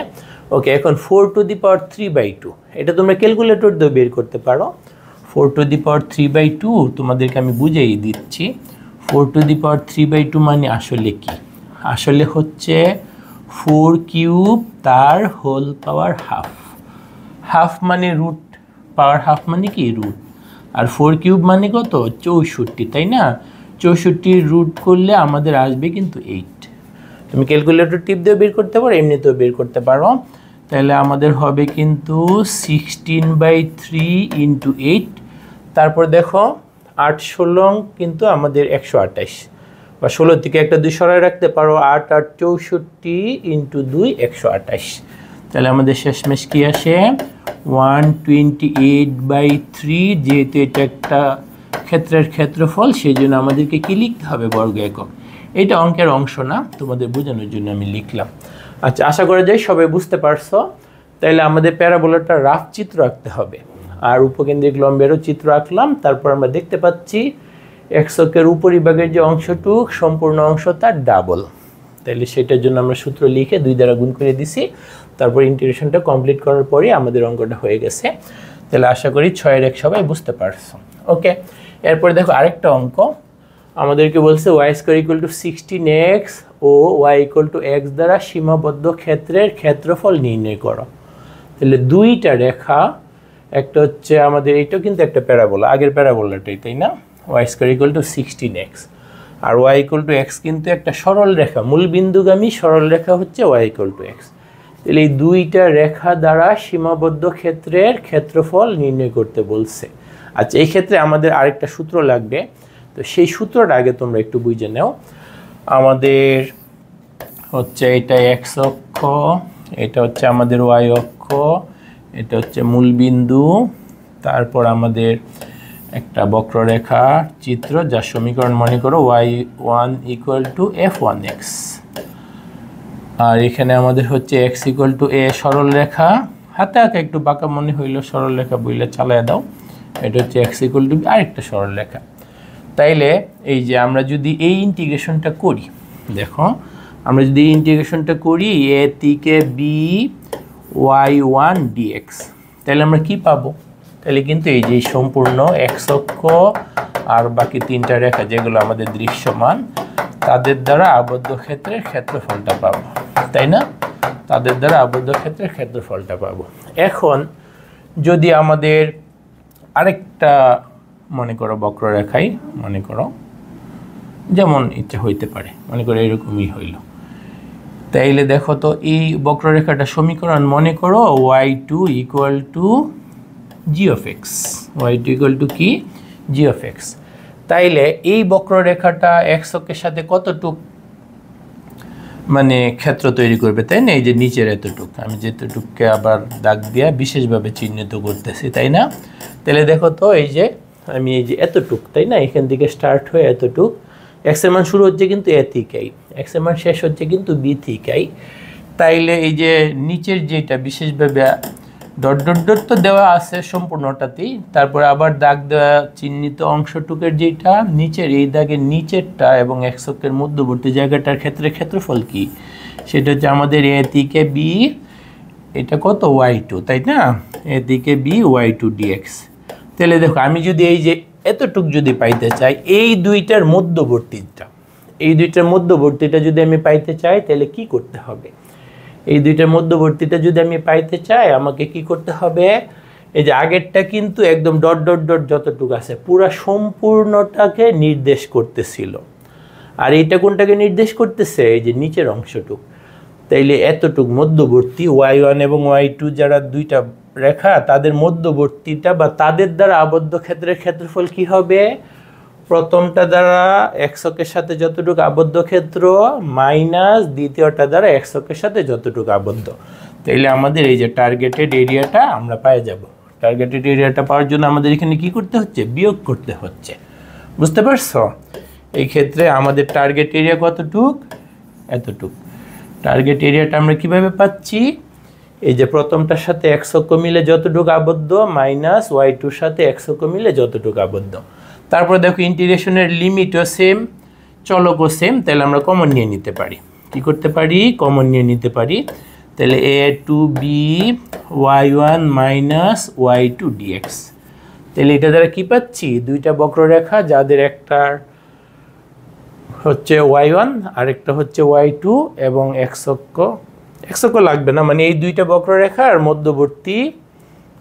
ওকে, এখন 4 টু দি পাওয়ার 3/2 এটা তোমরা ক্যালকুলেটর দিয়ে বের করতে পারো। 4 টু দি পাওয়ার 3/2 তোমাদেরকে আমি বুঝিয়ে দিচ্ছি। 4 টু দি পাওয়ার 3/2 মানে আসলে কি? আসলে হচ্ছে 4 কিউব তার হোল পাওয়ার হাফ। হাফ মানে রুট, পাওয়ার হাফ মানে কি? রুট। আর 4 কিউব মানে কত? 64, তাই না? 64 রুট করলে আমাদের আসবে কিন্তু 8। তুমি ক্যালকুলেটর টিপ দিয়ে বের করতে পারো, এমনিতেও বের করতে পারো। তাহলে আমাদের হবে কিন্তু 16/3 × 8, তারপর দেখো 8 16 কিন্তু আমাদের 128, বা 16 থেকে একটা 2 সরাই রাখতে পারো, 8 8 64 ইন্টু 2 128। তাহলে আমাদের শেষমেশ কি আসে 128/3। যেহেতু এটা একটা ক্ষেত্রের ক্ষেত্রফল, সেই জন্য আমাদেরকে কি লিখতে হবে, বর্গ একক। এটা অঙ্কের অংশ না, তোমাদের বোঝানোর জন্য আমি লিখলাম। আচ্ছা, আশা করা যায় সবাই বুঝতে পারছো। তাইলে আমাদের প্যারাবোলাটা রাফ চিত্র আঁকতে হবে, আর উপকেন্দ্রিক লম্বেরও চিত্র আঁকলাম। তারপর আমরা দেখতে পাচ্ছি এক্সকের উপরিভাগের যে অংশটুক সম্পূর্ণ অংশ তার ডাবল। তাহলে সেটার জন্য আমরা সূত্র লিখে 2 দ্বারা গুণ করে দিছি। তারপর ইন্টিগ্রেশনটা কমপ্লিট করার পরই আমাদের অঙ্কটা হয়ে গেছে। তাহলে আশা করি 6-এর 1 সবাই বুঝতে পারছো। ওকে, এরপরে দেখো আরেকটা অঙ্ক আমাদেরকে বলছে y² = 16x ও y = x দ্বারা সীমাবদ্ধ ক্ষেত্রের ক্ষেত্রফল নির্ণয় করো। তাহলে দুইটা রেখা, একটা হচ্ছে আমাদের এইটা কিন্তু একটা প্যারাবোলা, আগের প্যারাবোলাটাই, তাই না? y² = 16x আর y = x কিন্তু একটা সরল রেখা, মূল বিন্দুগামী সরল রেখা হচ্ছে y = x। তাহলে এই দুইটা রেখা দ্বারা সীমাবদ্ধ ক্ষেত্রের ক্ষেত্রফল নির্ণয় করতে বলছে। আচ্ছা, এই ক্ষেত্রে আমাদের আরেকটা সূত্র লাগবে, তো সেই সূত্রটা আগে তোমরা একটু বুঝে নাও। আমাদের হচ্ছে এটা x অক্ষ, এটা হচ্ছে আমাদের y অক্ষ, এটা হচ্ছে মূল বিন্দু, তারপর আমাদের একটা বক্ররেখা চিত্র যার সমীকরণ মনে করো y1 = f1x। আর এখানে আমাদের হচ্ছে x = a সরল রেখা, হাতে আঁকা একটু বাঁকা মনে হইলো, সরল রেখা বইলে চালায় দাও। এটা হচ্ছে x = b আরেকটা সরল রেখা। তাইলে এই যে আমরা যদি এই ইন্টিগ্রেশনটা করি, দেখো আমরা যদি এই ইন্টিগ্রেশনটা করি a থেকে b y1 dx, তাহলে আমরা কি পাবো? তাহলে কিন্তু এই যে সম্পূর্ণ x অক্ষ আর বাকি 3টা রেখা যেগুলো আমাদের দৃশ্যমান, তাদের দ্বারা আবদ্ধ ক্ষেত্রের ক্ষেত্রফলটা পাবো, তাই না? তাদের দ্বারা আবদ্ধ ক্ষেত্রের ক্ষেত্রফলটা পাবো। এখন যদি আমাদের আরেকটা মনে করো বক্ররেখাই, মনে করো যেমন ইচ্ছা হইতে পারে, মনে করো এরকমই হইল। তাইলে দেখো তো এই বক্ররেখাটা সমীকরণ মনে করো y2 = g of x, y2 = কি, g of x। তাইলে এই বক্ররেখাটা x অক্ষের সাথে কতটুক মানে ক্ষেত্র তৈরি করবে, তাই না? এই যে নিচের এতটুক, আমি যেতটুককে আবার দাগ দিয়া বিশেষভাবে চিহ্নিত করতেছি, তাই না? তাহলে দেখো তো এই যে আমি এই যে এতটুক, তাই না, এখান থেকে স্টার্ট হয়ে এতটুক, x এর মান শুরু হচ্ছে কিন্তু a থেকেই, x এর মান শেষ হচ্ছে কিন্তু b থেকেই। তাইলে এই যে নিচের যেটা বিশেষভাবে ডট ডট ডট তো দেওয়া আছে সম্পূর্ণটাতেই, তারপরে আবার দাগ দেওয়া চিহ্নিত অংশটুকের যেটা নিচের, এই দাগের নিচেরটা এবং x অক্ষের মধ্যবর্তী জায়গাটার ক্ষেত্রে ক্ষেত্রফল কি, সেটা হচ্ছে আমাদের a থেকে b, এটা কত y2, তাই না? a থেকে b y2 dx। তাহলে দেখো আমি যদি এই যে এতটুক যদি পাইতে চাই, এই দুইটার মধ্যবর্তীটা যদি আমি পাইতে চাই, তাহলে কি করতে হবে? এই দুইটার মধ্যবর্তীটা যদি আমি পাইতে চাই, আমাকে কি করতে হবে? এই যে আগেরটা কিন্তু একদম ডট ডট ডট যতটুক আছে পুরা সম্পূর্ণটাকে নির্দেশ করতেছিল, আর এইটা কোনটাকে নির্দেশ করতেছে? এই যে নিচের অংশটুক। তাইলে এতটুক মধ্যবর্তী y1 এবং y2 যারা দুইটা রেখা, তাদের মধ্যবর্তীটা বা তাদের দ্বারা আবদ্ধ ক্ষেত্রের ক্ষেত্রফল কি হবে? প্রথমটা দ্বারা x অক্ষের সাথে যতটুকু আবদ্ধ ক্ষেত্র মাইনাস দ্বিতীয়টা দ্বারা x অক্ষের সাথে যতটুকু আবদ্ধ। তাইলে আমাদের এই যে টার্গেটেড এরিয়াটা আমরা পেয়ে যাব। টার্গেটেড এরিয়াটা পাওয়ার জন্য আমাদের এখানে কি করতে হচ্ছে? বিয়োগ করতে হচ্ছে। বুঝতে পারছো? এই ক্ষেত্রে আমাদের টার্গেট এরিয়া কতটুক? এতটুক। টার্গেট এরিয়াটা আমরা কিভাবে পাচ্ছি? এই যে প্রথমটার সাথে x অক্ষ মিলে যতটুকু আবদ্ধ মাইনাস y2-র সাথে x অক্ষ মিলে যতটুকু আবদ্ধ। তারপরে দেখো ইন্টিগ্রেশনের লিমিটও সেম, চলকও সেম, তাহলে আমরা কমন নিয়ে নিতে পারি। কি করতে পারি? কমন নিয়ে নিতে পারি। তাহলে a to b y1 minus y2 dx। তাহলে এটা দ্বারা কি পাচ্ছি? দুইটা বক্ররেখা যাদের একটা হচ্ছে y1 আর একটা হচ্ছে y2 এবং x অক্ষ লাগবে না, মানে এই দুইটা বক্ররেখার মধ্যবর্তী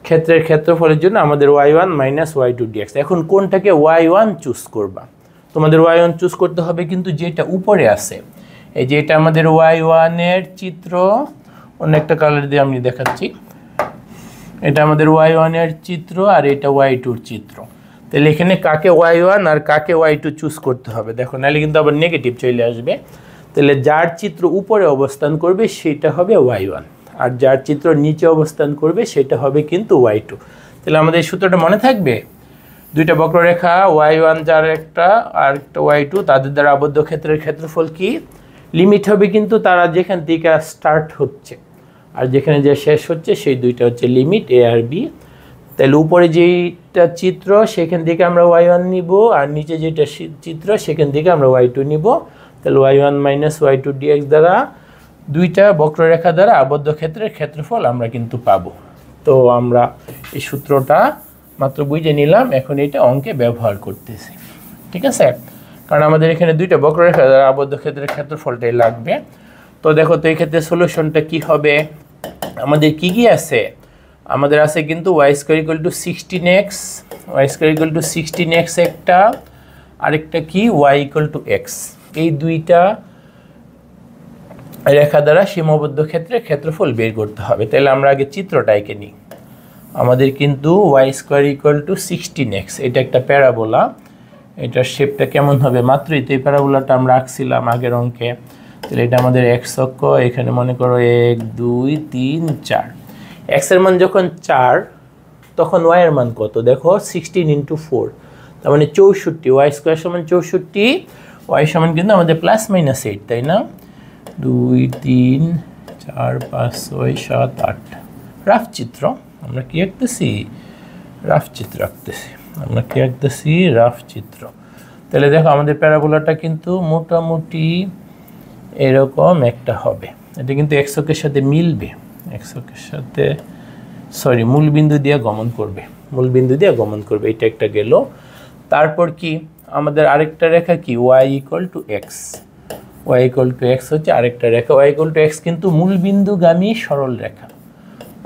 ক্ষেত্রের ক্ষেত্রফলের জন্য আমাদের y1 মাইনাস y2 dx। এখন কোনটাকে y1 চুজ করবা? তোমাদের y1 চুজ করতে হবে কিন্তু যেটা উপরে আছে, এই যে এটা আমাদের y1 এর চিত্র, অন্য একটা কালার দিয়ে আমি দেখাচ্ছি। এটা আমাদের y1 এর চিত্র আর এটা y2 এর চিত্র। তাহলে এখানে কাকে y1 আর কাকে y2 চুজ করতে হবে দেখো, নাহলে কিন্তু আবার নেগেটিভ চলে আসবে। তাহলে যার চিত্র উপরে অবস্থান করবে সেটা হবে y1, আর যার চিত্র নিচে অবস্থান করবে সেটা হবে কিন্তু y2। তাহলে আমাদের এই সূত্রটা মনে থাকবে, দুইটা বক্ররেখা y1 যার একটা আর একটা y2, তাদের দ্বারা আবদ্ধ ক্ষেত্রের ক্ষেত্রফল কি, লিমিট হবে কিন্তু তারা যেখান থেকে স্টার্ট হচ্ছে আর যেখানে যে শেষ হচ্ছে সেই দুইটা হচ্ছে লিমিট a আর b। তাহলে উপরে যেইটা চিত্র সেখান থেকে আমরা y1 নিব, আর নিচে যেটা চিত্র সেখান থেকে আমরা y2 নিব। তাহলে y1 মাইনাস y2 dx দ্বারা দুইটা বক্ররেখা দ্বারা আবদ্ধ ক্ষেত্রের ক্ষেত্রফল আমরা কিন্তু পাবো। তো আমরা এই সূত্রটা মাত্র বুঝে নিলাম, এখন এটা অঙ্কে ব্যবহার করতেছি, ঠিক আছে? কারণ আমাদের এখানে দুইটা বক্ররেখা দ্বারা আবদ্ধ ক্ষেত্রের ক্ষেত্রফলটাই লাগবে। তো দেখো তো এই ক্ষেত্রে সলিউশনটা কি হবে, আমাদের কি কি আছে, আমাদের আছে কিন্তু y square equal to 16x, y square equal to 16x একটা, আরেকটা কি y ইকুয়াল টু x। এই দুইটা রেখা দ্বারা সীমাবদ্ধ ক্ষেত্রে ক্ষেত্রফল বের করতে হবে। তাহলে আমরা আগে চিত্রটা এঁকে নিই। আমাদের কিন্তু y square equal to 16x, এটা একটা প্যারাবোলা, এটার শেপটা কেমন হবে, মাত্রই তো এই প্যারাবোলাটা আমরা আঁকছিলাম আগের অঙ্কে। তাহলে এটা আমাদের x অক্ষ, এখানে মনে করো 1 2 3 4, x এর মান যখন 4 তখন y এর মান কত দেখো 16 ইন্টু 4, তার মানে 64, y স্কয়ার সমান 64, y সমান কিন্তু আমাদের প্লাস মাইনাস 8, তাই না? 2 3 4 5 6 7 8, রাফ চিত্র আমরা কি আঁকতেছি, রাফ চিত্র আঁকতেছি, আমরা কি আঁকতেছি, রাফ চিত্র। তাহলে দেখো আমাদের প্যারাবোলাটা কিন্তু মোটামুটি এরকম একটা হবে, এটা কিন্তু x অক্ষের সাথে মিলবে, x অক্ষের সাথে সরি মূল বিন্দু দিয়ে গমন করবে, মূল বিন্দু দিয়ে গমন করবে, এটা একটা গেল। তারপর কি আমাদের আরেকটা রেখা কি y equal to x, y equal to x হচ্ছে আরেকটা রেখা, y ইকুয়াল টু x কিন্তু মূল বিন্দুগামী সরল রেখা,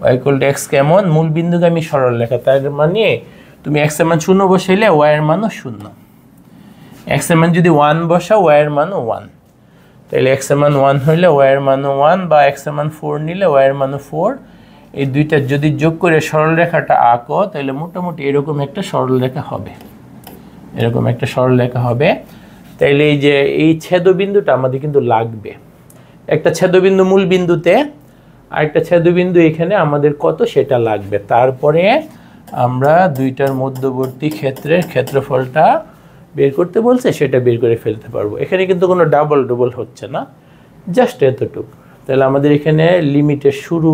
y ইকুয়াল টু x কেমন, মূল বিন্দুগামী সরল রেখা। তার মানে তুমি x এর মান 0 বসাইলে y এর মানও 0, x এর মান যদি 1 বসাও y এর মানও 1, তাহলে x এর মান 1 হইলে y এর মানও 1, বা x এর মান 4 নিলে y এর মানও 4। এই দুইটা যদি যোগ করে সরল রেখাটা আঁকো তাহলে মোটামুটি এরকম একটা সরল রেখা হবে, এরকম একটা সরল রেখা হবে। তাইলে এই যে এই ছেদবিন্দুটা আমাদের কিন্তু লাগবে, একটা ছেদবিন্দু মূল বিন্দুতে আর একটা ছেদবিন্দু এখানে আমাদের কত সেটা লাগবে। তারপরে আমরা দুইটার মধ্যবর্তী ক্ষেত্রের ক্ষেত্রফলটা বের করতে বলছে সেটা বের করে ফেলতে পারবো। এখানে কিন্তু কোনো ডাবল ডবল হচ্ছে না, জাস্ট এতটুকু। তাহলে আমাদের এখানে লিমিটের শুরু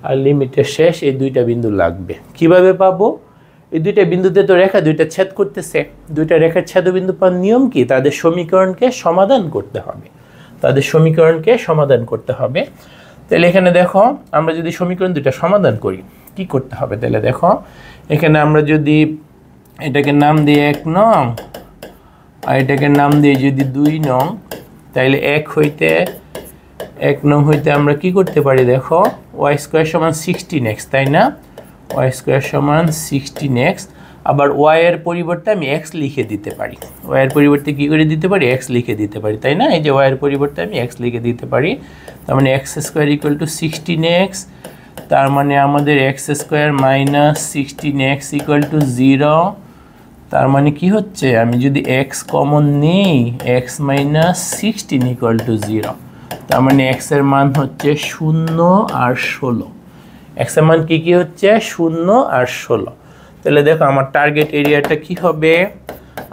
আর লিমিটের শেষ এই দুইটা বিন্দু লাগবে। কিভাবে পাবো, এই দুইটা বিন্দুতে তো রেখা দুইটা ছেদ করতেছে, দুইটা রেখার ছেদবিন্দু পাওয়ার নিয়ম কি, তাদের সমীকরণকে সমাধান করতে হবে, তাদের সমীকরণকে সমাধান করতে হবে। তাহলে এখানে দেখো আমরা যদি সমীকরণ দুইটা সমাধান করি কি করতে হবে, তাহলে দেখো এখানে আমরা যদি এটাকে নাম দিই 1 নং আর এটাকে নাম দিই যদি 2 নং, তাইলে 1 নং হইতে আমরা কি করতে পারি, দেখো y স্কয়ার সমান 16x, তাই না? y স্কয়ার সমান 16x, আবার y এর পরিবর্তে আমি x লিখে দিতে পারি, y এর পরিবর্তে কি করে দিতে পারি, x লিখে দিতে পারি, তাই না? এই যে y এর পরিবর্তে আমি x লিখে দিতে পারি, তার মানে x square equal to 16x, তার মানে আমাদের x square minus 16x equal to 0। তার মানে কি হচ্ছে, আমি যদি x কমন নিই x মাইনাস 16 ইকুয়াল টু 0, তার মানে x এর মান হচ্ছে 0 আর 16, x এর মান কি হচ্ছে 0 আর 16। তাহলে দেখো আমার টার্গেট এরিয়াটা কি হবে,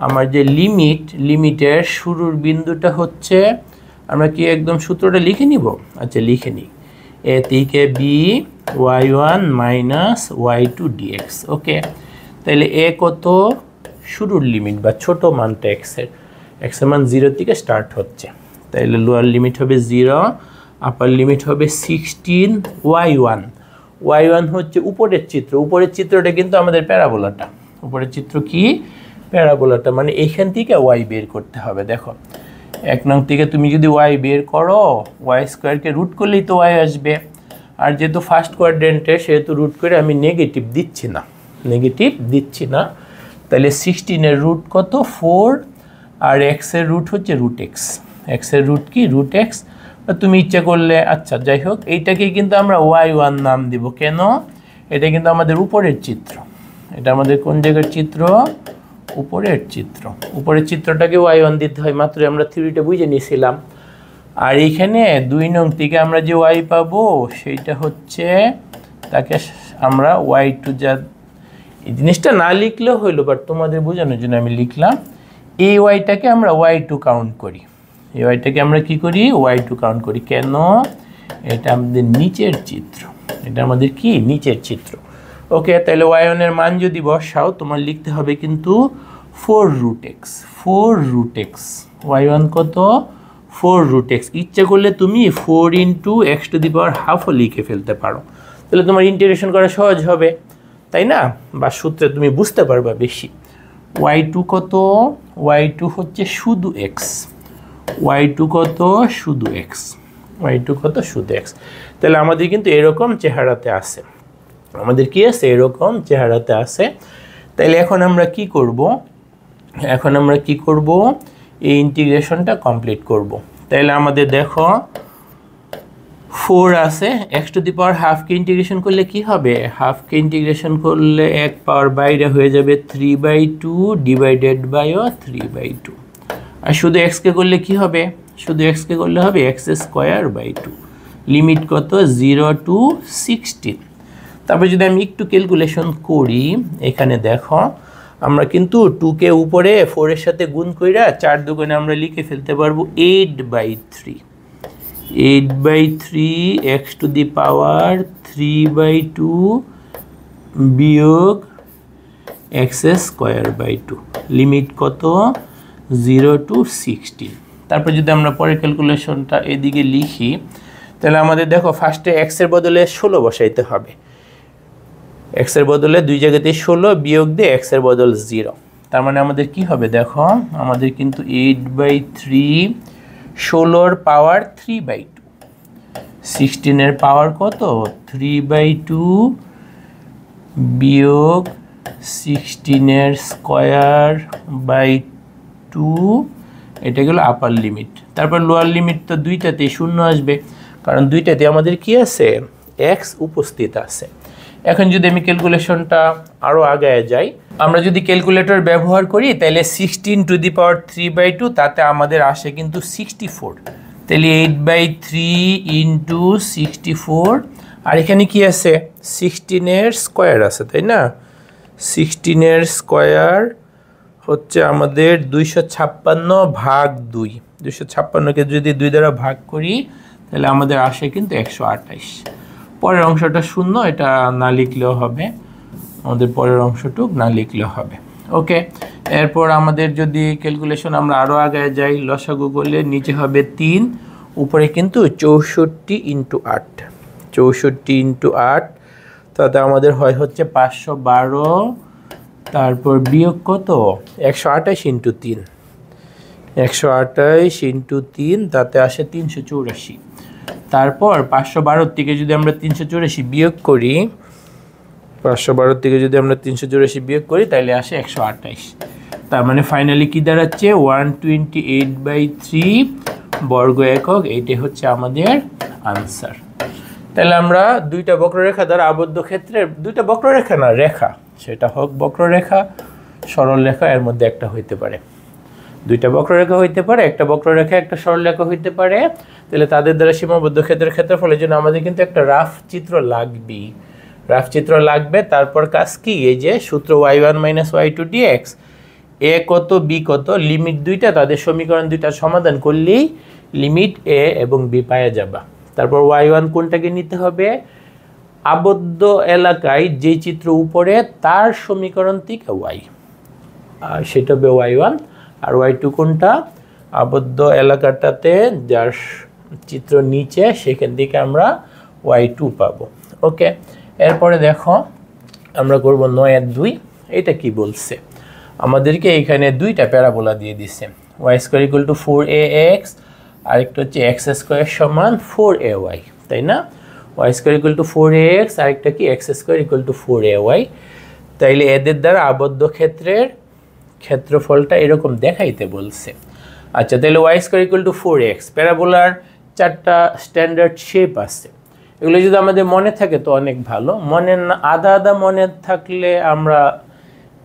আমার যে লিমিটের শুরুর বিন্দুটা হচ্ছে, আমরা কি একদম সূত্রটা লিখে নিব, আচ্ছা লিখে নিই, a থেকে b y1 minus y2 dx, ওকে। তাহলে a কত, শুরুর লিমিট বা ছোট মানটা x এর মান 0 থেকে স্টার্ট হচ্ছে, তাহলে লোয়ার লিমিট হবে 0, আপার লিমিট হবে 16, y1 হচ্ছে উপরের চিত্র, উপরের চিত্রটা কিন্তু আমাদের প্যারাবোলাটা, উপরের চিত্র কি প্যারাবোলাটা, মানে এখান থেকে y বের করতে হবে। দেখো 1 নং থেকে তুমি যদি y বের করো, y স্কয়ারকে রুট করলেই তো y আসবে, আর যেহেতু ফার্স্ট কোয়াড্রেন্টে সেহেতু রুট করে আমি নেগেটিভ দিচ্ছি না, তাহলে 16 এর রুট কত 4, আর x এর রুট হচ্ছে রুট x এর রুট কি রুট x, তুমি ইচ্ছা করলে আচ্ছা যাই হোক এইটাকেই কিন্তু আমরা y1 নাম দিব, কেন, এটা কিন্তু আমাদের উপরের চিত্র, এটা আমাদের কোন জায়গার চিত্র, উপরের চিত্র। উপরের চিত্রটাকে y1 দিতে হয়, মাত্র আমরা থিওরিটা বুঝে নিয়েছিলাম। আর এইখানে 2 নং থেকে আমরা যে y পাবো সেইটা হচ্ছে, তাকে আমরা y2 যা, এই জিনিসটা না লিখলেও হইলো, বাট তোমাদের বোঝানোর জন্য আমি লিখলাম। এই ওয়াইটাকে আমরা y2 কাউন্ট করি, এই ওয়াইটাকে আমরা কি করি, y2 কাউন্ট করি। কেন? এটা আমাদের নিচের চিত্র, এটা আমাদের কি নিচের চিত্র। ওকে, তাহলে y1 এর মান যদি বসাও তোমার লিখতে হবে কিন্তু 4√x, 4√x, y1 কত, 4√x। ইচ্ছা করলে তুমি 4 × x⁻½ লিখে ফেলতে পারো, তাহলে তোমার ইন্টিগ্রেশন করা সহজ হবে, তাই না? বা সূত্রে তুমি বুঝতে পারবা বেশি। y2 কত, y2 হচ্ছে শুধু x, y2 কত, শুধু x, y2 কত, শুধু x। তাহলে আমাদের কিন্তু এরকম চেহারাতে আছে, আমাদের কি আছে, এরকম চেহারাতে আছে। তাইলে এখন আমরা কি করব, এখন আমরা কি করব, এই ইন্টিগ্রেশনটা কমপ্লিট করব। তাইলে আমাদের দেখো 4 আছে, x⁻½ কে ইন্টিগ্রেশন করলে কি হবে, হাফ কে ইন্টিগ্রেশন করলে 1 পাওয়ার বাইরে হয়ে যাবে 3/2 ডিভাইডেড বাই 3/2। আর শুধু x কে করলে কি হবে, শুধু x কে করলে হবে x²/2। লিমিট কত, 0 to 16। তারপর যদি আমি একটু ক্যালকুলেশন করি, এখানে দেখো আমরা কিন্তু 2 কে উপরে 4 এর সাথে গুণ কইরা 4 দুগুণে আমরা লিখে ফেলতে পারবো 8/3, 8/3 x⁻³ বিয়োগ x²/2। লিমিট কত, 0 to 16। তারপর যদি আমরা পরে ক্যালকুলেশনটা এদিকে লিখি, তাহলে আমাদের দেখো ফার্স্টে x এর বদলে 16 বসাইতে হবে, x এর বদলে 2 জায়গাতে 16 বিয়োগ দিয়ে x এর বদল 0। তার মানে আমাদের কি হবে, দেখো আমাদের কিন্তু 8/3, 16 পাওয়ার 3/2, 16 এর পাওয়ার কত, 3/2 বিয়োগ 16 এর স্কয়ার/2, এটা গেল আপার লিমিট। তারপর লোয়ার লিমিট তো দুইটাতেই শূন্য আসবে, কারণ দুইটাতে আমাদের কি আছে, x উপস্থিত আছে। এখন যদি আমি ক্যালকুলেশনটা আরও আগায় যাই, আমরা যদি ক্যালকুলেটর ব্যবহার করি তাহলে 16⁻³ তাতে আমাদের আসে কিন্তু 64। তাহলে 8/3 × 64, আর এখানে কি আছে, 16 এর স্কয়ার আছে, তাই না? 16 এর স্কয়ার হচ্ছে আমাদের 256/2, 256কে যদি 2 দ্বারা ভাগ করি তাহলে আমাদের আসে কিন্তু 128। পরের অংশটা শূন্য, এটা না লিখলেও হবে, আমাদের পরের অংশটুক না লিখলেও হবে। ওকে, এরপর আমাদের যদি ক্যালকুলেশন আমরা আরও আগে যাই, লসাগু করলে নিচে হবে 3, উপরে কিন্তু 64 × 8, 64 × 8, তাতে আমাদের হয় হচ্ছে 512, তারপর বিয়োগ কত, 128 × 3, 128 × 3, তাতে আসে 384। তারপর 512 থেকে যদি আমরা 384 বিয়োগ করি, 512 থেকে যদি আমরা 384 বিয়োগ করি তাহলে আসে 128। তার মানে ফাইনালি কি দাঁড়াচ্ছে, 128/3 বর্গ একক, এইটাই হচ্ছে আমাদের আনসার। তাহলে আমরা দুইটা বক্ররেখা দ্বারা আবদ্ধ ক্ষেত্রে, দুইটা বক্ররেখা না, রেখা, সেটা হোক বক্ররেখা, সরল রেখা, এর মধ্যে একটা হইতে পারে, দুইটা বক্ররেখা হইতে পারে, একটা বক্ররেখা একটা সরলরেখা হইতে পারে। তাহলে তাদের দ্বারা সীমাবদ্ধ ক্ষেত্রের ক্ষেত্রফলের জন্য আমাদের কিন্তু একটা রাফ চিত্র লাগবেই, রাফ চিত্র লাগবে। তারপর কাজ কি, এই যে সূত্র y1 - y2 dx, a কত b কত, লিমিট দুইটা, তাদের সমীকরণ দুইটা সমাধান করলেই লিমিট a এবং b পাওয়া যাবে। তারপর y1 কোনটাকে নিতে হবে, আবদ্ধ এলাকায় যে চিত্র উপরে তার সমীকরণ থেকে y, আর সেটা হবে y1। আর y2 কোনটা, আবদ্ধ এলাকাটাতে যার চিত্র নিচে, সেখান থেকে আমরা y2 পাবো। ওকে, এরপরে দেখো আমরা করব 9-2। এটা কি বলছে, আমাদেরকে এখানে দুইটা প্যারাবোলা দিয়ে দিচ্ছে, y² = 4ax, আরেকটা হচ্ছে x² = 4ay, তাই না? y² = 4ax, আরেকটা কি x² = 4ay। তাইলে এদের দ্বারা আবদ্ধ ক্ষেত্রের ক্ষেত্রফলটা এরকম দেখাইতে বলছে। আচ্ছা, তাহলে y² = 4x, প্যারাবোলার 4টা স্ট্যান্ডার্ড শেপ আছে, এগুলো যদি আমাদের মনে থাকে তো অনেক ভালো, মনে না, আধা আধা মনে থাকলে আমরা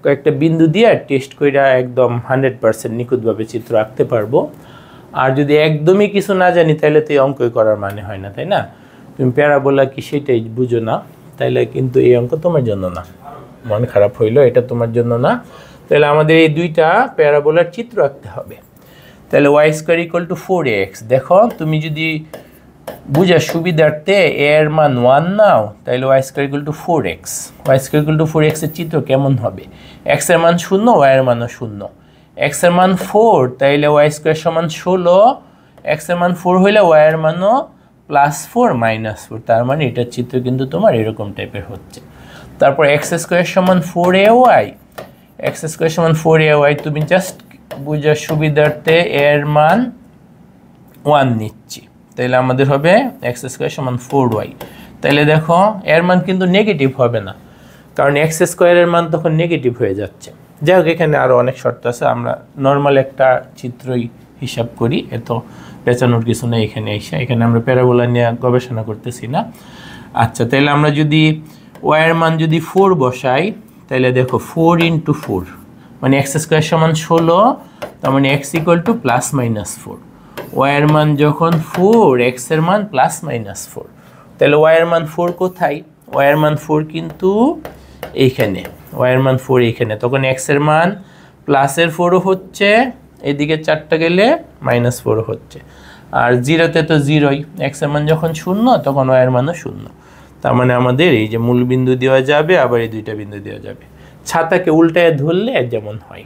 কয়েকটা বিন্দু দিয়ে টেস্ট কইরা একদম 100% নিখুঁতভাবে চিত্র আঁকতে পারবো। আর যদি একদমই কিছু না জানি তাহলে তো এই অঙ্কই করার মানে হয় না, তাই না? তুমি প্যারাবোলা কি সেটাই বুঝো না, তাইলে কিন্তু এই অঙ্ক তোমার জন্য না। মন খারাপ হইলো, এটা তোমার জন্য না। তাহলে আমাদের এই দুইটা প্যারাবোলার চিত্র আঁকতে হবে। তাহলে y² = 4x। দেখো তুমি যদি বুঝার সুবিধার্থে এর মান 1 নাও, তাহলে y² = 4x। y² = 4x এর চিত্র কেমন হবে? x এর মান 0, y এর মানও 0। x এর মান 4, তাইলে y² = 16। x এর মান 4 হইলে y এর মানও +4 -4। তার মানে এটার চিত্র কিন্তু তোমার এরকম টাইপের হচ্ছে। তারপর x² = 4ay। x² = 4ay তুমি জাস্ট বুঝার সুবিধার্থে এর মান 1 নিচ্ছি, তাহলে আমাদের হবে x² = 4y। তাহলে দেখো এর মান কিন্তু নেগেটিভ হবে না, কারণ x² এর মান তখন নেগেটিভ হয়ে যাচ্ছে। যাই হোক, এখানে আরও অনেক শর্ত আছে, আমরা নর্মাল একটা চিত্রই হিসাব করি, এত পেঁচানোর কিছু নেই। এখানে আমরা প্যারাবোলা নিয়ে গবেষণা করতেছি না। আচ্ছা, তাহলে আমরা যদি y এর মান যদি 4 বসাই, তাহলে দেখো 4 × 4 মানে x² = 16, তার মানে x = +-4। y এর মান যখন 4, x এর মান +-4, তাহলে y এর মান 4 কোথায়? y এর মান 4 কিন্তু এইখানে, y এর মান 4 এইখানে। তখন x এর মান +4ও হচ্ছে, এদিকে 4টা গেলে -4ও হচ্ছে। আর 0তে তো 0ই, x এর মান যখন 0 তখন y এর মানও 0। তার মানে আমাদের এই যে মূল বিন্দু দেওয়া যাবে, আবার এই দুইটা বিন্দু দেওয়া যাবে। ছাতাকে উল্টায় ধরলে যেমন হয়।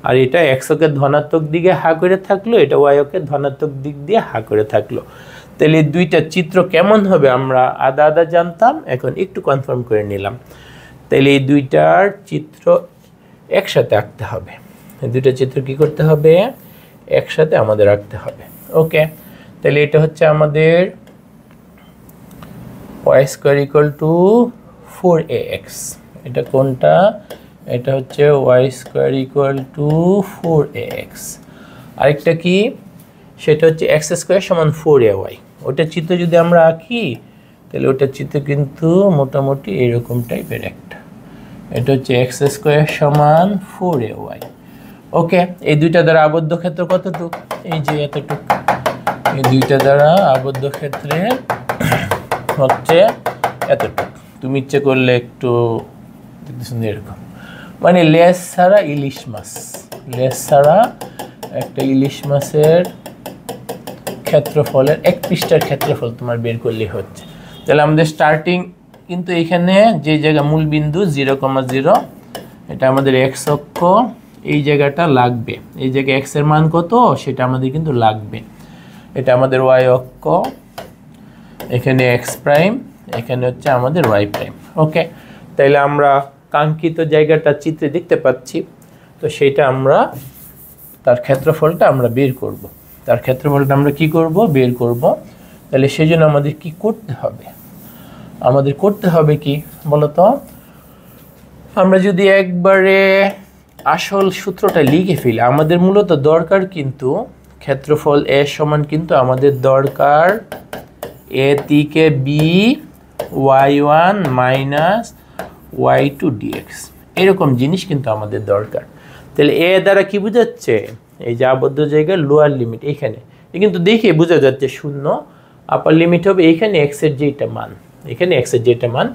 আর এটা x অক্ষের ধনাত্মক দিকে হা করে থাকলো, এটা y অক্ষের ধনাত্মক দিক দিয়ে হা করে থাকলো। তাহলে এই দুইটা চিত্র কেমন হবে আমরা আদা আদা জানতাম, এখন একটু কনফার্ম করে নিলাম। তাহলে এই দুইটার চিত্র একসাথে আঁকতে হবে। এই দুইটা চিত্র কি করতে হবে? একসাথে আমাদের আঁকতে হবে। ওকে, তাহলে এটা হচ্ছে আমাদের y² = 4ax। এটা কোনটা? এটা হচ্ছে y² = 4ax। আরেকটা কি? সেটা হচ্ছে x² = 4ay। ওটার চিত্র যদি আমরা আঁকি, তাহলে ওটার চিত্র কিন্তু মোটামুটি এরকম টাইপের একটা। এটা হচ্ছে x² = 4ay। ওকে, এই দুইটা দ্বারা আবদ্ধ ক্ষেত্র কতটুক? এই যে এতটুক। এই দুইটা দ্বারা আবদ্ধ ক্ষেত্রে হচ্ছে এতটুক। তুমি ইচ্ছে করলে একটু দেখতেছেন এরকম, মানে লেজ ছাড়া ইলিশ মাছ, লেজ ছাড়া একটা ইলিশ মাছের ক্ষেত্রফলের 1 পৃষ্ঠার ক্ষেত্রফল তোমার বের করলেই হচ্ছে। তাহলে আমাদের স্টার্টিং কিন্তু এখানে যে জায়গা মূল বিন্দু 0,0, এটা আমাদের x অক্ষ, এই জায়গাটা লাগবে। এই জায়গায় x এর মান কত সেটা আমাদের কিন্তু লাগবে। এটা আমাদের y অক্ষ, এখানে x', এখানে হচ্ছে আমাদের y'। ওকে, তাইলে আমরা কাঙ্ক্ষিত জায়গাটা চিত্রে দেখতে পাচ্ছি। তো সেইটা আমরা তার ক্ষেত্রফলটা আমরা বের করব। তার ক্ষেত্রফলটা আমরা কি করব? বের করব। তাহলে সেই জন্য আমাদের কি করতে হবে? আমাদের করতে হবে কি বলতো? আমরা যদি একবারে আসল সূত্রটা লিখে ফেলি, আমাদের মূলত দরকার কিন্তু ক্ষেত্রফল a সমান কিন্তু আমাদের দরকার a থেকে b y1 - y2 dx। এরকম জিনিস কিন্তু আমাদের দরকার। তাহলে a দ্বারা কি বোঝাচ্ছে? এই যে আবদ্ধ জায়গায় লোয়ার লিমিট এখানে, কিন্তু দেখে বোঝা যাচ্ছে 0। আপার লিমিট হবে এখানে x এর যেটা মান, এখানে x এর যেটা মান।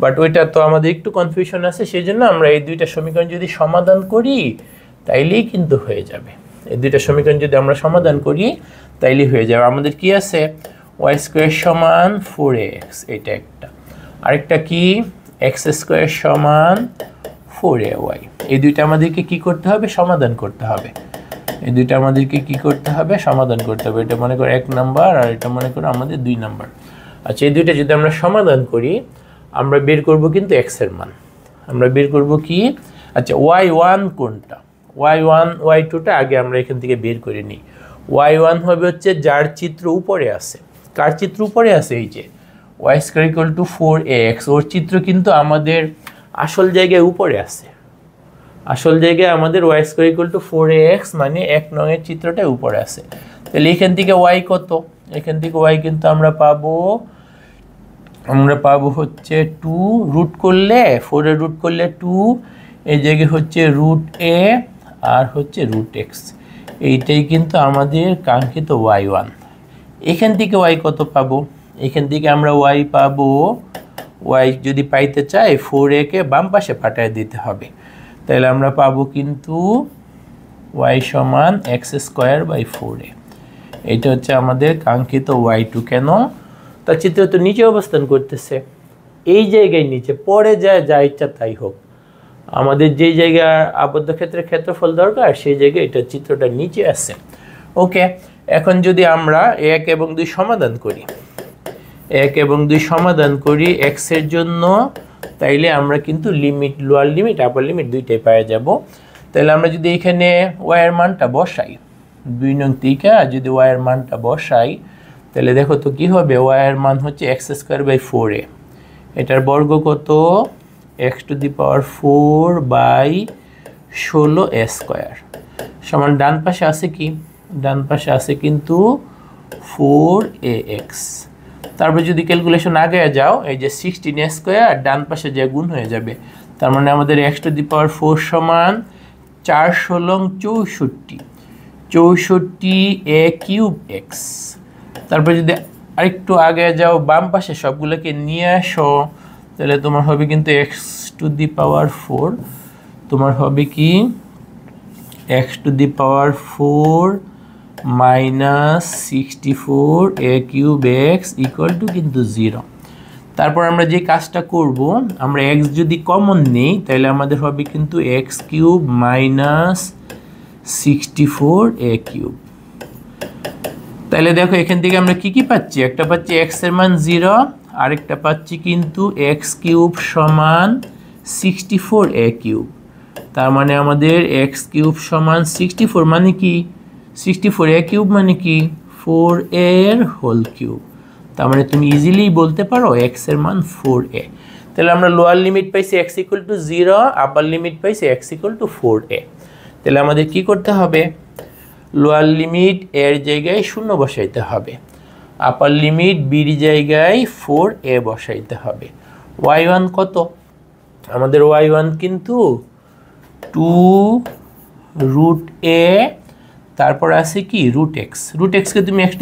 বাট ওইটা তো আমাদের একটু কনফিউশন আছে, সেই জন্য আমরা এই দুইটা সমীকরণ যদি সমাধান করি তাইলেই কিন্তু হয়ে যাবে। এই দুইটা সমীকরণ যদি আমরা সমাধান করি তাইলেই হয়ে যাবে। আমাদের কি আছে? y² = 4ax, এটা একটা। আরেকটা কি? x² = 4ay। এই দুইটা আমাদেরকে কি করতে হবে? সমাধান করতে হবে। এই দুইটা আমাদেরকে কি করতে হবে? সমাধান করতে হবে। এটা মনে করো 1 নাম্বার, আর এটা মনে করো আমাদের 2 নাম্বার। আচ্ছা, এই দুইটা যদি আমরা সমাধান করি, আমরা বের করব কিন্তু x এর মান। আমরা বের করব কি? আচ্ছা, y1 কোনটা? y1 y2টা আগে আমরা এখান থেকে বের করে নিই। y1 হবে হচ্ছে যার চিত্র উপরে আছে। কার চিত্র উপরে আছে? এই যে y² = 4ax, ওর চিত্র কিন্তু আমাদের আসল জায়গায় উপরে আছে। আসল জায়গায় আমাদের y² = 4ax, মানে 1 নং এর চিত্রটা উপরে আছে। তাহলে এখান থেকে y কত? এখান থেকে y কিন্তু আমরা পাবো হচ্ছে 2, রুট করলে 4 এর রুট করলে 2, এই জায়গায় হচ্ছে রুট এ আর হচ্ছে রুট এক্স, এইটাই কিন্তু আমাদের কাঙ্ক্ষিত y1। এখান থেকে y কত পাবো? এখান থেকে আমরা y পাবো, y যদি পাইতে চাই 4a কে বাম পাশে পাঠিয়ে দিতে হবে, তাহলে আমরা পাবো কিন্তু y সমান x²/4a। এটা হচ্ছে আমাদের কাঙ্ক্ষিত y2। কেন? তার চিত্র তো নিচে অবস্থান করতেছে, এই জায়গায় নিচে, পরে যায় যা ইচ্ছা তাই হোক, আমাদের যেই জায়গায় আবদ্ধ ক্ষেত্রের ক্ষেত্রফল দরকার সেই জায়গায় এটা চিত্রটা নিচে আছে। ওকে, এখন যদি আমরা 1 এবং 2 সমাধান করি, 1 এবং 2 সমাধান করি x এর জন্য, তাইলে আমরা কিন্তু limit, lower limit upper limit দুইটাই পেয়ে যাব। তাহলে আমরা যদি এখানে y এর মানটা বসাই, 2 নং থেকে যদি y এর মানটা বসাই, তাহলে দেখো তো কি হবে, y এর মান হচ্ছে x²/4a, এটার বর্গ কত, x⁴/16a² সমান ডান পাশে আছে কি, ডান পাশে আছে কিন্তু 4ax। তারপর যদি ক্যালকুলেশন আগে যাও, এই যে 16a² ডান পাশে যে গুণ হয়ে যাবে, তার মানে আমাদের x⁴ সমান 4 × 64a³ x। তারপর যদি আরেকটু আগে যাও, বাম পাশে সবগুলোকে নিয়ে আসো, তাহলে তোমার হবে কিন্তু x⁴, তোমার হবে কি x⁴ মাইনাস 64a³ x কিন্তু 0। তারপর আমরা যে কাজটা করব, আমরা x যদি কমন নেই তাহলে আমাদের হবে কিন্তু x³ মাইনাস 64a³। তাহলে দেখো এখান থেকে আমরা কি কি পাচ্ছি, একটা পাচ্ছি x এর মান 0, আরেকটা পাচ্ছি কিন্তু x³ সমান 64a³। তার মানে আমাদের x³ সমান 64 মানে কি, 64a³ মানে কি 4a এর হোল কিউব। তার মানে তুমি ইজিলি বলতে পারো x এর মান 4a। তাহলে আমরা লোয়ার লিমিট পাইছি x=0, আপার লিমিট পাইছি x=4a। তাহলে আমাদের কি করতে হবে, লোয়ার লিমিট এর জায়গায় 0 বসাইতে হবে, আপার লিমিট বির জায়গায় 4a বসাইতে হবে। y1 কত? আমাদের y1 কিন্তু 2√a, তারপর আছে কি √x। √x কে তুমি x⁴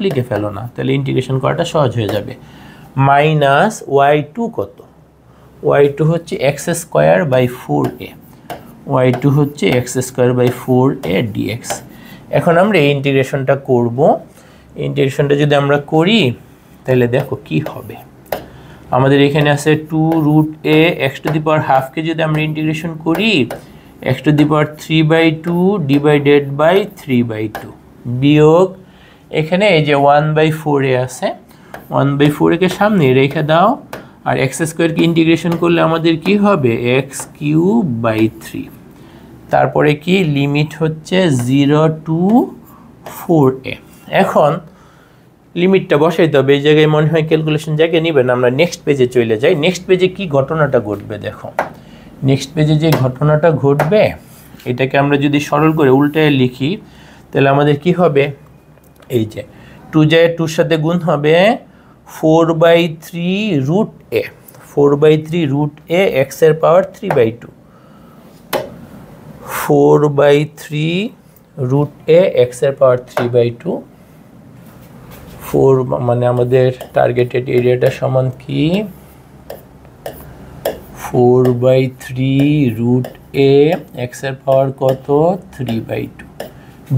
লিখে ফেলো না, তাহলে ইন্টিগ্রেশন করাটা সহজ হয়ে যাবে। মাইনাস y2 কত? y2 হচ্ছে x²/4a, y2 হচ্ছে x²/4a dx। এখন আমরা এই ইন্টিগ্রেশনটা করব। ইন্টিগ্রেশনটা যদি আমরা করি তাহলে দেখো কি হবে, আমাদের এখানে আছে 2√a x⁴ কে যদি আমরা ইন্টিগ্রেশন করি, x⁴3/2 ডিভাইডেড বাই 3/2 বিয়োগ এখানে এই যে 1/4a আছে, 1/4a কে সামনে রেখে দাও, আর x² কে ইন্টিগ্রেশন করলে আমাদের কি হবে x³/3। তারপরে কি লিমিট হচ্ছে 0 to 4a। এখন লিমিটটা বসাইতে হবে, এই জায়গায় মনে হয় ক্যালকুলেশন জায়গায় নেবেন, আমরা নেক্সট পেজে চলে যাই। নেক্সট পেজে কি ঘটনাটা ঘটবে দেখো, নেক্সট পেজে যে ঘটনাটা ঘটবে এটাকে আমরা যদি সরল করে উল্টায় লিখি, তাহলে আমাদের কি হবে, এই যে 2 যায় 2 সাথে গুণ হবে 4/3√a, 4/3√a x এর পাওয়ার 3/2, 4/3√a x এর পাওয়ার 3/2। 4 মানে আমাদের টার্গেটেড এরিয়াটা সমান কি 4/3√a x এর পাওয়ার কত 3/2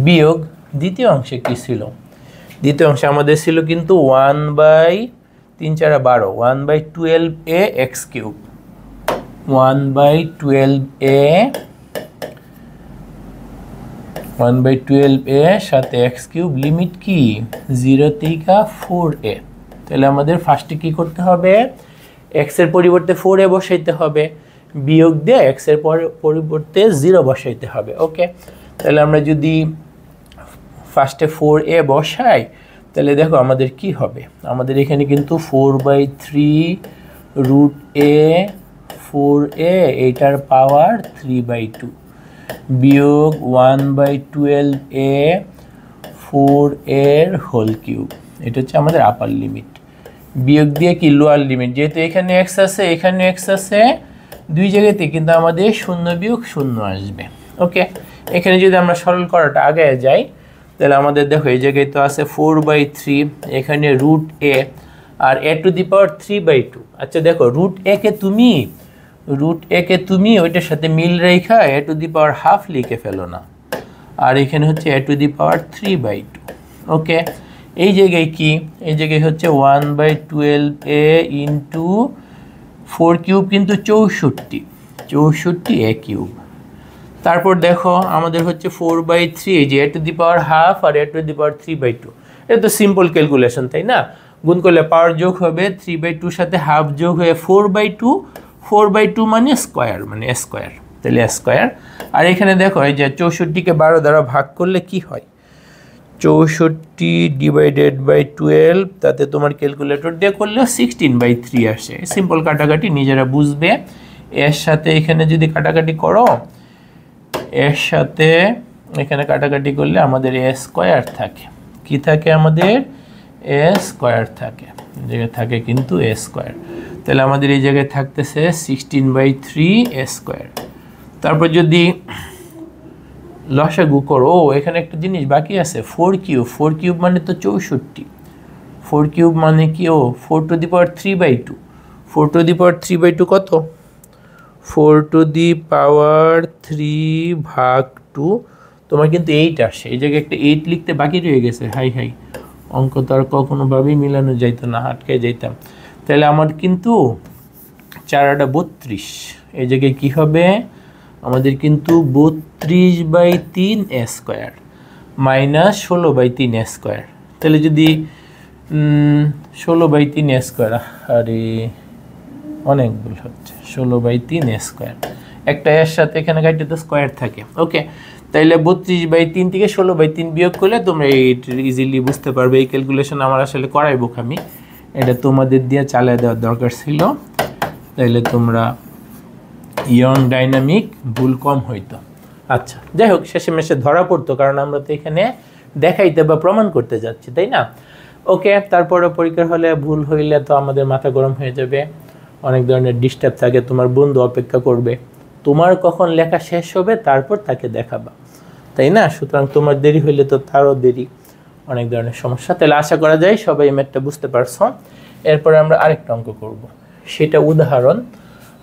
বিয়োগ দ্বিতীয় অংশে কি ছিল, দ্বিতীয় অংশে আমাদের ছিল কিন্তু 1/3×4=12, 1/12a x³, 1/12a সাথে x³ লিমিট কি 0 থেকে 4a। তাহলে আমাদের ফার্স্টে কি করতে হবে, x এর পরিবর্তে 4a বসাইতে হবে, বিয়োগ দিয়ে x এর পরিবর্তে 0 বসাইতে হবে। ওকে, তাহলে আমরা যদি ফার্স্টে 4a বসাই তাহলে দেখো আমাদের কি হবে, আমাদের এখানে কিন্তু 4/3√a 4a এটার পাওয়ার 3/2 বিয়োগ 1/12a 4a এর হোল কিউব, এটা হচ্ছে আমাদের আপার লিমিট। বিয়োগ দিয়ে কি লোয়ার লিমিট, যেহেতু এখানে x আছে এখানে x আছে, দুই জায়গাতে কিন্তু আমাদের 0 বিয়োগ 0 আসবে। ওকে, এখানে যদি আমরা সরল করাটা আগে যাই তাহলে আমাদের দেখো এই জায়গায় তো আছে 4/3, এখানে রুট এ আর a টু দি পাওয়ার 3/2। আচ্ছা দেখো রুট এ কে তুমি ওইটার সাথে মিল রেখা a to the power half লিখে ফেলো না, আর এখানে হচ্ছে a টু দি পাওয়ার 3/2। ওকে, এই জায়গায় কি, এই জায়গায় হচ্ছে 1/12a ইন্টু 4 কিউব কিন্তু 64 a কিউব। তারপর দেখো আমাদের হচ্ছে 4/3, যে a to the power half আর a টু দি পাওয়ার 3/2। এটা তো সিম্পল ক্যালকুলেশন, তাই না? গুণ করলে পাওয়ার যোগ হবে 3/2 সাথে হাফ যোগ হয়ে 4/2 মানে স্কোয়ার, মানে স্কোয়ার, তাহলে স্কোয়ার। আর এখানে দেখো এই যে 64কে 12 দ্বারা ভাগ করলে কি হয়, 64/12, তাতে তোমার ক্যালকুলেটর দিয়ে করলে 16/3 আসে। সিম্পল কাটাকাটি নিজেরা বুঝবে। এর সাথে এখানে যদি কাটাকাটি করো, এর সাথে এখানে কাটাকাটি করলে আমাদের a স্কোয়ার থাকে। কি থাকে আমাদের? a স্কোয়ার থাকে, জায়গায় থাকে কিন্তু a স্কোয়ার। তাহলে আমাদের এই জায়গায় থাকতেছে 16/3 a স্কোয়ার। তারপর যদি লসাগু করো, এখানে একটা জিনিস বাকি আছে, 4 কিউব মানে তো 64। 4 কিউব মানে কি? 4 two the power 3/2। 4 two the power 3/2 কত? 4 টু দি পাওয়ার 3/2। তোমার কিন্তু 8 আসে, এই জায়গায় একটা 8 লিখতে বাকি রয়ে গেছে। হাই অঙ্ক তো আর কখনোভাবেই মিলানো যাইতো না, আটকে যাইতাম। তাহলে আমার কিন্তু 4 32। এই জায়গায় কি হবে? আমাদের কিন্তু 32/3 a square minus 16/3 a square. তাহলে যদি 16/3 a স্কোয়ার, আরে অনেক ভুল হচ্ছে, 16/3 a স্কোয়ার। একটা এর সাথে এখানে কাটতে তো স্কোয়ার থাকে। ওকে, তাইলে 32/3 থেকে 16/3 বিয়োগ করলে তোমরা ইজিলি বুঝতে পারবে। এই ক্যালকুলেশন আমার আসলে করাইবো আমি, এটা তোমাদের দিয়ে চালিয়ে দেওয়ার দরকার ছিল, তাইলে তোমরা ইয়ং ডাইনামিক ভুল কম হইতো। আচ্ছা যাই হোক, শেষে মেশে ধরা পড়তো, কারণ আমরা তো এখানে দেখাইতে বা প্রমাণ করতে যাচ্ছি, তাই না? ওকে, তারপরে পরীক্ষার হলে ভুল হইলে তো আমাদের মাথা গরম হয়ে যাবে, অনেক ধরনের ডিস্টার্ব থাকে, তোমার বন্ধু অপেক্ষা করবে, তোমার কখন লেখা শেষ হবে তারপর তাকে দেখাবা, তাই না? সুতরাং তোমার দেরি হইলে তো তারও দেরি, অনেক ধরনের সমস্যা। তাহলে আশা করা যায় সবাই ম্যাথটা বুঝতে পারছো। এরপরে আমরা আরেকটা অঙ্ক করব, সেটা উদাহরণ।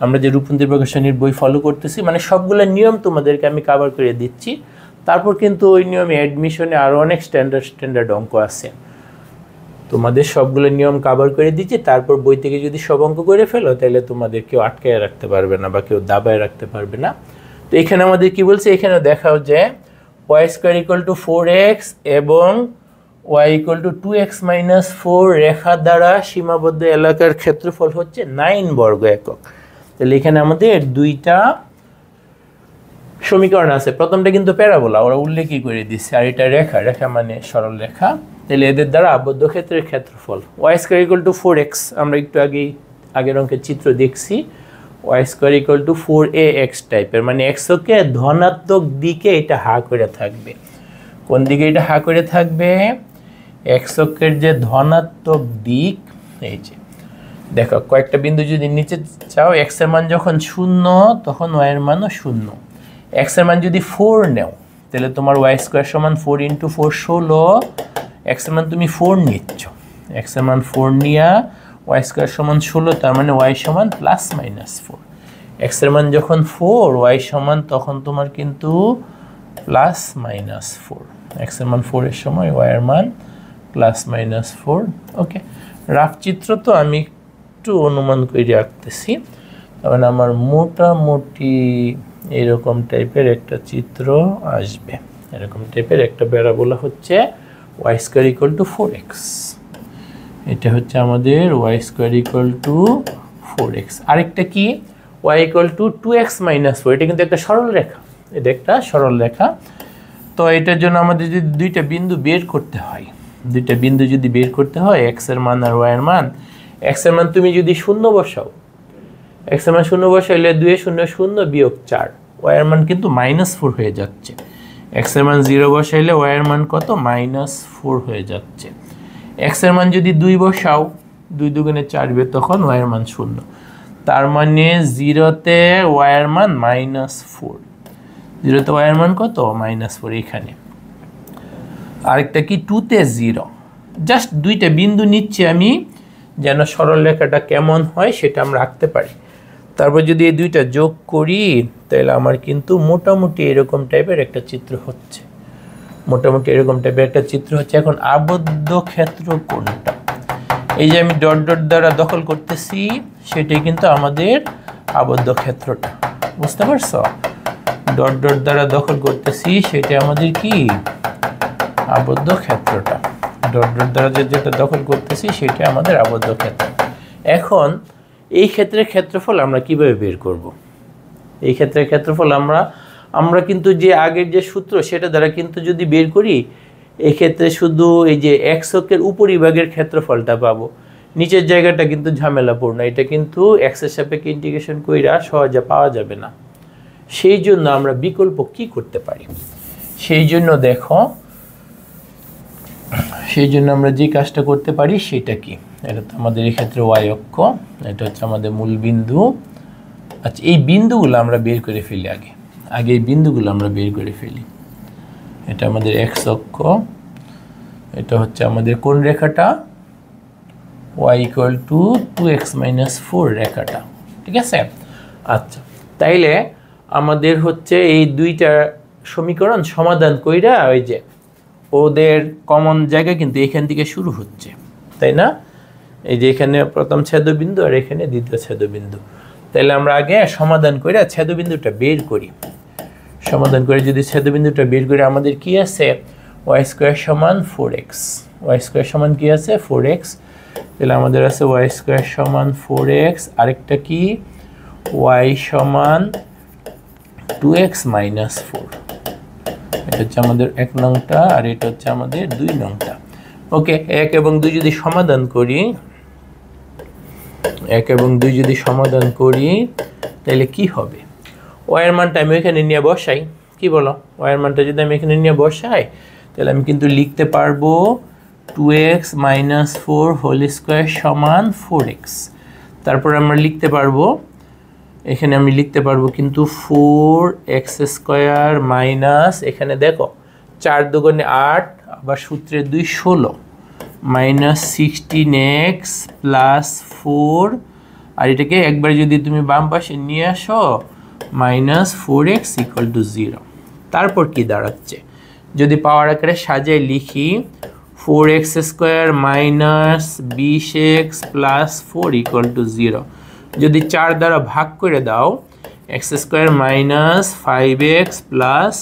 আমরা যে রূপন্দির প্রকাশনীর বই ফলো করতেছি, মানে সবগুলো নিয়ম তোমাদেরকে আমি কভার করে দিচ্ছি। তারপর কিন্তু ওই নিয়মে অ্যাডমিশনে আরও অনেক স্ট্যান্ডার্ড অঙ্ক আছে, তোমাদের সবগুলো নিয়ম কভার করে দিচ্ছি। তারপর বই থেকে যদি সব অঙ্ক করে ফেলো তাহলে তোমাদের কেউ আটকায় রাখতে পারবে না বা কেউ দাবায় রাখতে পারবে না। তো এখানে আমাদের কি বলছে, এখানে দেখাও যে y² = 4x এবং y = 2x - 4 রেখা দ্বারা সীমাবদ্ধ এলাকার ক্ষেত্রফল হচ্ছে 9 বর্গ একক। তাহলে এখানে আমাদের দুইটা সমীকরণ আছে। প্রথমটা কিন্তু প্যারাবোলা, ওরা উল্লেখই করে দিচ্ছে, আর এটা রেখা মানে সরল রেখা। তাহলে এদের দ্বারা আবদ্ধ ক্ষেত্রের ক্ষেত্রফল y² = 4x, আমরা একটু আগের অঙ্কের চিত্র দেখছি। y² = 4ax টাইপের, মানে x-কে ধনাত্মক দিকে এটা হা করে থাকবে। কোন দিকে এটা হা করে থাকবে? x-অক্ষের যে ধনাত্মক দিক, এই যে দেখো কয়েকটা বিন্দু যদি নিচে চাও, x এর মান যখন 0 তখন y এর মানও 0। x এর মান যদি 4 নাও তাহলে তোমার y² = 4 × 4 16। x এর মান তুমি 4 নিচ্ছ, x এর মান 4 নিয়া y² = 16, তার মানে y = +-4। x এর মান যখন 4, y সমান তখন তোমার কিন্তু +-4। x এর মান 4 এর সময় y এর মান +-4। ওকে, রাফ চিত্র তো আমি একটু অনুমান করে রাখতেছি, তবে আমার মোটামুটি এরকম টাইপের একটা চিত্র আসবে। এরকম টাইপের একটা প্যারাবোলা হচ্ছে y² = 4x, এটা হচ্ছে আমাদের y² = 4x। আরেকটা কি, y = 2x - 4, এটা কিন্তু একটা সরল রেখা, এটা একটা সরল রেখা। তো এটার জন্য আমাদের যদি দুইটা বিন্দু বের করতে হয়, x এর মান আর y এর মান, x এর মান তুমি যদি 0 বসাও, x এর মান 0 বসাইলে 2 0 0 বিয়োগ 4, y এর মান কিন্তু -4 হয়ে যাচ্ছে। x এর মান 0 বসাইলে y এর মান কত? -4 হয়ে যাচ্ছে। x এর মান যদি 2 বসাও, 2 × 2 = 4 তখন y এর মান 0। তার মানে 0-তে y এর মান -4, 0-তে y এর মান কত -4 এখানে। আরেকটা কি 2-তে 0, জাস্ট দুইটা বিন্দু নিচ্ছি আমি যেন সরলরেখাটা কেমন হয় সেটা আমরা আঁকতে পারি। তারপর যদি এই দুইটা যোগ করি তাহলে আমার কিন্তু মোটামুটি এরকম টাইপের একটা চিত্র হচ্ছে, মোটামুটি এরকম টাইপের একটা চিত্র হচ্ছে। এখন আবদ্ধ ক্ষেত্র কোনটা, এই যে আমি ডট ডট দ্বারা দখল করতেছি সেটাই কিন্তু আমাদের আবদ্ধ ক্ষেত্রটা, বুঝতে পারছো? ডট ডট দ্বারা দখল করতেছি সেটা আমাদের কি আবদ্ধ ক্ষেত্রটা, ডট ডট দ্বারা যেটা দখল করতেছি সেটা আমাদের আবদ্ধ ক্ষেত্র। এখন এই ক্ষেত্রের ক্ষেত্রফল আমরা কিভাবে বের করব? এই ক্ষেত্রের ক্ষেত্রফল আমরা কিন্তু যে আগের যে সূত্র সেটা দ্বারা কিন্তু যদি বের করি, এই ক্ষেত্রে শুধু এই যে এক্স অক্ষের উপরিভাগের ক্ষেত্রফলটা পাবো, নিচের জায়গাটা কিন্তু ঝামেলাপূর্ণ, এটা কিন্তু এক্সের সাপেক্ষে ইন্টিগ্রেশন কইরা সহজে পাওয়া যাবে না। সেই জন্য আমরা বিকল্প কি করতে পারি, সেই জন্য দেখো, সেই জন্য আমরা যে কাজটা করতে পারি সেটা কি, এটা তো আমাদের এই ক্ষেত্রে ওয়াই অক্ষ, এটা হচ্ছে আমাদের মূল বিন্দু। আচ্ছা, এই বিন্দুগুলো আমরা বের করে ফেলি, আগে এই বিন্দুগুলো আমরা বের করে ফেলি। এটা আমাদের এক্স অক্ষ, এটা হচ্ছে আমাদের কোন রেখাটা, y = 2x - 4 রেখাটা, ঠিক আছে? আচ্ছা, তাইলে আমাদের হচ্ছে এই দুইটা সমীকরণ সমাধান কইরা ওই যে ওদের কমন জায়গা কিন্তু এখান থেকে শুরু হচ্ছে, তাই না? এই যে এখানে প্রথম ছেদবিন্দু আর এখানে দ্বিতীয় ছেদবিন্দু, তাহলে আমরা আগে সমাধান কইরা ছেদবিন্দুটা বের করি। সমাধান করে যদি ছেদবিন্দুটা বের করে আমাদের কি আছে, y² = 4x, y² সমান কি আছে 4x, তাহলে আমাদের আছে y² = 4x, আরেকটা কি y = 2x - 4, এটা হচ্ছে আমাদের 1 নংটা আর এটা হচ্ছে আমাদের 2 নংটা। ওকে, 1 এবং 2 যদি সমাধান করি, 1 এবং 2 যদি সমাধান করি তাহলে কি হবে, y এর মানটা আমি এখানে নিয়ে বসাই, কি বলো? y এর মানটা যদি আমি এখানে নিয়ে বসাই তাহলে আমি কিন্তু লিখতে পারবো 2x - 4 2 = 4x। তারপর আমরা লিখতে পারবো, এখানে আমি লিখতে পারবো কিন্তু 4x² মাইনাস, এখানে দেখো 4 দুগুণে 8, আবার সূত্রে 2 16 -16x + 4, আর এটাকে একবার যদি তুমি বাম পাশে নিয়ে আসো -4x = 0। তারপর কি দাঁড়াচ্ছে, যদি পাওয়ার আকারে সাজায় লিখি 4x² - 20x + 4 = 0। যদি 4 দ্বারা ভাগ করে দাও, x² - 5x +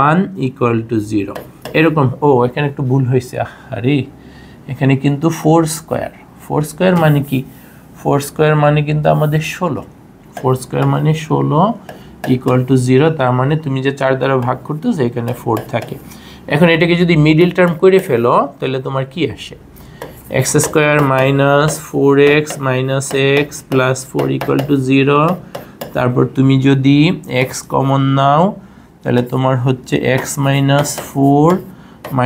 1 = 0, এরকম। ও, এখানে একটু ভুল হয়েছে, আরে এখানে কিন্তু 4² মানে কি, 4² মানে কিন্তু আমাদের 16, 4² মানে 16 = 0, তার মানে তুমি যে 4 দ্বারা ভাগ করতেছো এখানে 4 থাকে। এখন এটাকে যদি মিডল টার্ম করে ফেলো তাহলে তোমার কি আসে, x² - 4x - x + 4 = 0। তারপর তুমি যদি x কমন নাও তাহলে তোমার হচ্ছে x - 4 -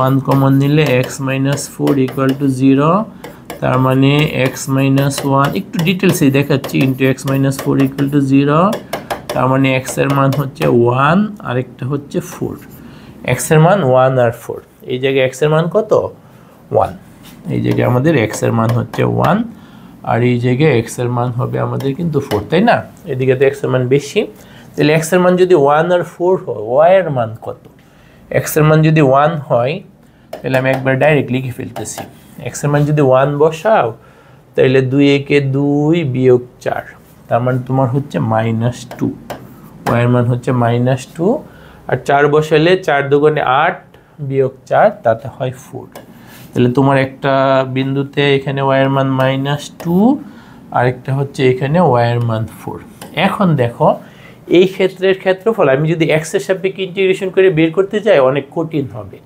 1 কমন নিলে x - 4 = 0, তার মানে x - 1 একটু ডিটেলসে দেখাচ্ছি, x - 4 = 0, তার মানে x এর মান হচ্ছে 1 আর একটা হচ্ছে 4, x এর মান 1 আর 4, এই জায়গায় x এর মান কত 1, এই জায়গায় আমাদের x এর মান হচ্ছে 1 আর এই জায়গায় x এর মান হবে আমাদের কিন্তু 4, তাই না? এদিকে তো x এর মান বেশি, তাহলে x এর মান যদি 1 আর 4 হয়, y এর মান কত? x এর মান যদি 1 হয় তাহলে আমি একবার ডাইরেক্ট লিখে ফেলতেছি, x এর মান যদি 1 বসাও তাহলে 2 একে 2 বিয়োগ 4, তার মানে তোমার হচ্ছে -2, y এর মান হচ্ছে -2, আর 4 বসালে 4 দুগুণে 8 বিয়োগ 4 তাতে হয় 4, তাহলে তোমার একটা বিন্দুতে এখানে y এর মান -2 আর একটা হচ্ছে এখানে y এর মান 4। এখন দেখো এই ক্ষেত্রের ক্ষেত্রফল আমি যদি x এর সাপেক্ষে ইন্টিগ্রেশন করে বের করতে যাই অনেক কঠিন হবে,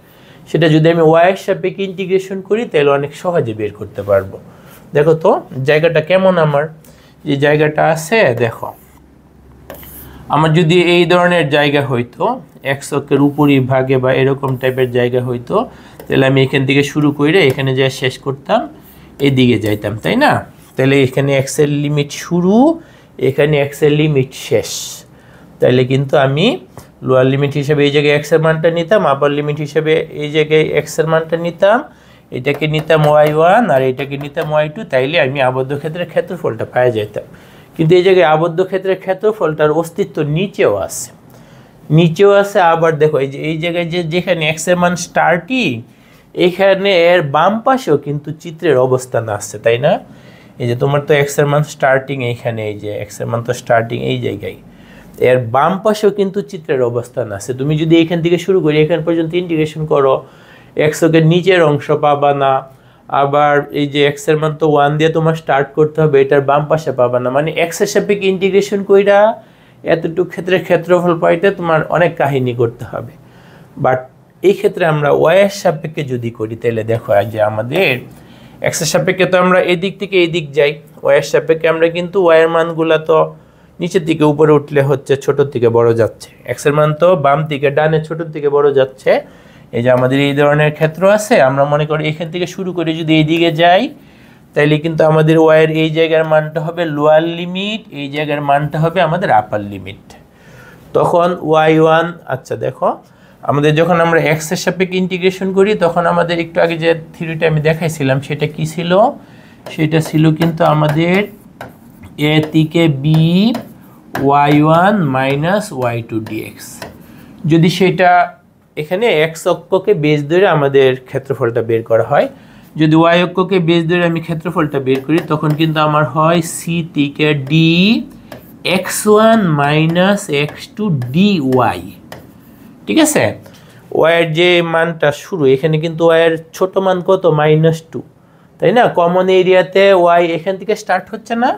সেটা যদি আমি y এর সাপেক্ষে ইন্টিগ্রেশন করি তাহলে অনেক সহজে বের করতে পারবো। দেখো তো জায়গাটা কেমন, আমার যে জায়গাটা আছে দেখো, আমার যদি এই ধরনের জায়গা হইতো x অক্ষের উপরিভাগে বা এরকম টাইপের জায়গা হইতো তাহলে আমি এখান থেকে শুরু করে এখানে যা শেষ করতাম এদিকে যাইতাম, তাই না? তাহলে এখানে x এর লিমিট শুরু, এখানে x এর লিমিট শেষ। তাহলে কিন্তু আমি লোয়ার লিমিট হিসেবে এই জায়গায় x এর মানটা নিতাম, আপার লিমিট হিসেবে এই জায়গায় x এর মানটা নিতাম, এটাকে নিতাম y1 আর এটাকে নিতাম y2, তাইলে আমি আবদ্ধ ক্ষেত্রের ক্ষেত্রফলটা পাওয়া যেতাম। কিন্তু এই জায়গায় আবদ্ধ ক্ষেত্রের ক্ষেত্রফলটার অস্তিত্ব নিচেও আছে, আবার দেখো এই জায়গায় যেখানে x এর মান স্টার্টিং, এখানে এর বাম পাশেও কিন্তু চিত্রের অবস্থান আছে, তাই না? এই যে তোমার তো x এর মান স্টার্টিং এইখানে, এই যে x এর মান তো স্টার্টিং এই জায়গায়, এর বাম পাশেও কিন্তু চিত্রের অবস্থান আছে। তুমি যদি এখান থেকে শুরু করি এখান পর্যন্ত ইন্টিগ্রেশন করো, x এর নিচের অংশ পাবা না, আবার এই যে x এর মান তো 1 দিয়ে তোমার স্টার্ট করতে হবে, এটার বাম পাশে পাবা না, মানে x এর সাপেক্ষে ইন্টিগ্রেশন কইরা এতটুকু ক্ষেত্রে ক্ষেত্রফল পাইতে তোমার অনেক কাহিনী করতে হবে। বাট এই ক্ষেত্রে আমরা y এর সাপেক্ষে যদি করি তাহলে দেখো যে আমাদের x এর সাপেক্ষে তো আমরা এদিক থেকে এদিক যাই, y এর সাপেক্ষে আমরা কিন্তু y এর মানগুলা তো নিচের দিকে উপরে উঠলে হচ্ছে ছোট থেকে বড় যাচ্ছে, x এর মান তো বাম থেকে ডানে ছোট থেকে বড় যাচ্ছে। এই যে আমাদের এই ধরনের ক্ষেত্র আছে, আমরা মনে করি এখান থেকে শুরু করে যদি এইদিকে যাই তাইলে কিন্তু আমাদের y এর এই জায়গার মানটা হবে লোয়ার লিমিট, এই জায়গার মানটা হবে আমাদের আপার লিমিট। তখন y1, আচ্ছা দেখো আমাদের যখন আমরা x এর সাপেক্ষে ইন্টিগ্রেশন করি তখন আমাদের একটু আগে যে থিওরিটা আমি দেখাইছিলাম সেটা কি ছিল, সেটা ছিল কিন্তু আমাদের a থেকে b y1 minus y2 dx। যদি সেটা এখানে x অক্ষকে বেস ধরে আমাদের ক্ষেত্রফলটা বের করা হয়, যদি y অক্ষকে বেস ধরে আমি ক্ষেত্রফলটা বের করি তখন কিন্তু আমার হয় c থেকে d x1 minus x2 dy। ঠিক আছে, y এর যে মানটা শুরু, এখানে কিন্তু y এর ছোট মান কত -2, তাই না? কমন এরিয়াতে y এখান থেকে স্টার্ট হচ্ছে না,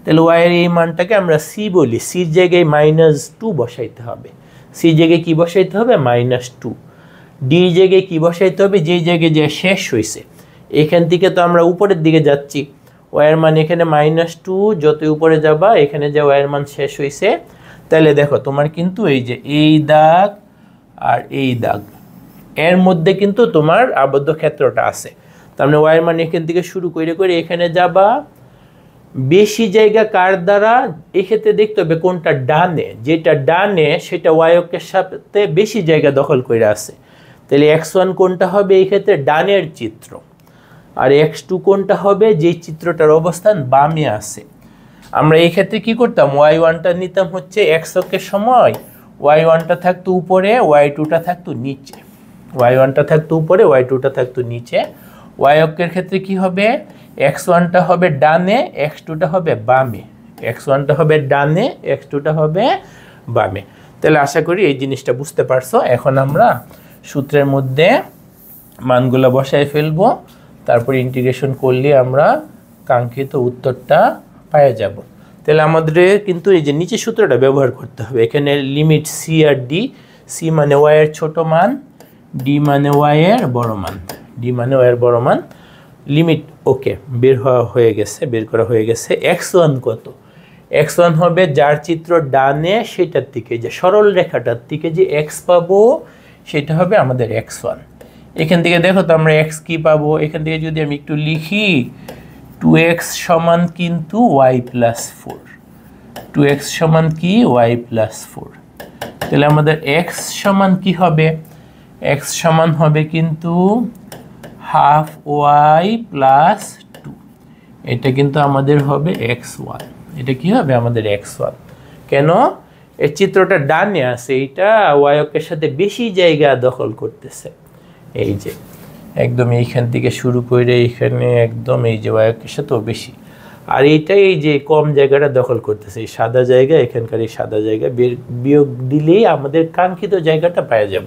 তাহলে y এর এই মানটাকে আমরা c বলি, c এর জায়গায় -2 বসাইতে হবে, c এর জায়গায় কি বসাইতে হবে -2, d এর জায়গায় কি বসাইতে হবে, যেই জায়গায় যে শেষ হইছে, এখান থেকে তো আমরা উপরের দিকে যাচ্ছি, y এর মান এখানে -2, যত উপরে যাবা এখানে যে y এর মান শেষ হইছে। তাহলে দেখো তোমার কিন্তু এই যে এই দাগ আর এই দাগ এর মধ্যে কিন্তু তোমার আবদ্ধ ক্ষেত্রটা আছে, তার মানে y এর মান এখান থেকে শুরু করে এখানে যাবা, বেশি জায়গা কার দ্বারা, এক্ষেত্রে দেখতে হবে কোনটা ডানে, যেটা ডানে সেটা y অক্ষের সাথে বেশি জায়গা দখল করে আছে, তাহলে x1 কোনটা হবে এই ক্ষেত্রে ডানের চিত্র, আর x2 কোনটা হবে যে চিত্রটার অবস্থান বামে আছে। আমরা এই ক্ষেত্রে কি করতাম, y1টা নিতাম হচ্ছে x অক্ষের সময়, y1টা থাকতো উপরে, y2টা থাকতো নিচে, y1টা থাকতো উপরে, y2টা থাকতো নিচে। y অক্ষের ক্ষেত্রে কি হবে, x1টা হবে ডানে, x2টা হবে বামে, x1টা হবে ডানে, x2টা হবে বামে। তাহলে আশা করি এই জিনিসটা বুঝতে পারছো। এখন আমরা সূত্রের মধ্যে মানগুলো বসায় ফেলবো, তারপর ইন্টিগ্রেশন করলে আমরা কাঙ্ক্ষিত উত্তরটা পেয়ে যাব। তাহলে আমাদের কিন্তু এই যে নিচে সূত্রটা ব্যবহার করতে হবে, এখানে লিমিট c আর d, c মানে y এর ছোট মান, d মানে y এর বড় মান, d মানে y এর বড় মান, লিমিট ওকে বের করা হয়ে গেছে। x1 কত, x1 হবে যার চিত্র ডানে সেটার দিকে, যে সরল রেখাটার দিকে যে x পাবো সেটা হবে আমাদের x1। এখান থেকে দেখো তো আমরা x কি পাবো, এখান থেকে যদি আমি একটু লিখি 2x সমান কিন্তু y প্লাস 4, 2x সমান কি y প্লাস 4, তাহলে আমাদের x সমান কি হবে, x সমান হবে কিন্তু হাফ y প্লাস 2, এটা কিন্তু আমাদের হবে x1, এটা কি হবে আমাদের x1। কেন, এর চিত্রটা ডানে আছে, এইটা y অক্ষের সাথে বেশি জায়গা দখল করতেছে, এই যে একদম এইখান থেকে শুরু করে এইখানে একদম এই যে y অক্ষের সাথেও বেশি, আর এইটাই এই যে কম জায়গাটা দখল করতেছে, এই সাদা জায়গা, এখানকার এই সাদা জায়গা বিয়োগ দিলেই আমাদের কাঙ্ক্ষিত জায়গাটা পেয়ে যাব।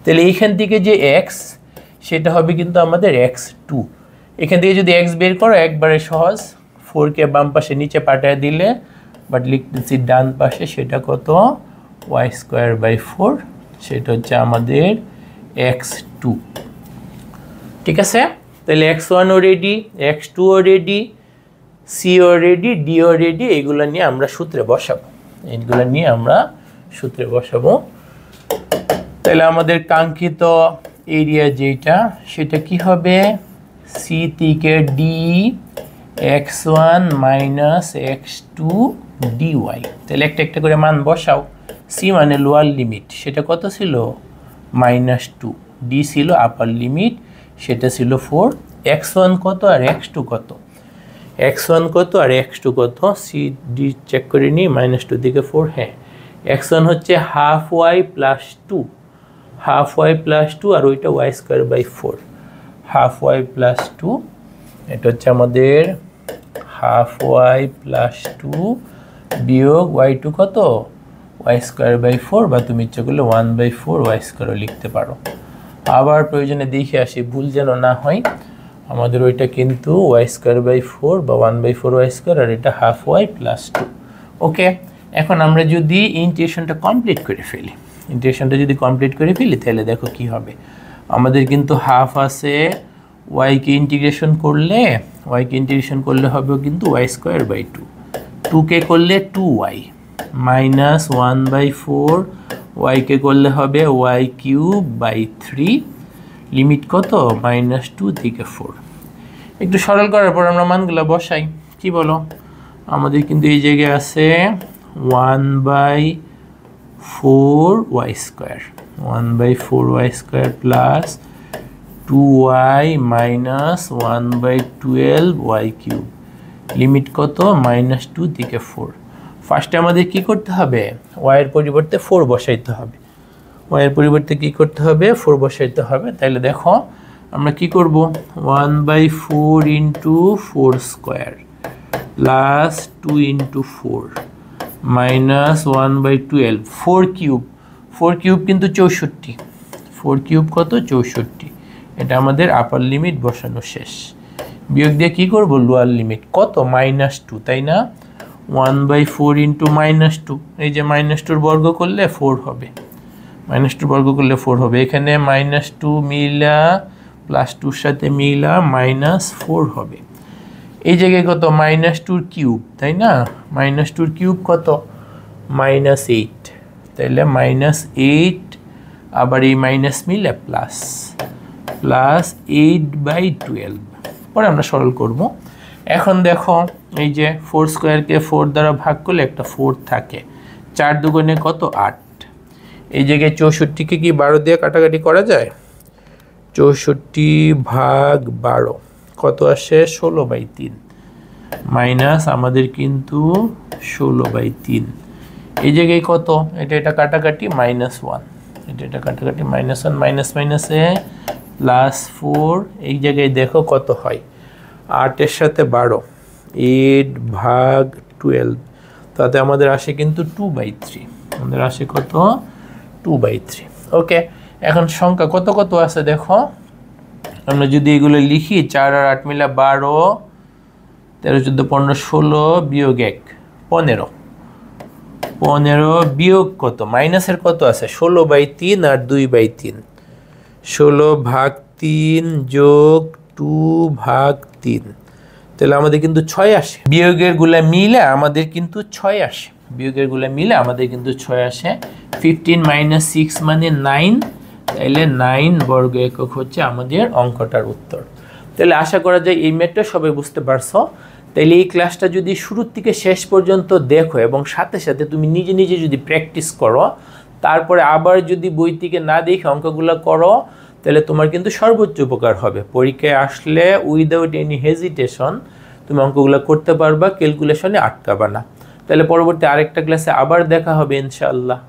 তাহলে এইখান থেকে যে x সেটা হবে কিন্তু আমাদের x2, এখান থেকে যদি x বের করো একবারে সহজ, 4কে বাম পাশে নিচে পাঠায় দিলে, বাট লিখতেছি ডান পাশে, সেটা কত y²/4, সেটা হচ্ছে আমাদের x2। ঠিক আছে, তাহলে x1 ও রেডি, x2 ও রেডি, c ও রেডি, d ও রেডি, এগুলো নিয়ে আমরা সূত্রে বসাবো, তাহলে আমাদের কাঙ্ক্ষিত এরিয়া যেটা সেটা কি হবে, c থেকে d x1 minus x2 dy। তাহলে একটা একটা করে মান বসাও। সি মানে লোয়ার লিমিট, সেটা কত ছিল -2, ডি ছিল আপার লিমিট, সেটা ছিল 4। x1 কত আর x2 কত, x1 কত আর x2 কত, সি ডি চেক করে নিই, -2 দিকে 4, হ্যাঁ x1 হচ্ছে half y plus 2, half y plus 2, আর ওইটা y²/4, হাফ ওয়াই প্লাস 2, এটা হচ্ছে আমাদের হাফ ওয়াই প্লাস 2 বিয়োগ y2 কত y²/4, বা তুমি ইচ্ছে করলে 1/4 y² লিখতে পারো। আবার প্রয়োজনে দেখে আসি, ভুল যেন না হয়। আমাদের ওইটা কিন্তু y²/4 বা 1/4 y², আর এটা হাফ ওয়াই প্লাস 2। ওকে, এখন আমরা যদি ইন্টিগ্রেশনটা কমপ্লিট করে ফেলি, তাহলে দেখো কি হবে। আমাদের কিন্তু হাফ আছে, ওয়াইকে ইন্টিগ্রেশন করলে হবে কিন্তু y²/2, 2কে করলে 2y মাইনাস 1/4, ওয়াইকে করলে হবে y³/3, লিমিট কত -2 থেকে 4। একটু সরল করার পর আমরা মানগুলো বসাই, কি বলো। আমাদের কিন্তু এই জায়গায় আছে 1/4y² plus 2y minus 1/12y³, limit কত -2 থেকে 4। ফার্স্টে আমাদের কি করতে হবে, ওয়াইয়ের পরিবর্তে 4 বসাইতে হবে, তাহলে দেখো আমরা কি করব, 1/4 ইন্টু 4² প্লাস 2 ইন্টু 4 মাইনাস 1/12, 4³ কিন্তু 64, 4³ কত 64, এটা আমাদের আপার লিমিট বসানো শেষ। বিয়োগ দিয়ে কি করব, লোয়ার লিমিট কত -2, তাই না। 1/4 ইন্টু -2, এই যে -2 বর্গ করলে 4 হবে, এখানে -2 মিলা প্লাস 2 সাথে মিলা -4 হবে। এই জায়গায় কত -2³ তাই না, -2³ কত -8, তাহলে -8, আবার এই মাইনাস মিলে প্লাস 8/12। পরে আমরা সরল করব। এখন দেখো এই যে 4² 4 দ্বারা ভাগ করলে একটা 4 থাকে, 4 দুগুণে কত 8, এই জায়গায় 64কে কি 12 দিয়ে কাটাকাটি করা যায়, 64/12 কত আসে 16/3, মাইনাস আমাদের কিন্তু 16/3, এই জায়গায় কত, এটা কাটাকাটি -1, এটা কাটাকাটি -1, মাইনাসে +4, এই জায়গায় দেখো কত হয় 8 এর সাথে 12, 8/12, তাতে আমাদের আসে কিন্তু 2/3, আমাদের আসে কত 2/3। ওকে, এখন সংখ্যা কত কত আছে দেখো, আমরা যদি এগুলো লিখি 4 আর 8 মিলে 12, 13, 14, 15, 16 বিয়োগ 1 15, 15 বিয়োগ কত মাইনাসের কত আছে 16/3 আর 2/3, 16/3 যোগ 2/3, তাহলে আমাদের কিন্তু 6 আসে। বিয়োগের গুলা মিলে আমাদের কিন্তু 6 আসে, 15 - 6 মানে 9, তাহলে 9 বর্গ একক হচ্ছে আমাদের অঙ্কটার উত্তর। তাহলে আশা করা যায় এই ম্যাথটা সবাই বুঝতে পারছো। তাহলে এই ক্লাসটা যদি শুরুর থেকে শেষ পর্যন্ত দেখো এবং সাথে সাথে তুমি নিজে নিজে যদি প্র্যাকটিস করো, তারপরে আবার যদি বই থেকে না দেখে অঙ্কগুলো করো, তাহলে তোমার কিন্তু সর্বোচ্চ উপকার হবে। পরীক্ষায় আসলে উইদাউট এনি হেজিটেশন তুমি অঙ্কগুলো করতে পারবা, ক্যালকুলেশনে আটকাবা না। তাহলে পরবর্তী আরেকটা ক্লাসে আবার দেখা হবে ইনশাআল্লাহ।